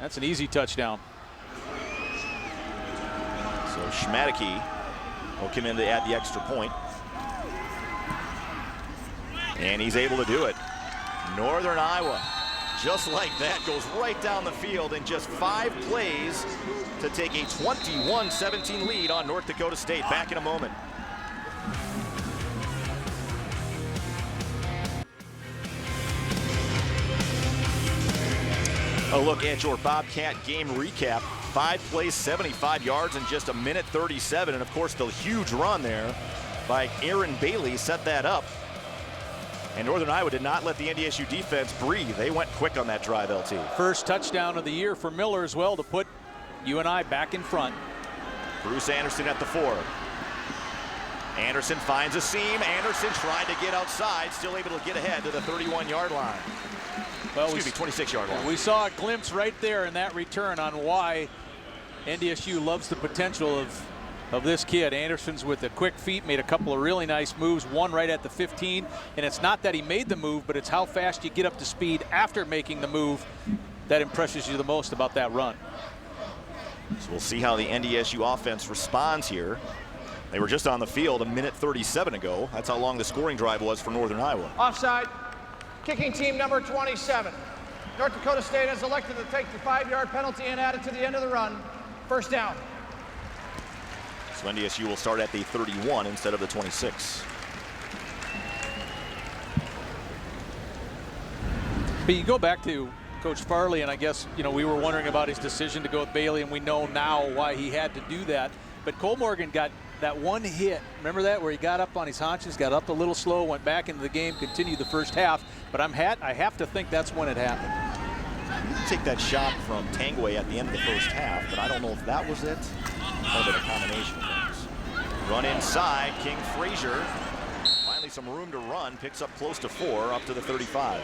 That's an easy touchdown. So Schmadeke will come in to add the extra point. And he's able to do it. Northern Iowa, just like that, goes right down the field in just 5 plays to take a 21-17 lead on North Dakota State. Back in a moment. A look at your Bobcat game recap. 5 plays, 75 yards in just a minute 37. And of course, the huge run there by Aaron Bailey set that up. And Northern Iowa did not let the NDSU defense breathe. They went quick on that drive, LT. First touchdown of the year for Miller as well to put UNI back in front. Bruce Anderson at the 4. Anderson finds a seam. Anderson tried to get outside, still able to get ahead to the 31-yard line. Well, 26-yard line. We saw a glimpse right there in that return on why NDSU loves the potential of this kid. Anderson's with the quick feet, made a couple of really nice moves, one right at the 15. And it's not that he made the move, but it's how fast you get up to speed after making the move that impresses you the most about that run. So we'll see how the NDSU offense responds here. They were just on the field a minute 37 ago. That's how long the scoring drive was for Northern Iowa. Offside. Kicking team number 27. North Dakota State has elected to take the 5-yard penalty and add it to the end of the run. First down. So NDSU will start at the 31 instead of the 26. But you go back to Coach Farley, and I guess, you know, we were wondering about his decision to go with Bailey, and we know now why he had to do that. But Cole Morgan got that one hit. Remember that, where he got up on his haunches, got up a little slow, went back into the game, continued the first half. But I have to think that's when it happened. You can take that shot from Tangway at the end of the first half, but I don't know if that was it. Might have been a combination of things. Run inside, King Frazier. Finally some room to run, picks up close to 4, up to the 35.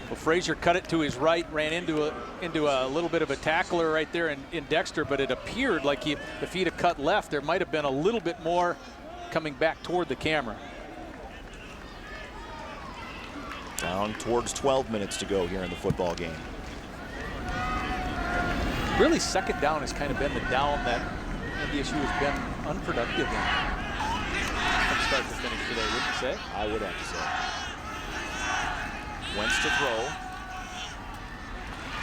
Well, Frazier cut it to his right, ran into a little bit of a tackler right there in Dexter, but it appeared like if he'd have cut left, there might have been a little bit more coming back toward the camera. Down towards 12 minutes to go here in the football game. Really, second down has kind of been the down that NDSU has been unproductive in. From start to finish today, wouldn't you say? I would have to say. Wentz to throw.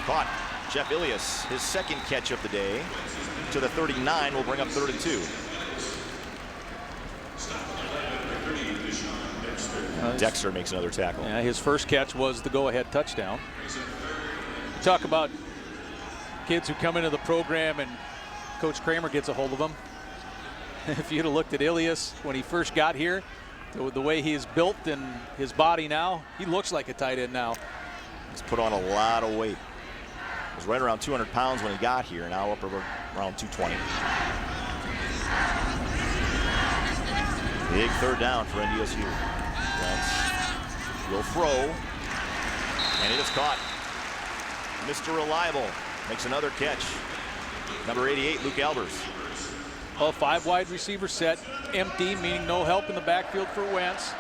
Caught. Jeff Ilas, his second catch of the day. To the 39 will bring up 32. Dexter makes another tackle. Yeah, his first catch was the go-ahead touchdown. Talk about kids who come into the program and Coach Kramer gets a hold of them. If you'd have looked at Ilas when he first got here, the way he's built and his body now, he looks like a tight end now. He's put on a lot of weight. He was right around 200 pounds when he got here, now up around 220. Big third down for NDSU. Wentz will throw, and it is caught. Mr. Reliable makes another catch. Number 88, Luke Albers. Well, 5 wide receiver set, empty, meaning no help in the backfield for Wentz.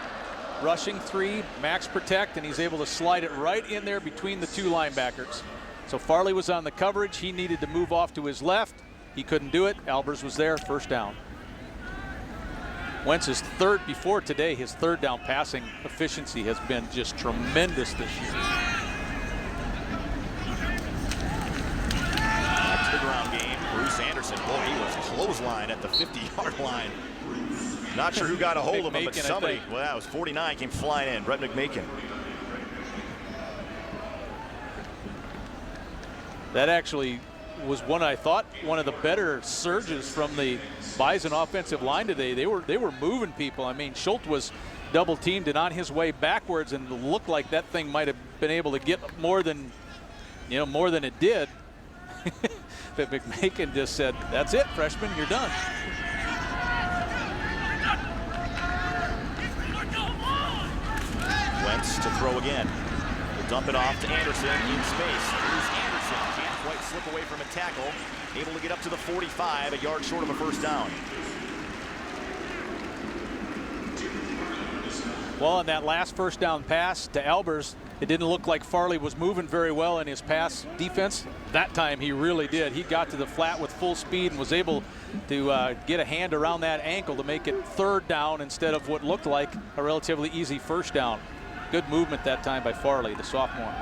Rushing 3, max protect, and he's able to slide it right in there between the 2 linebackers. So Farley was on the coverage. He needed to move off to his left. He couldn't do it. Albers was there, first down. Wentz's before today, his third down passing efficiency has been just tremendous this year. Back to the ground game. Bruce Anderson, boy, he was clothesline at the 50-yard line. Not sure who got a hold of him, but somebody, well, that was 49, came flying in. Brett McMakin. That actually was one of the better surges from the Bison offensive line today. They were moving people. I mean, Schultz was double teamed and on his way backwards, and looked like that thing might have been able to get more than it did. But McMakin just said, "That's it, freshman, you're done." Wentz to throw again. Will dump it off to Anderson in space. Bruce Anderson can't quite slip away from a tackle. Able to get up to the 45, a yard short of a first down. Well, on that last first down pass to Albers, it didn't look like Farley was moving very well in his pass defense. That time he really did. He got to the flat with full speed and was able to get a hand around that ankle to make it third down instead of what looked like a relatively easy first down. Good movement that time by Farley, the sophomore.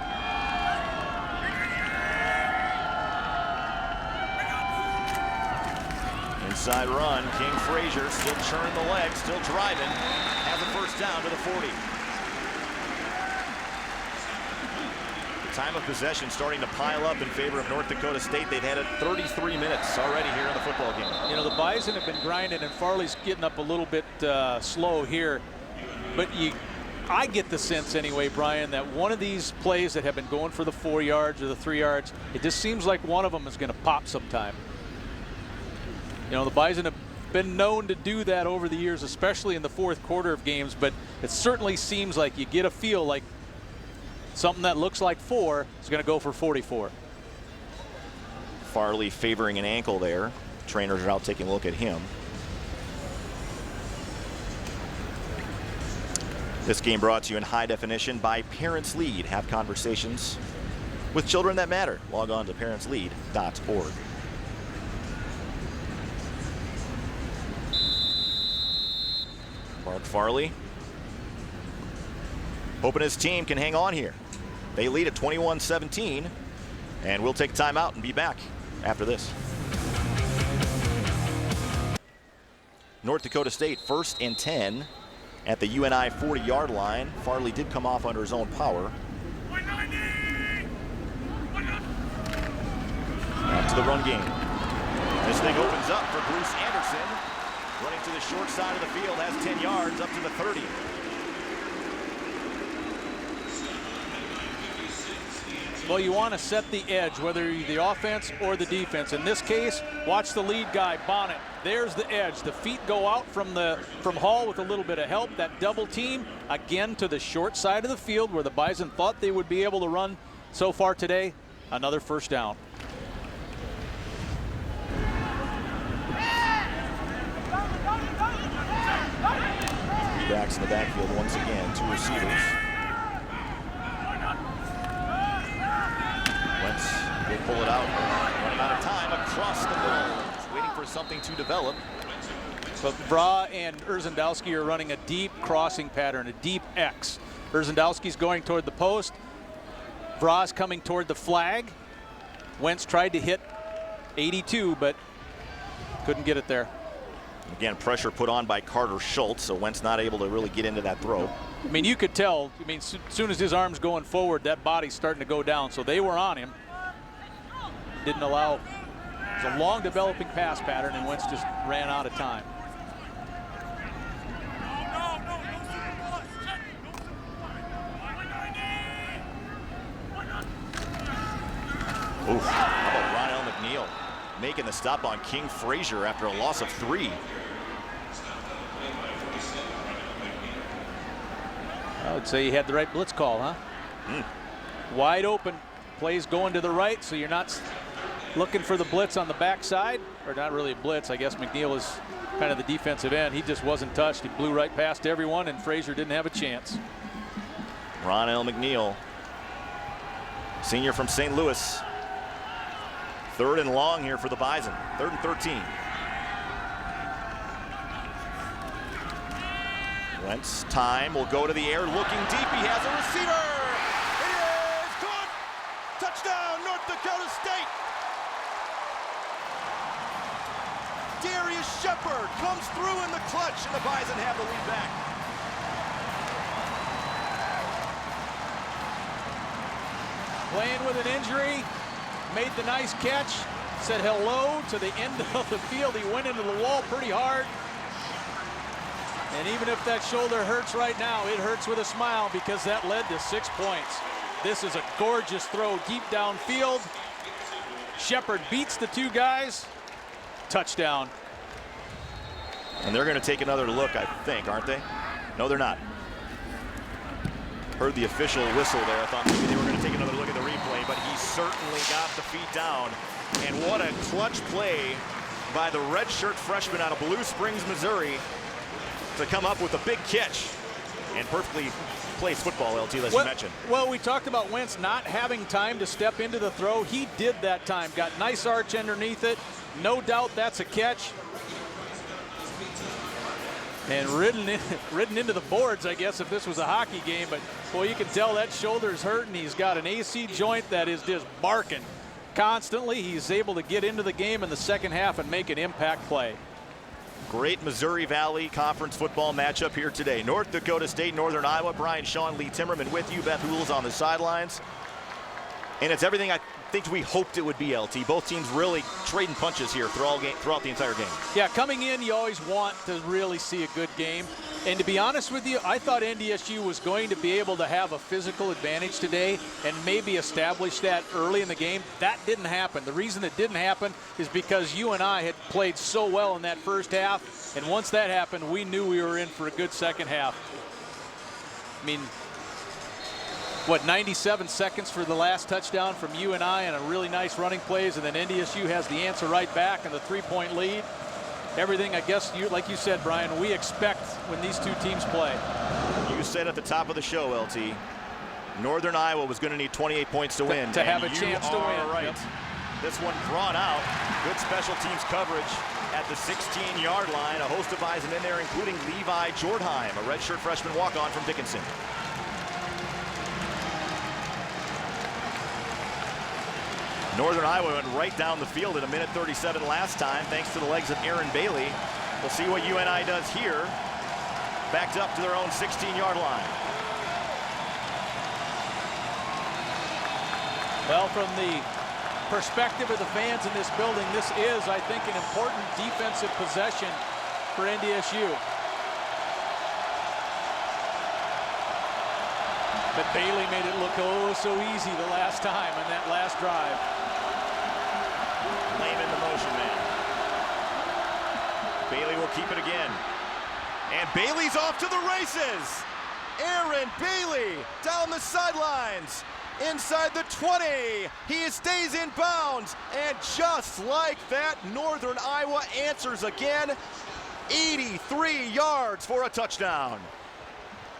Inside run, King Frazier still churning the legs, still driving, has a first down to the 40. The time of possession starting to pile up in favor of North Dakota State. They've had it 33 minutes already here in the football game. You know, the Bison have been grinding, and Farley's getting up a little bit slow here. But I get the sense anyway, Brian, that one of these plays that have been going for the 4 yards or the 3 yards, it just seems like one of them is going to pop sometime. You know, the Bison have been known to do that over the years, especially in the fourth quarter of games, but it certainly seems like you get a feel like something that looks like 4 is going to go for 44. Farley favoring an ankle there. Trainers are out taking a look at him. This game brought to you in high definition by Parents Lead. Have conversations with children that matter. Log on to parentslead.org. Mark Farley hoping his team can hang on here. They lead at 21-17, and we'll take time out and be back after this. North Dakota State 1st and 10 at the UNI 40-yard line. Farley did come off under his own power. Back to the run game. This thing opens up for Bruce Anderson. Running to the short side of the field, has 10 yards up to the 30. Well, you want to set the edge, whether you're the offense or the defense. In this case, watch the lead guy, Bonnet. There's the edge. The feet go out from Hall with a little bit of help. That double team, again, to the short side of the field where the Bison thought they would be able to run so far today. Another first down. Three backs in the backfield once again, 2 receivers. Wentz will pull it out, running out of time across the middle. Just waiting for something to develop. But Vra and Urzendowski are running a deep crossing pattern, a deep X. Urzendowski's going toward the post. Vra's coming toward the flag. Wentz tried to hit 82, but couldn't get it there. Again, pressure put on by Carter Schultz, so Wentz not able to really get into that throw. I mean, you could tell, as soon as his arm's going forward, that body's starting to go down. So they were on him. Didn't allow, it was a long developing pass pattern, and Wentz just ran out of time. Oof, how about Ronell McNeil making the stop on King Frazier after a loss of 3. I would say he had the right blitz call, huh? Wide open, plays going to the right, so you're not looking for the blitz on the backside, or not really a blitz. I guess McNeil is kind of the defensive end. He just wasn't touched. He blew right past everyone, and Frazier didn't have a chance. Ronell McNeil, senior from St. Louis. 3rd and long here for the Bison. 3rd and 13. Wentz, time, will go to the air, looking deep. He has a receiver. It is good. Touchdown, North Dakota State. Darius Shepard comes through in the clutch, and the Bison have the lead back. Playing with an injury, made the nice catch, said hello to the end of the field. He went into the wall pretty hard. And even if that shoulder hurts right now, it hurts with a smile because that led to 6 points. This is a gorgeous throw deep downfield. Shepard beats the 2 guys. Touchdown. And they're going to take another look, I think, aren't they? No, they're not. Heard the official whistle there. I thought maybe they were going to take another look at the replay, but he certainly got the feet down. And what a clutch play by the redshirt freshman out of Blue Springs, Missouri, to come up with a big catch and perfectly plays football, LT, as you mentioned. Well, we talked about Wentz not having time to step into the throw. He did that time. Got nice arch underneath it. No doubt that's a catch. And ridden into the boards, I guess, if this was a hockey game. But, boy, you can tell that shoulder's hurting. He's got an AC joint that is just barking constantly. He's able to get into the game in the second half and make an impact play. Great Missouri Valley Conference football matchup here today. North Dakota State, Northern Iowa. Brian Shaw, Lee Timmerman with you. Beth Hool's on the sidelines. And it's everything I think we hoped it would be, LT. Both teams really trading punches here throughout the entire game. Yeah, coming in, you always want to really see a good game. And to be honest with you, I thought NDSU was going to be able to have a physical advantage today and maybe establish that early in the game. That didn't happen. The reason it didn't happen is because UNI had played so well in that first half. And once that happened, we knew we were in for a good second half. I mean, what, 97 seconds for the last touchdown from UNI and a really nice running plays, and then NDSU has the answer right back and the 3-point lead. Everything, I guess, like you said, Brian, we expect when these two teams play. You said at the top of the show, LT, Northern Iowa was going to need 28 points to win. To have a chance to win. Right. Yep. This one drawn out. Good special teams coverage at the 16-yard line. A host of Bison in there, including Levi Jordheim, a redshirt freshman walk-on from Dickinson. Northern Iowa went right down the field at 1:37 last time, thanks to the legs of Aaron Bailey. We'll see what UNI does here. Backed up to their own 16-yard line. Well, from the perspective of the fans in this building, this is, I think, an important defensive possession for NDSU. But Bailey made it look oh so easy the last time on that last drive. Lame in the motion man. Bailey will keep it again. And Bailey's off to the races. Aaron Bailey down the sidelines. Inside the 20, he stays in bounds, and just like that, Northern Iowa answers again. 83 yards for a touchdown.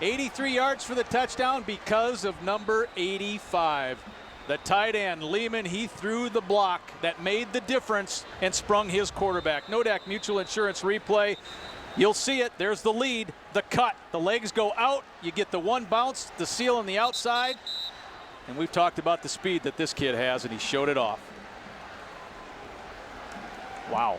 83 yards for the touchdown because of number 85. The tight end, Lehman, he threw the block that made the difference and sprung his quarterback. Nodak Mutual Insurance replay. You'll see it. There's the lead, the cut. The legs go out. You get the one bounce, the seal on the outside. And we've talked about the speed that this kid has, and he showed it off. Wow.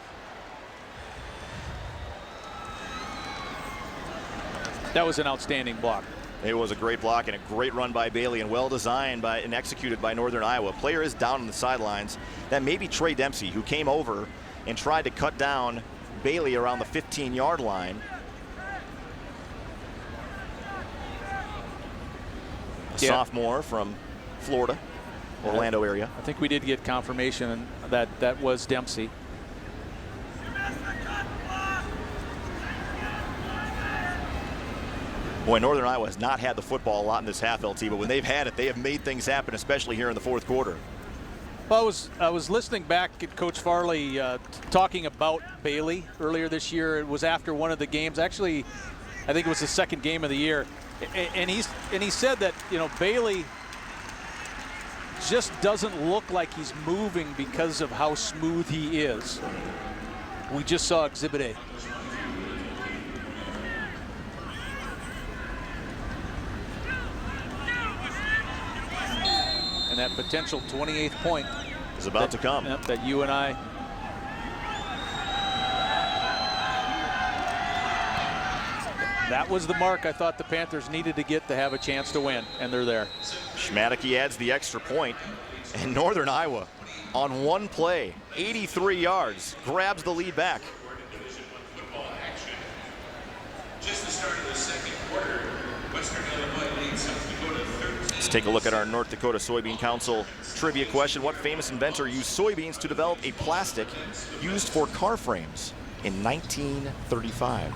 That was an outstanding block. It was a great block and a great run by Bailey, and well designed by and executed by Northern Iowa. Player is down on the sidelines. That may be Trey Dempsey, who came over and tried to cut down Bailey around the 15-yard line. A sophomore from Florida, Orlando area. I think we did get confirmation that that was Dempsey. Boy, Northern Iowa has not had the football a lot in this half, LT, but when they've had it, they have made things happen, especially here in the fourth quarter. Well, I was listening back at Coach Farley talking about Bailey earlier this year. It was after one of the games. Actually, I think it was the second game of the year. And he said that, you know, Bailey just doesn't look like he's moving because of how smooth he is. We just saw Exhibit A. And that potential 28th point is about to come. Yep, that UNI. That was the mark I thought the Panthers needed to get to have a chance to win, and they're there. Schmadeke adds the extra point, and Northern Iowa on one play, 83 yards, grabs the lead back. Just the start of the second quarter, Western Illinois leads South Dakota 13. Let's take a look at our North Dakota Soybean Council trivia question. What famous inventor used soybeans to develop a plastic used for car frames in 1935?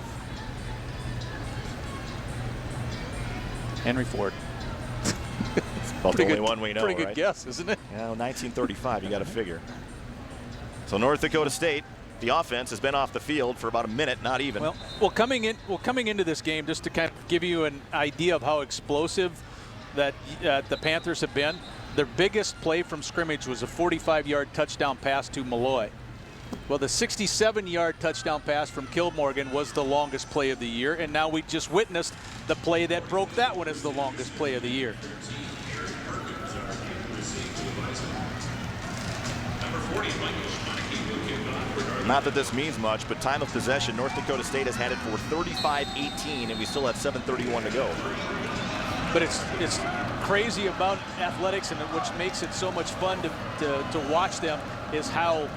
Henry Ford. It's about the only one we know, pretty good right? guess, isn't it? Yeah, 1935, you got to figure. So North Dakota State, the offense has been off the field for about a minute, not even. Well, coming into this game, just to kind of give you an idea of how explosive that the Panthers have been, their biggest play from scrimmage was a 45-yard touchdown pass to Malloy. Well, the 67-yard touchdown pass from Kilmorgan was the longest play of the year, and now we just witnessed the play that broke that one as the longest play of the year. Not that this means much, but time of possession, North Dakota State has had it for 35-18, and we still have 7:31 to go. But it's crazy about athletics, and which makes it so much fun to watch them, is how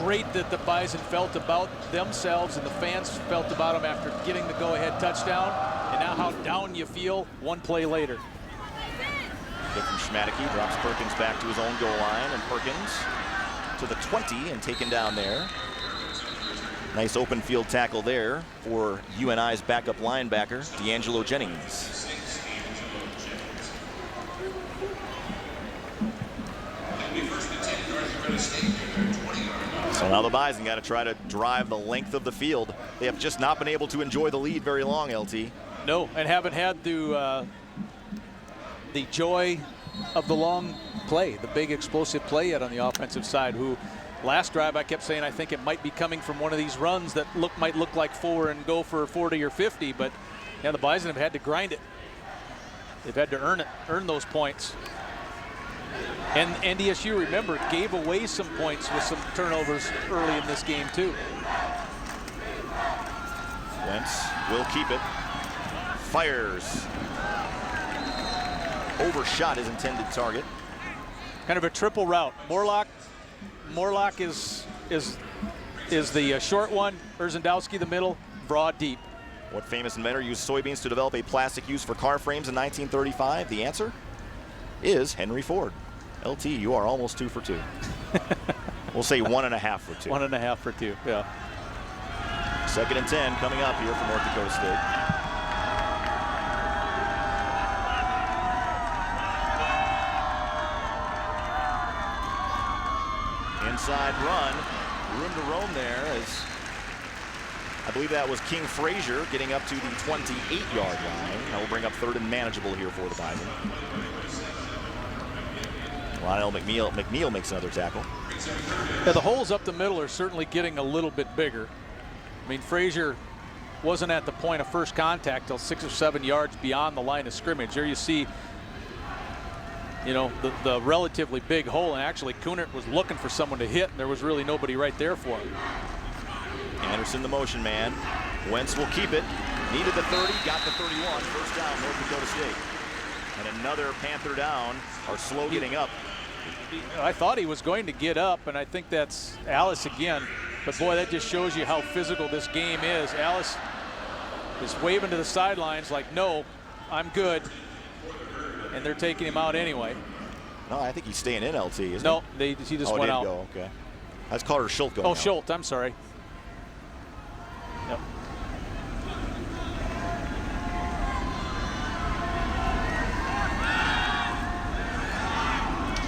great that the Bison felt about themselves and the fans felt about them after getting the go-ahead touchdown, and now how down you feel one play later. Good from Schmadeke, drops Perkins back to his own goal line, and Perkins to the 20 and taken down there. Nice open field tackle there for UNI's backup linebacker, D'Angelo Jennings. So now the Bison got to try to drive the length of the field. They have just not been able to enjoy the lead very long, LT. No, and haven't had the joy of the long play, the big explosive play yet on the offensive side, who last drive I kept saying I think it might be coming from one of these runs that might look like 4 and go for 40 or 50, but yeah, the Bison have had to grind it. They've had to earn those points. And NDSU, remember, gave away some points with some turnovers early in this game too. Wentz will keep it. Fires. Overshot his intended target. Kind of a triple route. Morlock is the short one. Urzendowski the middle. Broad deep. What famous inventor used soybeans to develop a plastic used for car frames in 1935? The answer is Henry Ford. LT, you are almost 2 for 2. We'll say 1.5 for 2. 1.5 for 2, yeah. 2nd and 10 coming up here for North Dakota State. Inside run, room to roam there as I believe that was King Frazier getting up to the 28-yard line. That will bring up 3rd and manageable here for the Bison. Lionel McNeil makes another tackle. Yeah, the holes up the middle are certainly getting a little bit bigger. I mean, Frazier wasn't at the point of first contact till 6 or 7 yards beyond the line of scrimmage. There you see, you know, the relatively big hole, and actually Kunert was looking for someone to hit, and there was really nobody right there for him. Anderson, the motion man. Wentz will keep it. Needed the 30, got the 31. First down, North Dakota State. And another Panther down, are slow getting up. I thought he was going to get up, and I think that's Ilas again. But boy, that just shows you how physical this game is. Ilas is waving to the sidelines like, no, I'm good. And they're taking him out anyway. No, I think he's staying in, LT, isn't no, he just went out. Go, okay. That's Carter Schultz going out. Schultz, I'm sorry. Yep.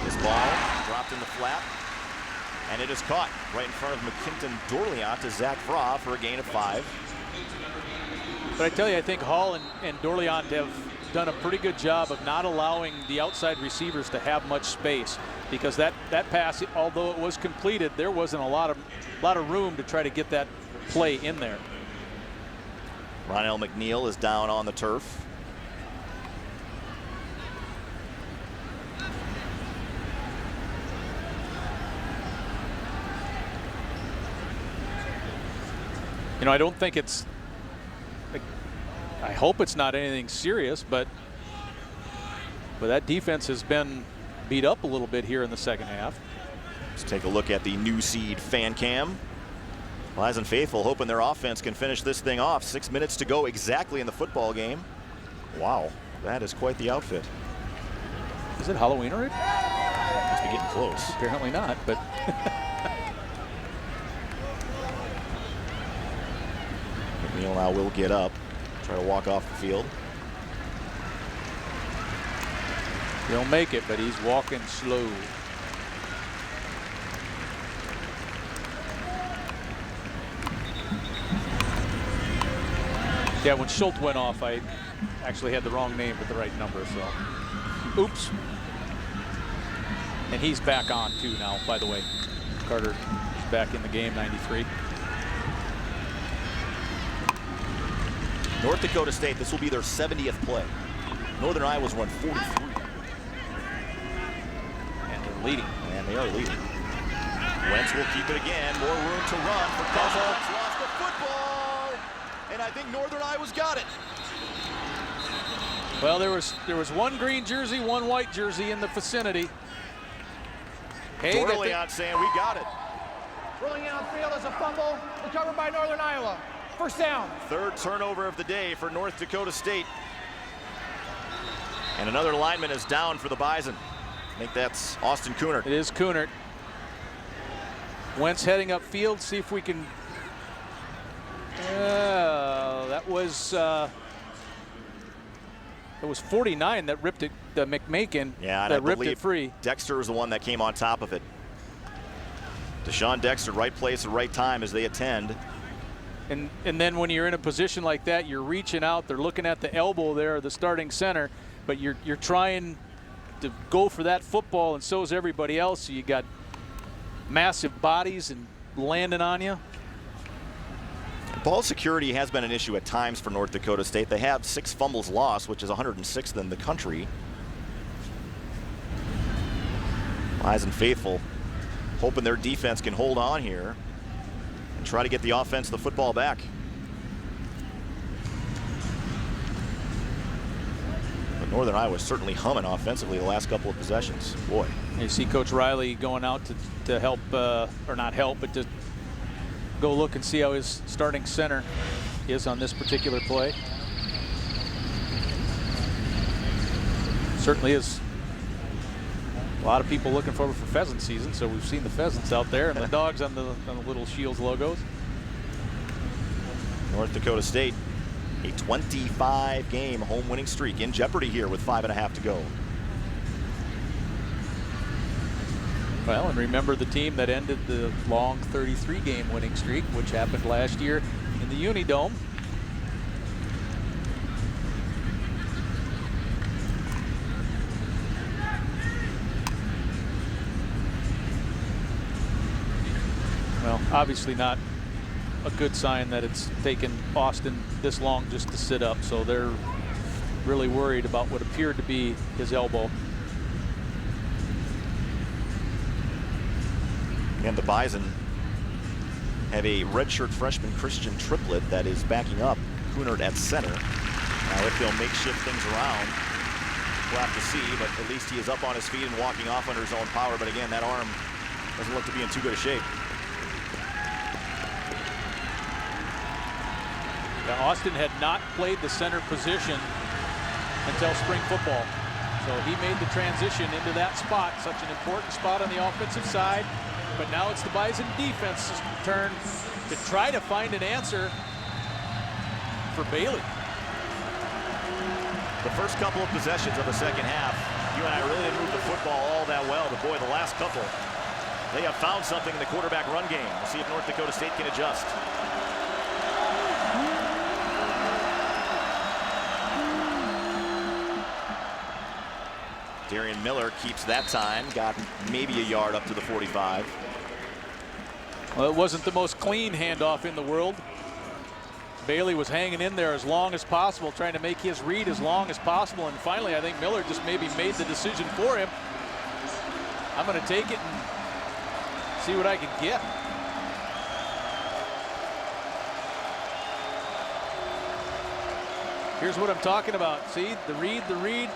This ball dropped in the flat, and it is caught right in front of McKinton Dorleant to Zach Fra for a gain of 5. But I tell you, I think Hall and Dorleant have done a pretty good job of not allowing the outside receivers to have much space, because that pass, although it was completed, there wasn't a lot of room to try to get that play in there. Ronell McNeil is down on the turf. You know, I don't think it's, I hope it's not anything serious, but that defense has been beat up a little bit here in the second half. Let's take a look at the new seed fan cam. Bison faithful hoping their offense can finish this thing off. 6 minutes to go exactly in the football game. Wow, that is quite the outfit. Is it Halloween already? Must be getting close. Apparently not, but. McNeil now will get up, try to walk off the field. He'll make it, but he's walking slow. Yeah, when Schultz went off, I actually had the wrong name but the right number, so. Oops. And he's back on too now, by the way. Carter is back in the game, 93. North Dakota State, this will be their 70th play. Northern Iowa's run 43. And they're leading. And they are leading. Wentz will keep it again. More room to run for Cousins. Lost the football. And I think Northern Iowa's got it. Well, there was one green jersey, one white jersey in the vicinity. Hey, Dorleant saying we got it. Rolling outfield is a fumble, recovered by Northern Iowa. First down. 3rd turnover of the day for North Dakota State. And another lineman is down for the Bison. I think that's Austin Kunert. It is Kunert. Wentz heading upfield, see if we can. That was 49 that ripped it. The McMakin that ripped it free. Dexter was the one that came on top of it. Deshaun Dexter, right place at right time as they attend. And then when you're in a position like that, you're reaching out. They're looking at the elbow there, the starting center, but you're trying to go for that football, and so is everybody else. So you got massive bodies and landing on you. Ball security has been an issue at times for North Dakota State. They have 6 fumbles lost, which is 106th in the country. Bison faithful, hoping their defense can hold on here and try to get the offense the football back. Northern Iowa is certainly humming offensively the last couple of possessions. Boy. You see Coach Riley going out to help, or not help, but to go look and see how his starting center is on this particular play. Certainly is a lot of people looking forward for pheasant season, so we've seen the pheasants out there and the dogs on the little Shields logos. North Dakota State, a 25-game home winning streak in jeopardy here with 5.5 to go. Well, and remember the team that ended the long 33-game winning streak, which happened last year in the Uni Dome. Well, obviously not a good sign that it's taken Austin this long just to sit up, so they're really worried about what appeared to be his elbow. And the Bison have a redshirt freshman Christian triplet that is backing up Kunert at center. Now if they'll makeshift things around, we'll have to see, but at least he is up on his feet and walking off under his own power. But again, that arm doesn't look to be in too good a shape. Now, Austin had not played the center position until spring football. So he made the transition into that spot, such an important spot on the offensive side. But now it's the Bison defense's turn to try to find an answer for Bailey. The first couple of possessions of the second half, UNI really didn't move the football all that well. But boy, the last couple, they have found something in the quarterback run game. We'll see if North Dakota State can adjust. Darian Miller keeps that time, got maybe a yard up to the 45. Well, it wasn't the most clean handoff in the world. Bailey was hanging in there as long as possible, trying to make his read as long as possible. And finally, I think Miller just maybe made the decision for him. I'm going to take it and see what I can get. Here's what I'm talking about. See, the read,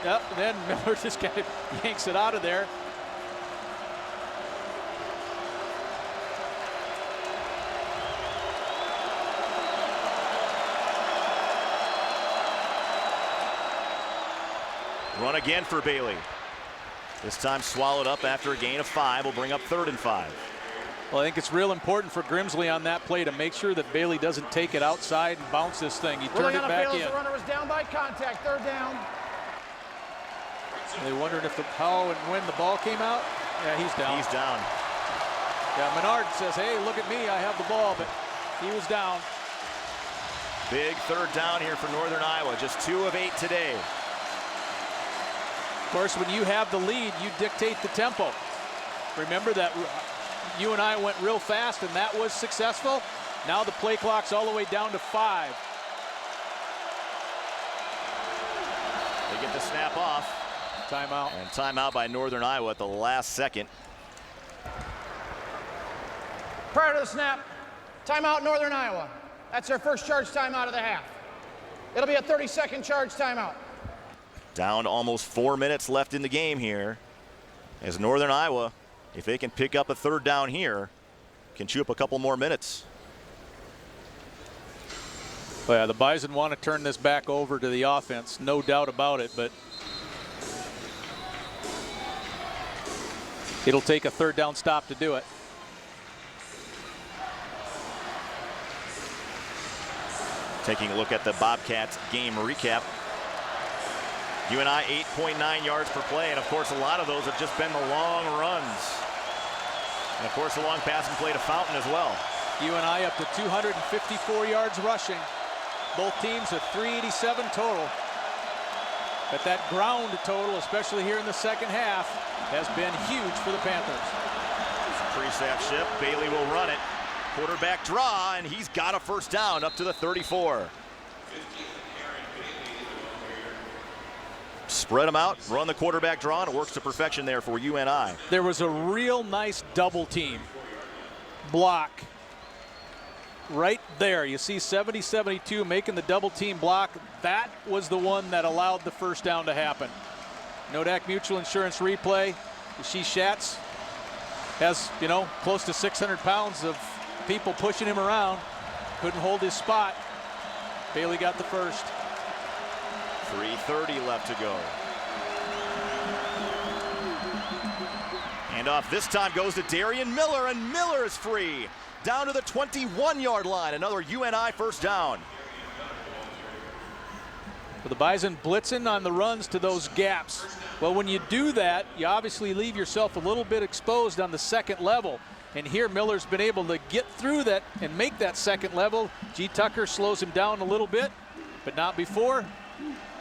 up, and then Miller just kind of yanks it out of there. Run again for Bailey. This time swallowed up after a gain of 5. Will bring up 3rd and 5. Well, I think it's real important for Grimsley on that play to make sure that Bailey doesn't take it outside and bounce this thing. He turned it back in. The runner was down by contact, 3rd down. They wondered if how and when the ball came out. Yeah, he's down. He's down. Yeah, Menard says, hey, look at me, I have the ball, but he was down. Big 3rd down here for Northern Iowa. Just 2 of 8 today. Of course, when you have the lead, you dictate the tempo. Remember that UNI went real fast, and that was successful. Now the play clock's all the way down to 5. They get the snap off. Timeout. And timeout by Northern Iowa at the last second. Prior to the snap, timeout Northern Iowa. That's their first charge timeout of the half. It'll be a 30-second charge timeout. Down to almost 4 minutes left in the game here. As Northern Iowa, if they can pick up a 3rd down here, can chew up a couple more minutes. Well, yeah, the Bison want to turn this back over to the offense, no doubt about it, but it'll take a 3rd down stop to do it. Taking a look at the Bobcats game recap. UNI 8.9 yards per play, and of course a lot of those have just been the long runs. And of course the long passing play to Fountain as well. UNI up to 254 yards rushing. Both teams at 387 total. But that ground total, especially here in the second half, has been huge for the Panthers. Pre-snap shift, Bailey will run it. Quarterback draw, and he's got a 1st down up to the 34. Spread them out, run the quarterback draw, and it works to perfection there for UNI. There was a real nice double team block right there. You see 70-72 making the double team block. That was the one that allowed the first down to happen. Nodak Mutual Insurance replay. She Schatz has, you know, close to 600 pounds of people pushing him around. Couldn't hold his spot. Bailey got the first. 3:30 left to go. Handoff this time goes to Darian Miller, and Miller is free. Down to the 21-yard line. Another UNI first down. Well, the Bison blitzing on the runs to those gaps. Well, when you do that, you obviously leave yourself a little bit exposed on the second level. And here Miller's been able to get through that and make that second level. G. Tucker slows him down a little bit, but not before.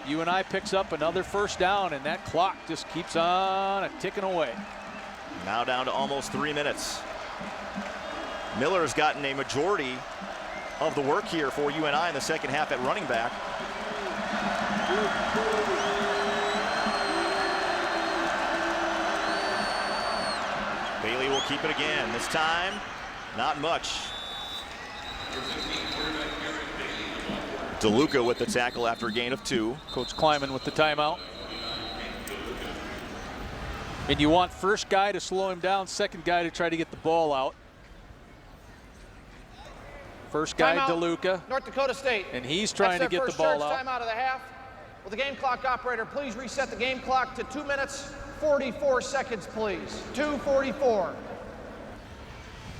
UNI picks up another first down, and that clock just keeps on ticking away. Now down to almost 3 minutes. Miller has gotten a majority of the work here for UNI in the second half at running back. Bailey will keep it again. This time, not much. DeLuca with the tackle after a gain of 2. Coach Kleiman with the timeout. And you want first guy to slow him down, second guy to try to get the ball out. First guy, timeout, DeLuca. North Dakota State. And he's trying to get the ball out. Timeout of the half. Will the game clock operator please reset the game clock to 2 minutes, 44 seconds, please. 2:44.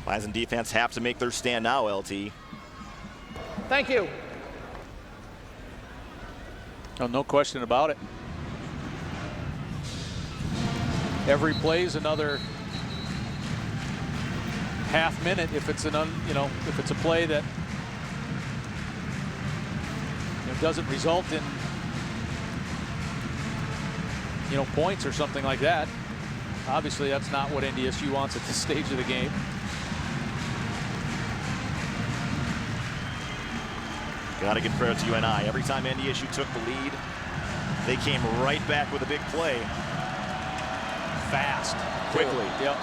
Bison defense have to make their stand now, LT. Thank you. Oh, no question about it. Every play is another half minute if it's an if it's a play that doesn't result in points or something like that. Obviously, that's not what NDSU wants at this stage of the game. Got to give credit to UNI. Every time NDSU took the lead, they came right back with a big play. Fast. Quickly. Yep.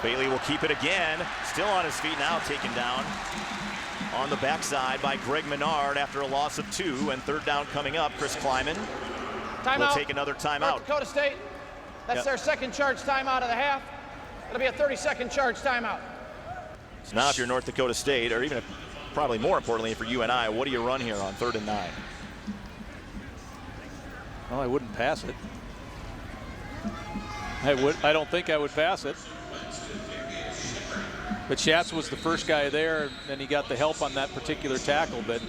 Bailey will keep it again. Still on his feet now, taken down on the backside by Greg Menard after a loss of 2, and third down coming up. Chris Kleiman will take another timeout. North Dakota State. That's their second charge timeout of the half. It'll be a 30-second charge timeout. So now if you're North Dakota State, or even probably more importantly for UNI, what do you run here on 3rd and 9? Well, I wouldn't pass it. I don't think I would pass it. But Schatz was the first guy there, and he got the help on that particular tackle. But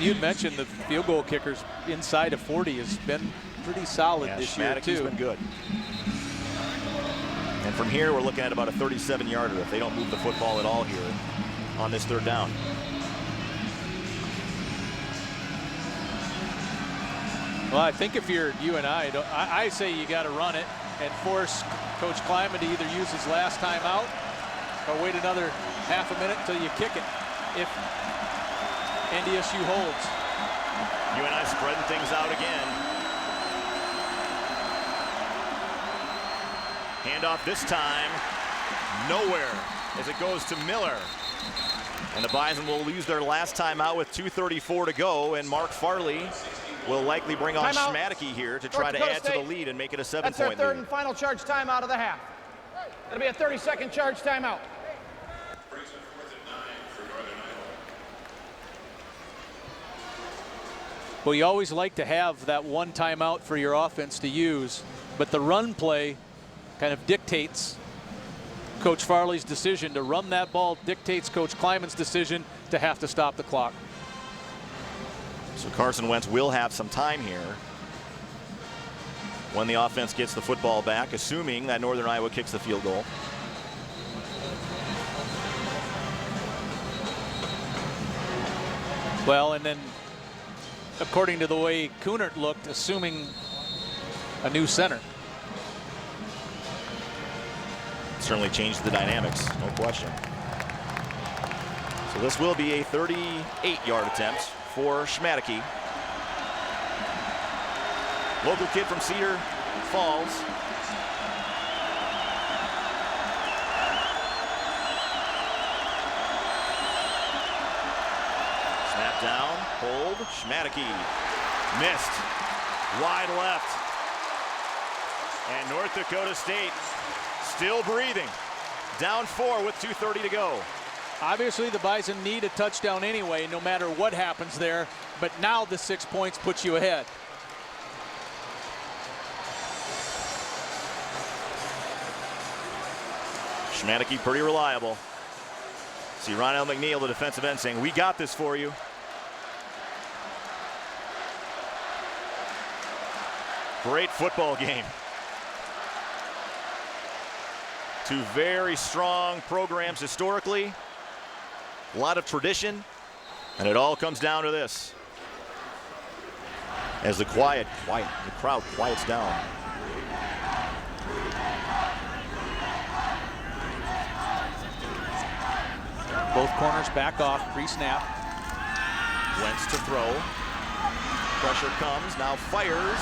you'd mentioned the field goal kickers inside of 40 has been pretty solid this year too. Schmadecky's been good. And from here, we're looking at about a 37-yarder if they don't move the football at all here on this 3rd down. Well, I think if you're UNI, I say you got to run it and force Coach Kleiman to either use his last time out or wait another half a minute until you kick it if NDSU holds. UNI spreading things out again. Handoff this time, nowhere as it goes to Miller. And the Bison will lose their last time out with 2:34 to go, and Mark Farley will likely bring on Schmadecky here to try to add to the lead and make it a 7-point lead. That's their 3rd and final charge timeout of the half. It'll be a 30-second charge timeout. Well, you always like to have that one timeout for your offense to use, but the run play kind of dictates Coach Farley's decision to run that ball, dictates Coach Kleiman's decision to have to stop the clock. So Carson Wentz will have some time here when the offense gets the football back, assuming that Northern Iowa kicks the field goal. Well, and then according to the way Kunert looked, assuming a new center. Certainly changed the dynamics, no question. So So this will be a 38-yard attempt for Schmadeke. Local kid from Cedar Falls. Snap down, hold, Schmadeke missed, wide left. And North Dakota State still breathing. Down 4 with 2:30 to go. Obviously, the Bison need a touchdown anyway, no matter what happens there. But now the 6 points puts you ahead. Schmadeke pretty reliable. See Ronell McNeil, the defensive end, saying, "We got this for you." Great football game. Two very strong programs historically. A lot of tradition. And it all comes down to this. As the crowd quiets down. Both corners back off, pre-snap. Wentz to throw. Pressure comes, now fires.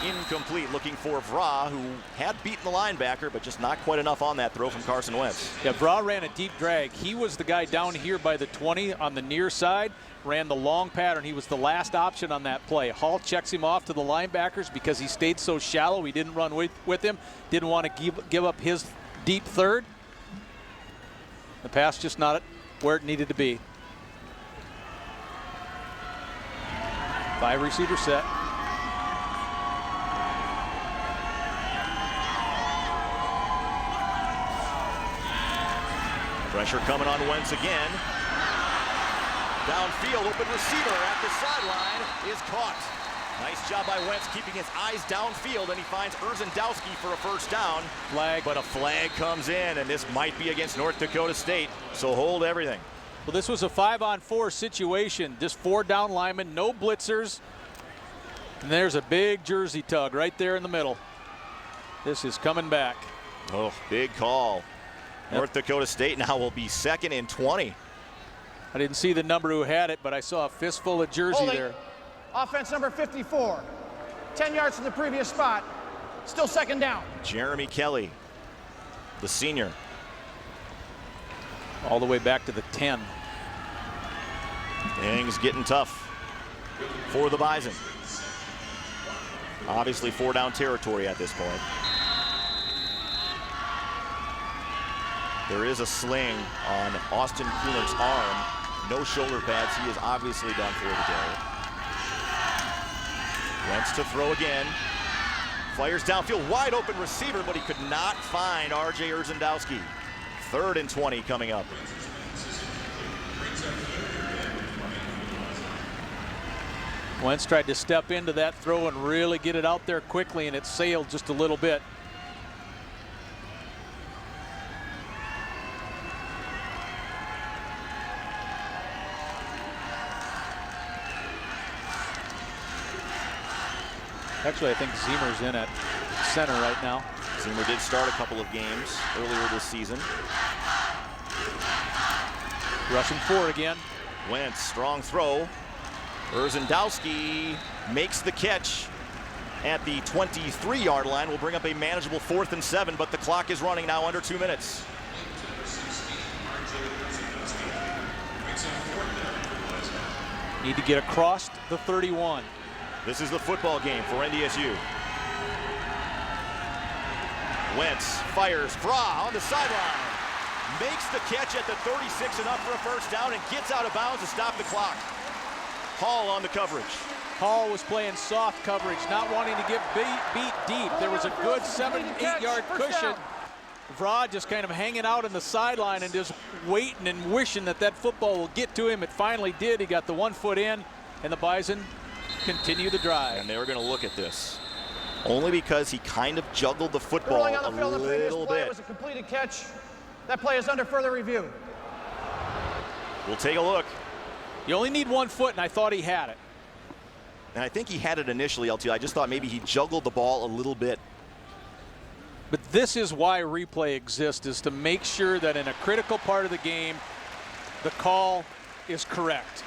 Incomplete, looking for Vra, who had beaten the linebacker, but just not quite enough on that throw from Carson Wentz. Yeah, Vra ran a deep drag. He was the guy down here by the 20 on the near side, ran the long pattern. He was the last option on that play. Hall checks him off to the linebackers because he stayed so shallow. He didn't run with him, didn't want to give up his deep third. The pass just not where it needed to be. 5 receiver set. Pressure coming on Wentz again. Downfield, open receiver at the sideline is caught. Nice job by Wentz keeping his eyes downfield, and he finds Urzendowski for a first down. Flag. But a flag comes in, and this might be against North Dakota State, so hold everything. Well, this was a 5-on-4 situation. Just 4 down linemen, no blitzers. And there's a big jersey tug right there in the middle. This is coming back. Oh, big call. Yep. North Dakota State now will be 2nd and 20. I didn't see the number who had it, but I saw a fistful of jersey there. Offense number 54. 10 yards from the previous spot. Still 2nd down. Jeremy Kelly, the senior. All the way back to the 10. Things getting tough for the Bison. Obviously 4 down territory at this point. There is a sling on Austin Kuhner's arm. No shoulder pads. He is obviously done for the day. Wentz to throw again. Fires downfield, wide open receiver, but he could not find R.J. Urzendowski. 3rd and 20 coming up. Wentz tried to step into that throw and really get it out there quickly, and it sailed just a little bit. Actually, I think Zemer's in at center right now. Zemer did start a couple of games earlier this season. Rushing 4 again. Wentz, strong throw. Urzendowski makes the catch at the 23-yard line. Will bring up a manageable 4th and 7, but the clock is running now under 2 minutes. Need to get across the 31. This is the football game for NDSU. Wentz fires. Vra on the sideline. Makes the catch at the 36, enough for a first down, and gets out of bounds to stop the clock. Hall on the coverage. Hall was playing soft coverage, not wanting to get beat deep. There was a good 7-8 yard cushion. Vra just kind of hanging out on the sideline and just waiting and wishing that that football will get to him. It finally did. He got the 1 foot in, and the Bison continue the drive. And they were going to look at this. Only because he kind of juggled the football on the field, a little bit. It was a completed catch. That play is under further review. We'll take a look. You only need 1 foot, and I thought he had it. And I think he had it initially, LT. I just thought maybe he juggled the ball a little bit. But this is why replay exists, is to make sure that in a critical part of the game, the call is correct.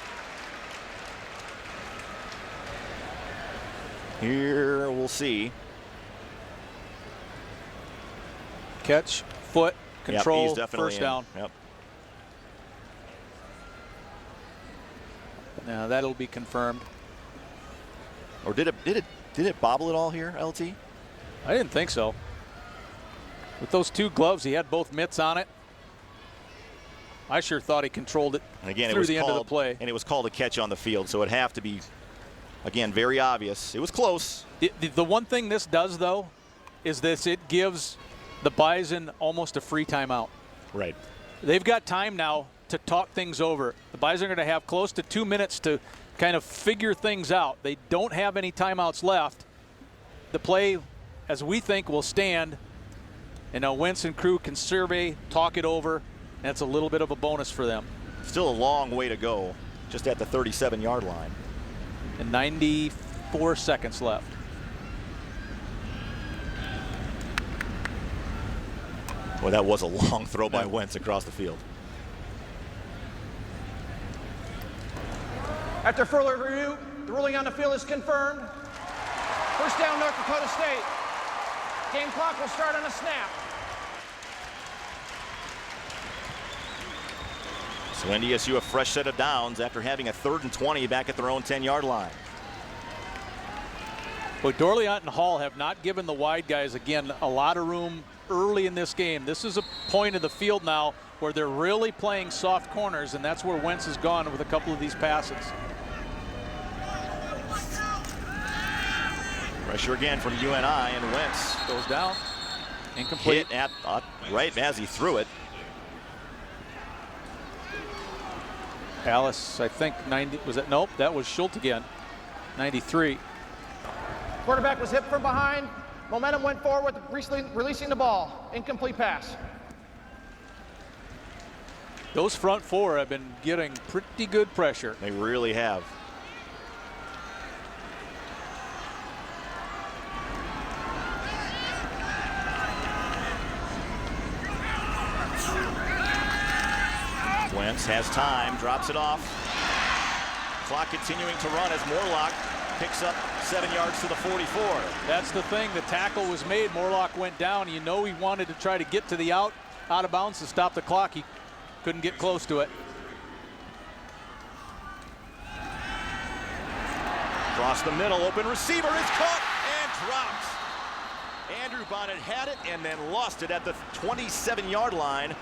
Here we'll see. Catch, foot, control, he's definitely first in. down. Yep. Now that'll be confirmed. Or did it bobble at all here, LT? I didn't think so. With those two gloves, he had both mitts on it. I sure thought he controlled it and again, through the end of the play. And it was called a catch on the field, so it'd have to be, again, very obvious. It was close. The one thing this does, though, is it gives the Bison almost a free timeout. Right. They've got time now to talk things over. The Bison are going to have close to 2 minutes to kind of figure things out. They don't have any timeouts left. The play, as we think, will stand. And now Wentz and crew can survey, talk it over. That's a little bit of a bonus for them. Still a long way to go, just at the 37-yard line. And 94 seconds left. Well, that was a long throw by Wentz across the field. After further review, the ruling on the field is confirmed. First down, North Dakota State. Game clock will start on a snap. So NDSU a fresh set of downs after having a 3rd and 20 back at their own 10-yard line. But Dorleant and Hall have not given the wide guys, again, a lot of room early in this game. This is a point of the field now where they're really playing soft corners, and that's where Wentz has gone with a couple of these passes. Pressure again from UNI, and Wentz goes down. Incomplete. Hit at right as he threw it. Ilas, I think 90, was that? Nope, that was Schultz again. 93. Quarterback was hit from behind. Momentum went forward, releasing the ball. Incomplete pass. Those front four have been getting pretty good pressure. They really have. Wentz has time, drops it off. Clock continuing to run as Morlock picks up 7 yards to the 44. That's the thing. The tackle was made. Morlock went down. You know he wanted to try to get to the out of bounds to stop the clock. He couldn't get close to it. Across the middle, open receiver is caught and dropped. Andrew Bonnet had it and then lost it at the 27-yard line.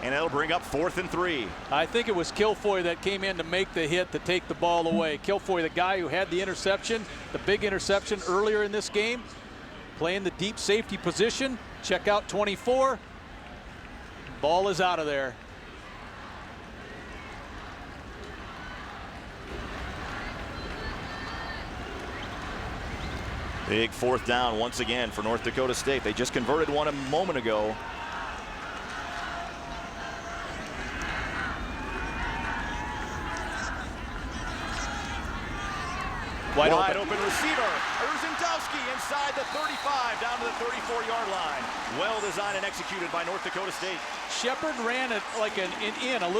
And it'll bring up 4th and 3. I think it was Kilfoy that came in to make the hit to take the ball away. Kilfoy, the guy who had the interception, the big interception earlier in this game, playing the deep safety position. Check out 24. Ball is out of there. Big 4th down once again for North Dakota State. They just converted one a moment ago. Wide open receiver. Urzendowski inside the 35 down to the 34-yard line. Well designed and executed by North Dakota State. Shepard ran it like an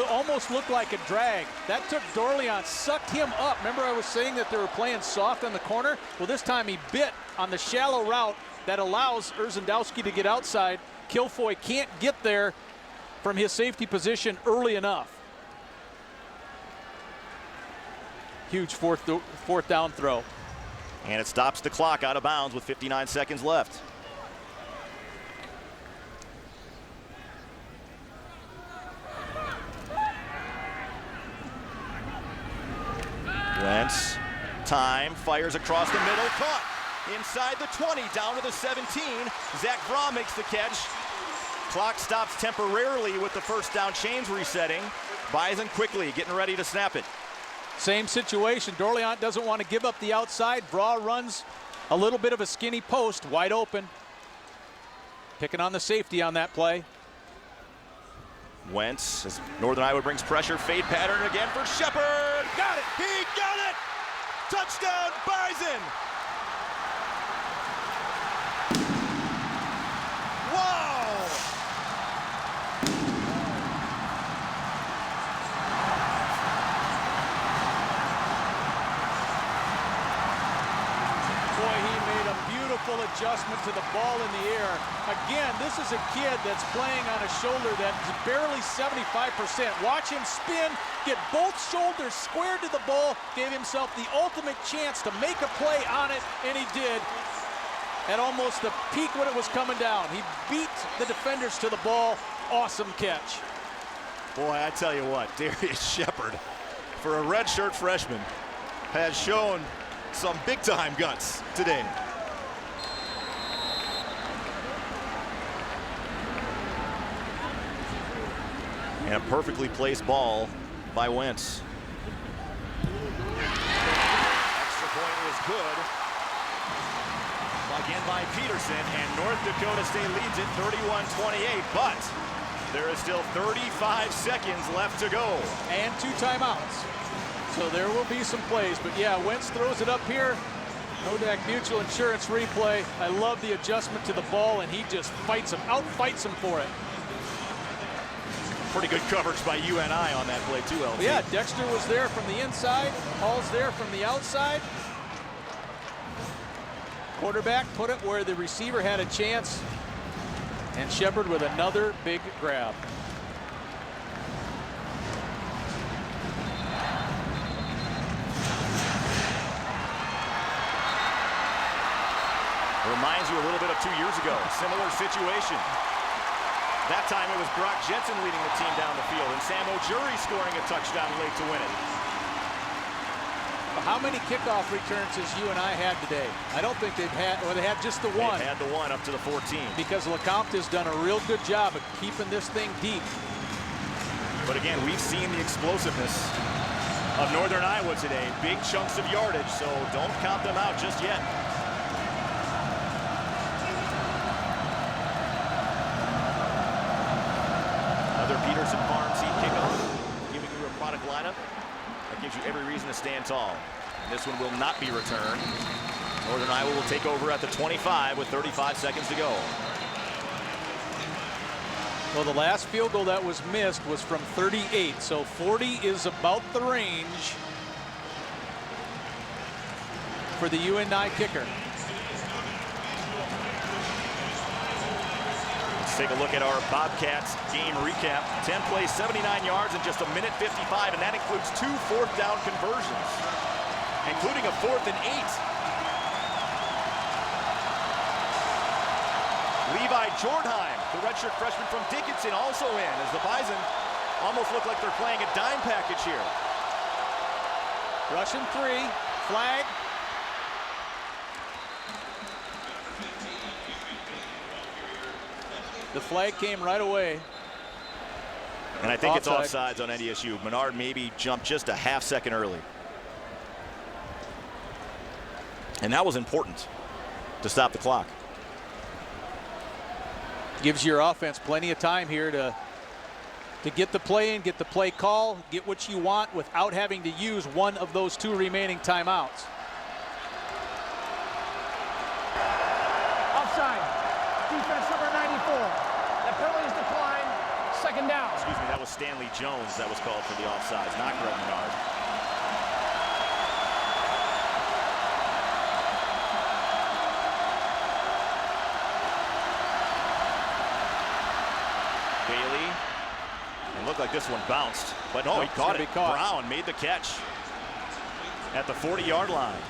almost looked like a drag. That took Dorleant, sucked him up. Remember I was saying that they were playing soft on the corner? Well, this time he bit on the shallow route that allows Urzendowski to get outside. Kilfoy can't get there from his safety position early enough. Huge fourth down throw. And it stops the clock out of bounds with 59 seconds left. Wentz, time, fires across the middle, caught inside the 20, down to the 17. Zach Braun makes the catch. Clock stops temporarily with the first down chains resetting. Bison quickly getting ready to snap it. Same situation. Dorleant doesn't want to give up the outside. Braw runs a little bit of a skinny post, wide open. Picking on the safety on that play. Wentz, as Northern Iowa brings pressure, fade pattern again for Shepard. Got it! He got it! Touchdown, Bison! Whoa! made a beautiful adjustment to the ball in the air. Again, this is a kid that's playing on a shoulder that's barely 75%. Watch him spin, get both shoulders squared to the ball, gave himself the ultimate chance to make a play on it, and he did. At almost the peak when it was coming down. He beat the defenders to the ball. Awesome catch. Boy, I tell you what, Darius Shepard, for a redshirt freshman, has shown some big-time guts today. And a perfectly placed ball by Wentz. Extra point is good. Again by Peterson, and North Dakota State leads it 31-28, but there is still 35 seconds left to go. And 2 timeouts. So there will be some plays, but yeah, Wentz throws it up here. Nodak Mutual Insurance replay. I love the adjustment to the ball, and he just fights him, outfights him for it. Pretty good coverage by UNI on that play too, LT. Yeah, Dexter was there from the inside, Hall's there from the outside. Quarterback put it where the receiver had a chance, and Shepard with another big grab. Reminds you a little bit of 2 years ago, similar situation. That time it was Brock Jensen leading the team down the field, and Sam Ojuri scoring a touchdown late to win it. How many kickoff returns has UNI had today? I don't think they've had, or they had just the one. They've had the one up to the 14. Because LeCompte has done a real good job of keeping this thing deep. But again, we've seen the explosiveness of Northern Iowa today. Big chunks of yardage, so don't count them out just yet. Another Peterson farm seat kickoff, giving you a product lineup. That gives you every reason to stand tall. And this one will not be returned. Northern Iowa will take over at the 25 with 35 seconds to go. Well, the last field goal that was missed was from 38, so 40 is about the range for the UNI kicker. Take a look at our Bobcats game recap. 10 plays, 79 yards in just a minute 55, and that includes 2 fourth down conversions, including a 4th and 8. Levi Jordheim, the redshirt freshman from Dickinson, also in, as the Bison almost look like they're playing a dime package here. Russian 3, flag. The flag came right away. And I think it's offsides on NDSU. Menard maybe jumped just a half second early. And that was important to stop the clock. Gives your offense plenty of time here to get the play in, get the play call, get what you want without having to use one of those 2 remaining timeouts. Offside. Defense number 94. The penalty is declined. Second down. Excuse me, that was Stanley Jones that was called for the offsides, not Greg Menard. Bailey. It looked like this one bounced, but no, he caught it. Brown made the catch at the 40-yard line.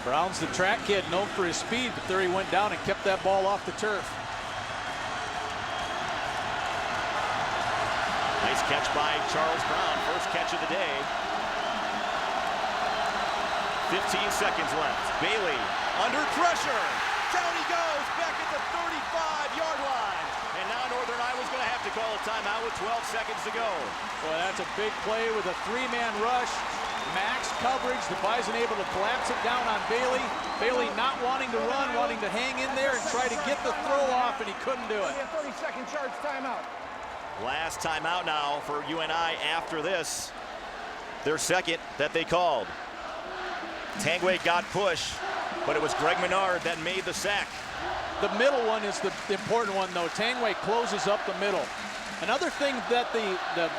Brown's the track kid, known for his speed, but there he went down and kept that ball off the turf. Nice catch by Charles Brown, first catch of the day. 15 seconds left. Bailey under pressure. Down he goes, back at the 35-yard line. And now Northern Iowa's going to have to call a timeout with 12 seconds to go. Boy, that's a big play with a 3-man rush. Max coverage, the Bison able to collapse it down on Bailey. Bailey not wanting to run, wanting to hang in there and try to get the throw off, and he couldn't do it. 30-second charge timeout. Last timeout now for UNI after this. Their second that they called. Tangway got push, but it was Greg Menard that made the sack. The middle one is the important one, though. Tangway closes up the middle. Another thing that the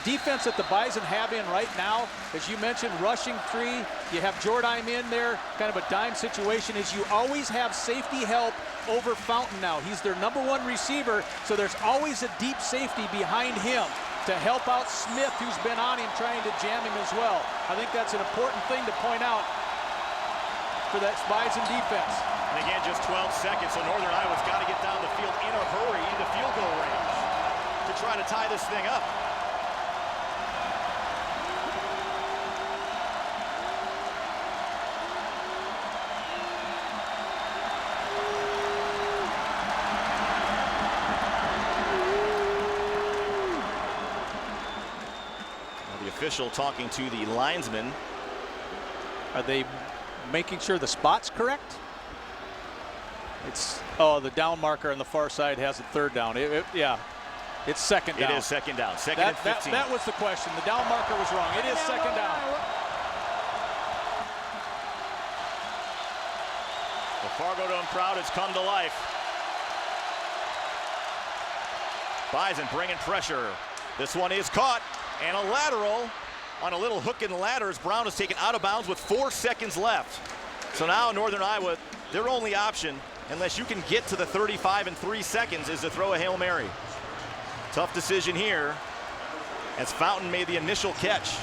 defense that the Bison have in right now, as you mentioned, rushing three, you have Jordan in there, kind of a dime situation, is you always have safety help over Fountain now. He's their #1 receiver, so there's always a deep safety behind him to help out Smith, who's been on him trying to jam him as well. I think that's an important thing to point out for that Bison defense. And again, just 12 seconds, so Northern Iowa's got to get down the field in a hurry into field goal range to try to tie this thing up. The official talking to the linesman. Are they making sure the spot's correct? It's, oh, the down marker on the far side has a third down. Yeah, it's second down. It is second down. Second and 15. That was the question. The down marker was wrong. It is second down. The Fargo Dome crowd has come to life. Bison bringing pressure. This one is caught, and a lateral on a little hook and ladder as Brown is taken out of bounds with 4 seconds left. So now Northern Iowa, their only option, unless you can get to the 35 in 3 seconds, is to throw a Hail Mary. Tough decision here as Fountain made the initial catch.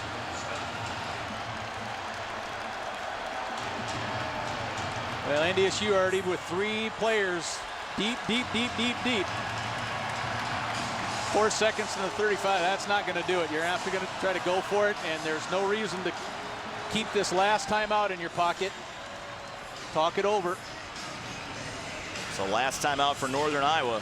Well, NDSU already with 3 players deep. 4 seconds in the 35, that's not going to do it. You're going to try to go for it, and there's no reason to keep this last timeout in your pocket. Talk it over. So last timeout for Northern Iowa.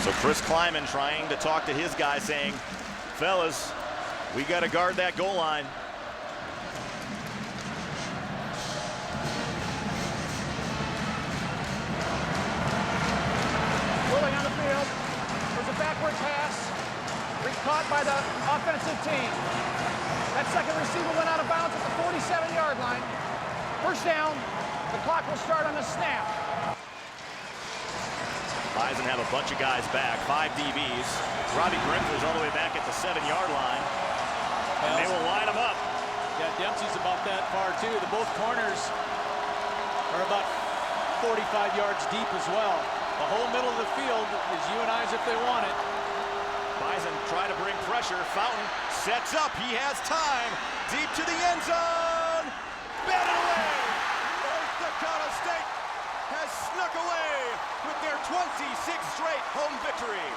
So Chris Kleiman trying to talk to his guy, saying, fellas, we got to guard that goal line. Moving on the field. There's a backward pass. Caught by the offensive team. That second receiver went out of bounds at the 47-yard line. First down. The clock will start on the snap. Bison have a bunch of guys back, 5 DBs. Robbie Grimford's all the way back at the 7-yard line. And they will line them up. Yeah, Dempsey's about that far too. Both corners are about 45 yards deep as well. The whole middle of the field is UNI's if they want it. Bison try to bring pressure. Fountain sets up. He has time. Deep to the end zone. Batted away. North Dakota State has snuck away with their 26th straight home victory.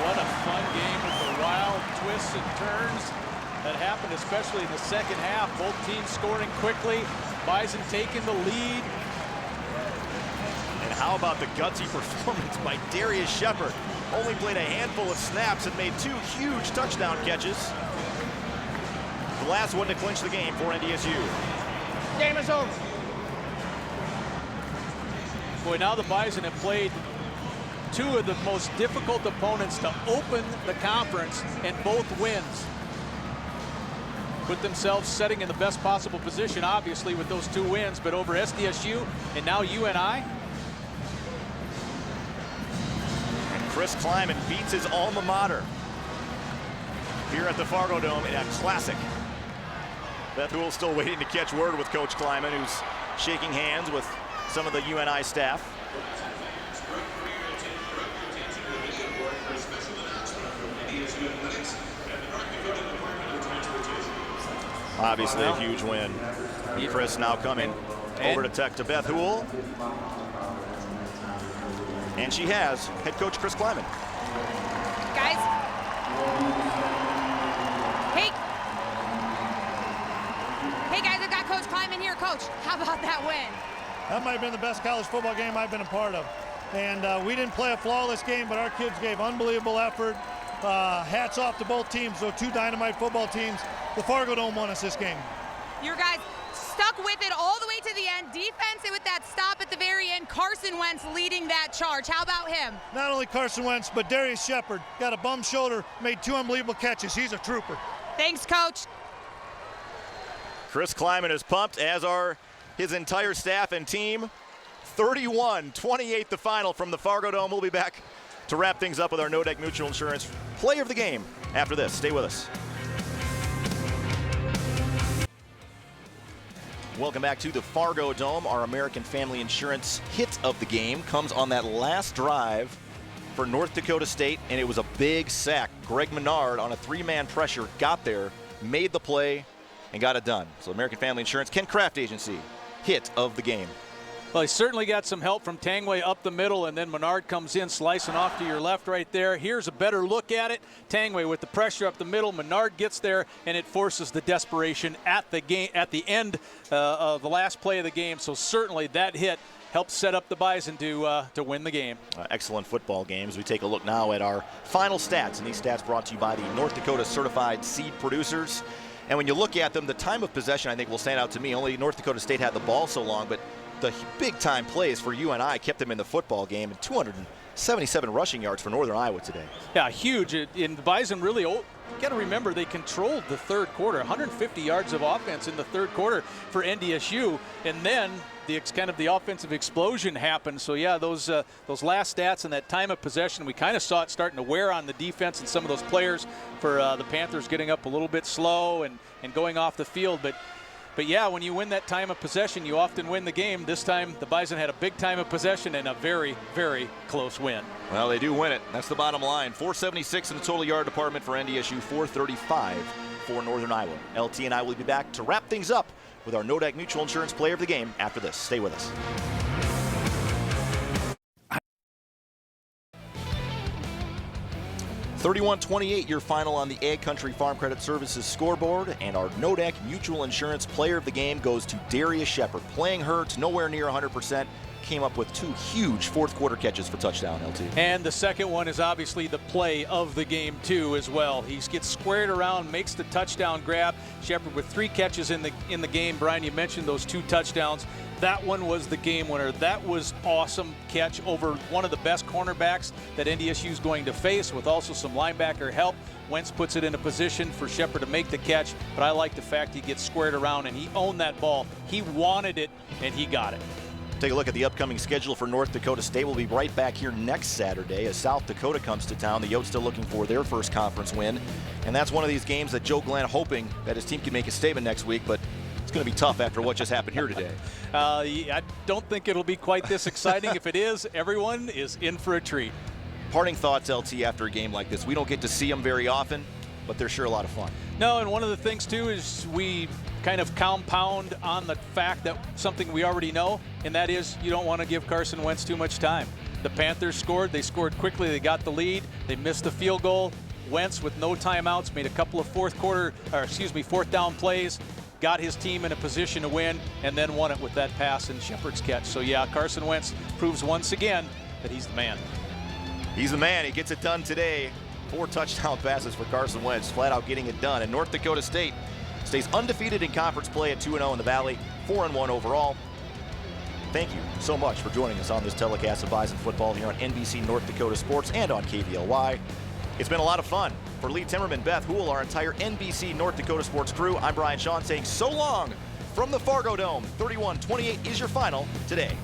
What a fun game with the wild twists and turns that happened, especially in the second half. Both teams scoring quickly. Bison taking the lead. And how about the gutsy performance by Darius Shepard? Only played a handful of snaps and made 2 huge touchdown catches. The last one to clinch the game for NDSU. Game is over. Boy, now the Bison have played 2 of the most difficult opponents to open the conference, and both wins. Put themselves setting in the best possible position, obviously, with those 2 wins, but over SDSU and now UNI. Chris Kleiman beats his alma mater here at the Fargo Dome in a classic. Beth Houle still waiting to catch word with Coach Kleiman, who's shaking hands with some of the UNI staff. Obviously a huge win. Chris now coming over to tech to Beth Houle. And she has head coach Chris Kleiman. Guys. Hey guys, I've got Coach Kleiman here. Coach, how about that win? That might have been the best college football game I've been a part of. And we didn't play a flawless game, but our kids gave unbelievable effort. Hats off to both teams, those two dynamite football teams. The Fargo Dome won us this game. Your guys stuck with it all the way to the end. Defense with that stop at the very end. Carson Wentz leading that charge. How about him? Not only Carson Wentz, but Darius Shepard got a bum shoulder, made 2 unbelievable catches. He's a trooper. Thanks, Coach. Chris Kleiman is pumped, as are his entire staff and team. 31-28 the final from the Fargo Dome. We'll be back to wrap things up with our No Deck Mutual Insurance Player of the Game after this. Stay with us. Welcome back to the Fargo Dome. Our American Family Insurance hit of the game comes on that last drive for North Dakota State, and it was a big sack. Greg Menard on a 3-man pressure got there, made the play, and got it done. So American Family Insurance, Ken Kraft Agency, hit of the game. Well, he certainly got some help from Tangway up the middle, and then Menard comes in slicing off to your left right there. Here's a better look at it. Tangway with the pressure up the middle. Menard gets there, and it forces the desperation at the end of the last play of the game. So certainly that hit helped set up the Bison to win the game. Excellent football games. We take a look now at our final stats, and these stats brought to you by the North Dakota Certified Seed Producers. And when you look at them, the time of possession I think will stand out to me. Only North Dakota State had the ball so long, but the big-time plays for UNI kept them in the football game, and 277 rushing yards for Northern Iowa today. Yeah, huge. And the Bison really, you got to remember, they controlled the third quarter. 150 yards of offense in the third quarter for NDSU, and then the offensive explosion happened. So yeah, those last stats and that time of possession, we kind of saw it starting to wear on the defense and some of those players for the Panthers getting up a little bit slow and going off the field. But yeah, when you win that time of possession, you often win the game. This time, the Bison had a big time of possession and a very, very close win. Well, they do win it. That's the bottom line. 476 in the total yard department for NDSU, 435 for Northern Iowa. LT and I will be back to wrap things up with our No Deck Mutual Insurance Player of the Game after this. Stay with us. 31-28 your final on the Ag Country Farm Credit Services scoreboard, and our No Deck Mutual Insurance Player of the Game goes to Darius Shepard. Playing hurt, nowhere near 100%, came up with 2 huge fourth quarter catches for touchdown, LT. And the second one is obviously the play of the game too as well. He gets squared around, makes the touchdown grab. Shepard with 3 catches in the game. Brian, you mentioned those 2 touchdowns. That one was the game winner. That was awesome catch over one of the best cornerbacks that NDSU is going to face, with also some linebacker help. Wentz puts it in a position for Shepard to make the catch, but I like the fact he gets squared around and he owned that ball. He wanted it and he got it. Take a look at the upcoming schedule for North Dakota State. We'll be right back here next Saturday as South Dakota comes to town. The Yotes still looking for their first conference win, and that's one of these games that Joe Glenn hoping that his team can make a statement next week, but it's going to be tough after what just happened here today. I don't think it'll be quite this exciting. If it is, everyone is in for a treat. Parting thoughts, LT, after a game like this. We don't get to see them very often, but they're sure a lot of fun. No, and one of the things too is we kind of compound on the fact that something we already know, and that is you don't want to give Carson Wentz too much time. The Panthers scored. They scored quickly. They got the lead. They missed the field goal. Wentz, with no timeouts, made a couple of fourth down plays, got his team in a position to win, and then won it with that pass and Shepard's catch. So yeah, Carson Wentz proves once again that he's the man. He's the man. He gets it done today. 4 touchdown passes for Carson Wentz, flat out getting it done. And North Dakota State stays undefeated in conference play at 2-0 in the Valley, 4-1 overall. Thank you so much for joining us on this telecast of Bison football here on NBC North Dakota Sports and on KVLY. It's been a lot of fun. For Lee Timmerman, Beth Hool, our entire NBC North Dakota Sports crew, I'm Brian Shawn saying so long from the Fargo Dome. 31-28 is your final today.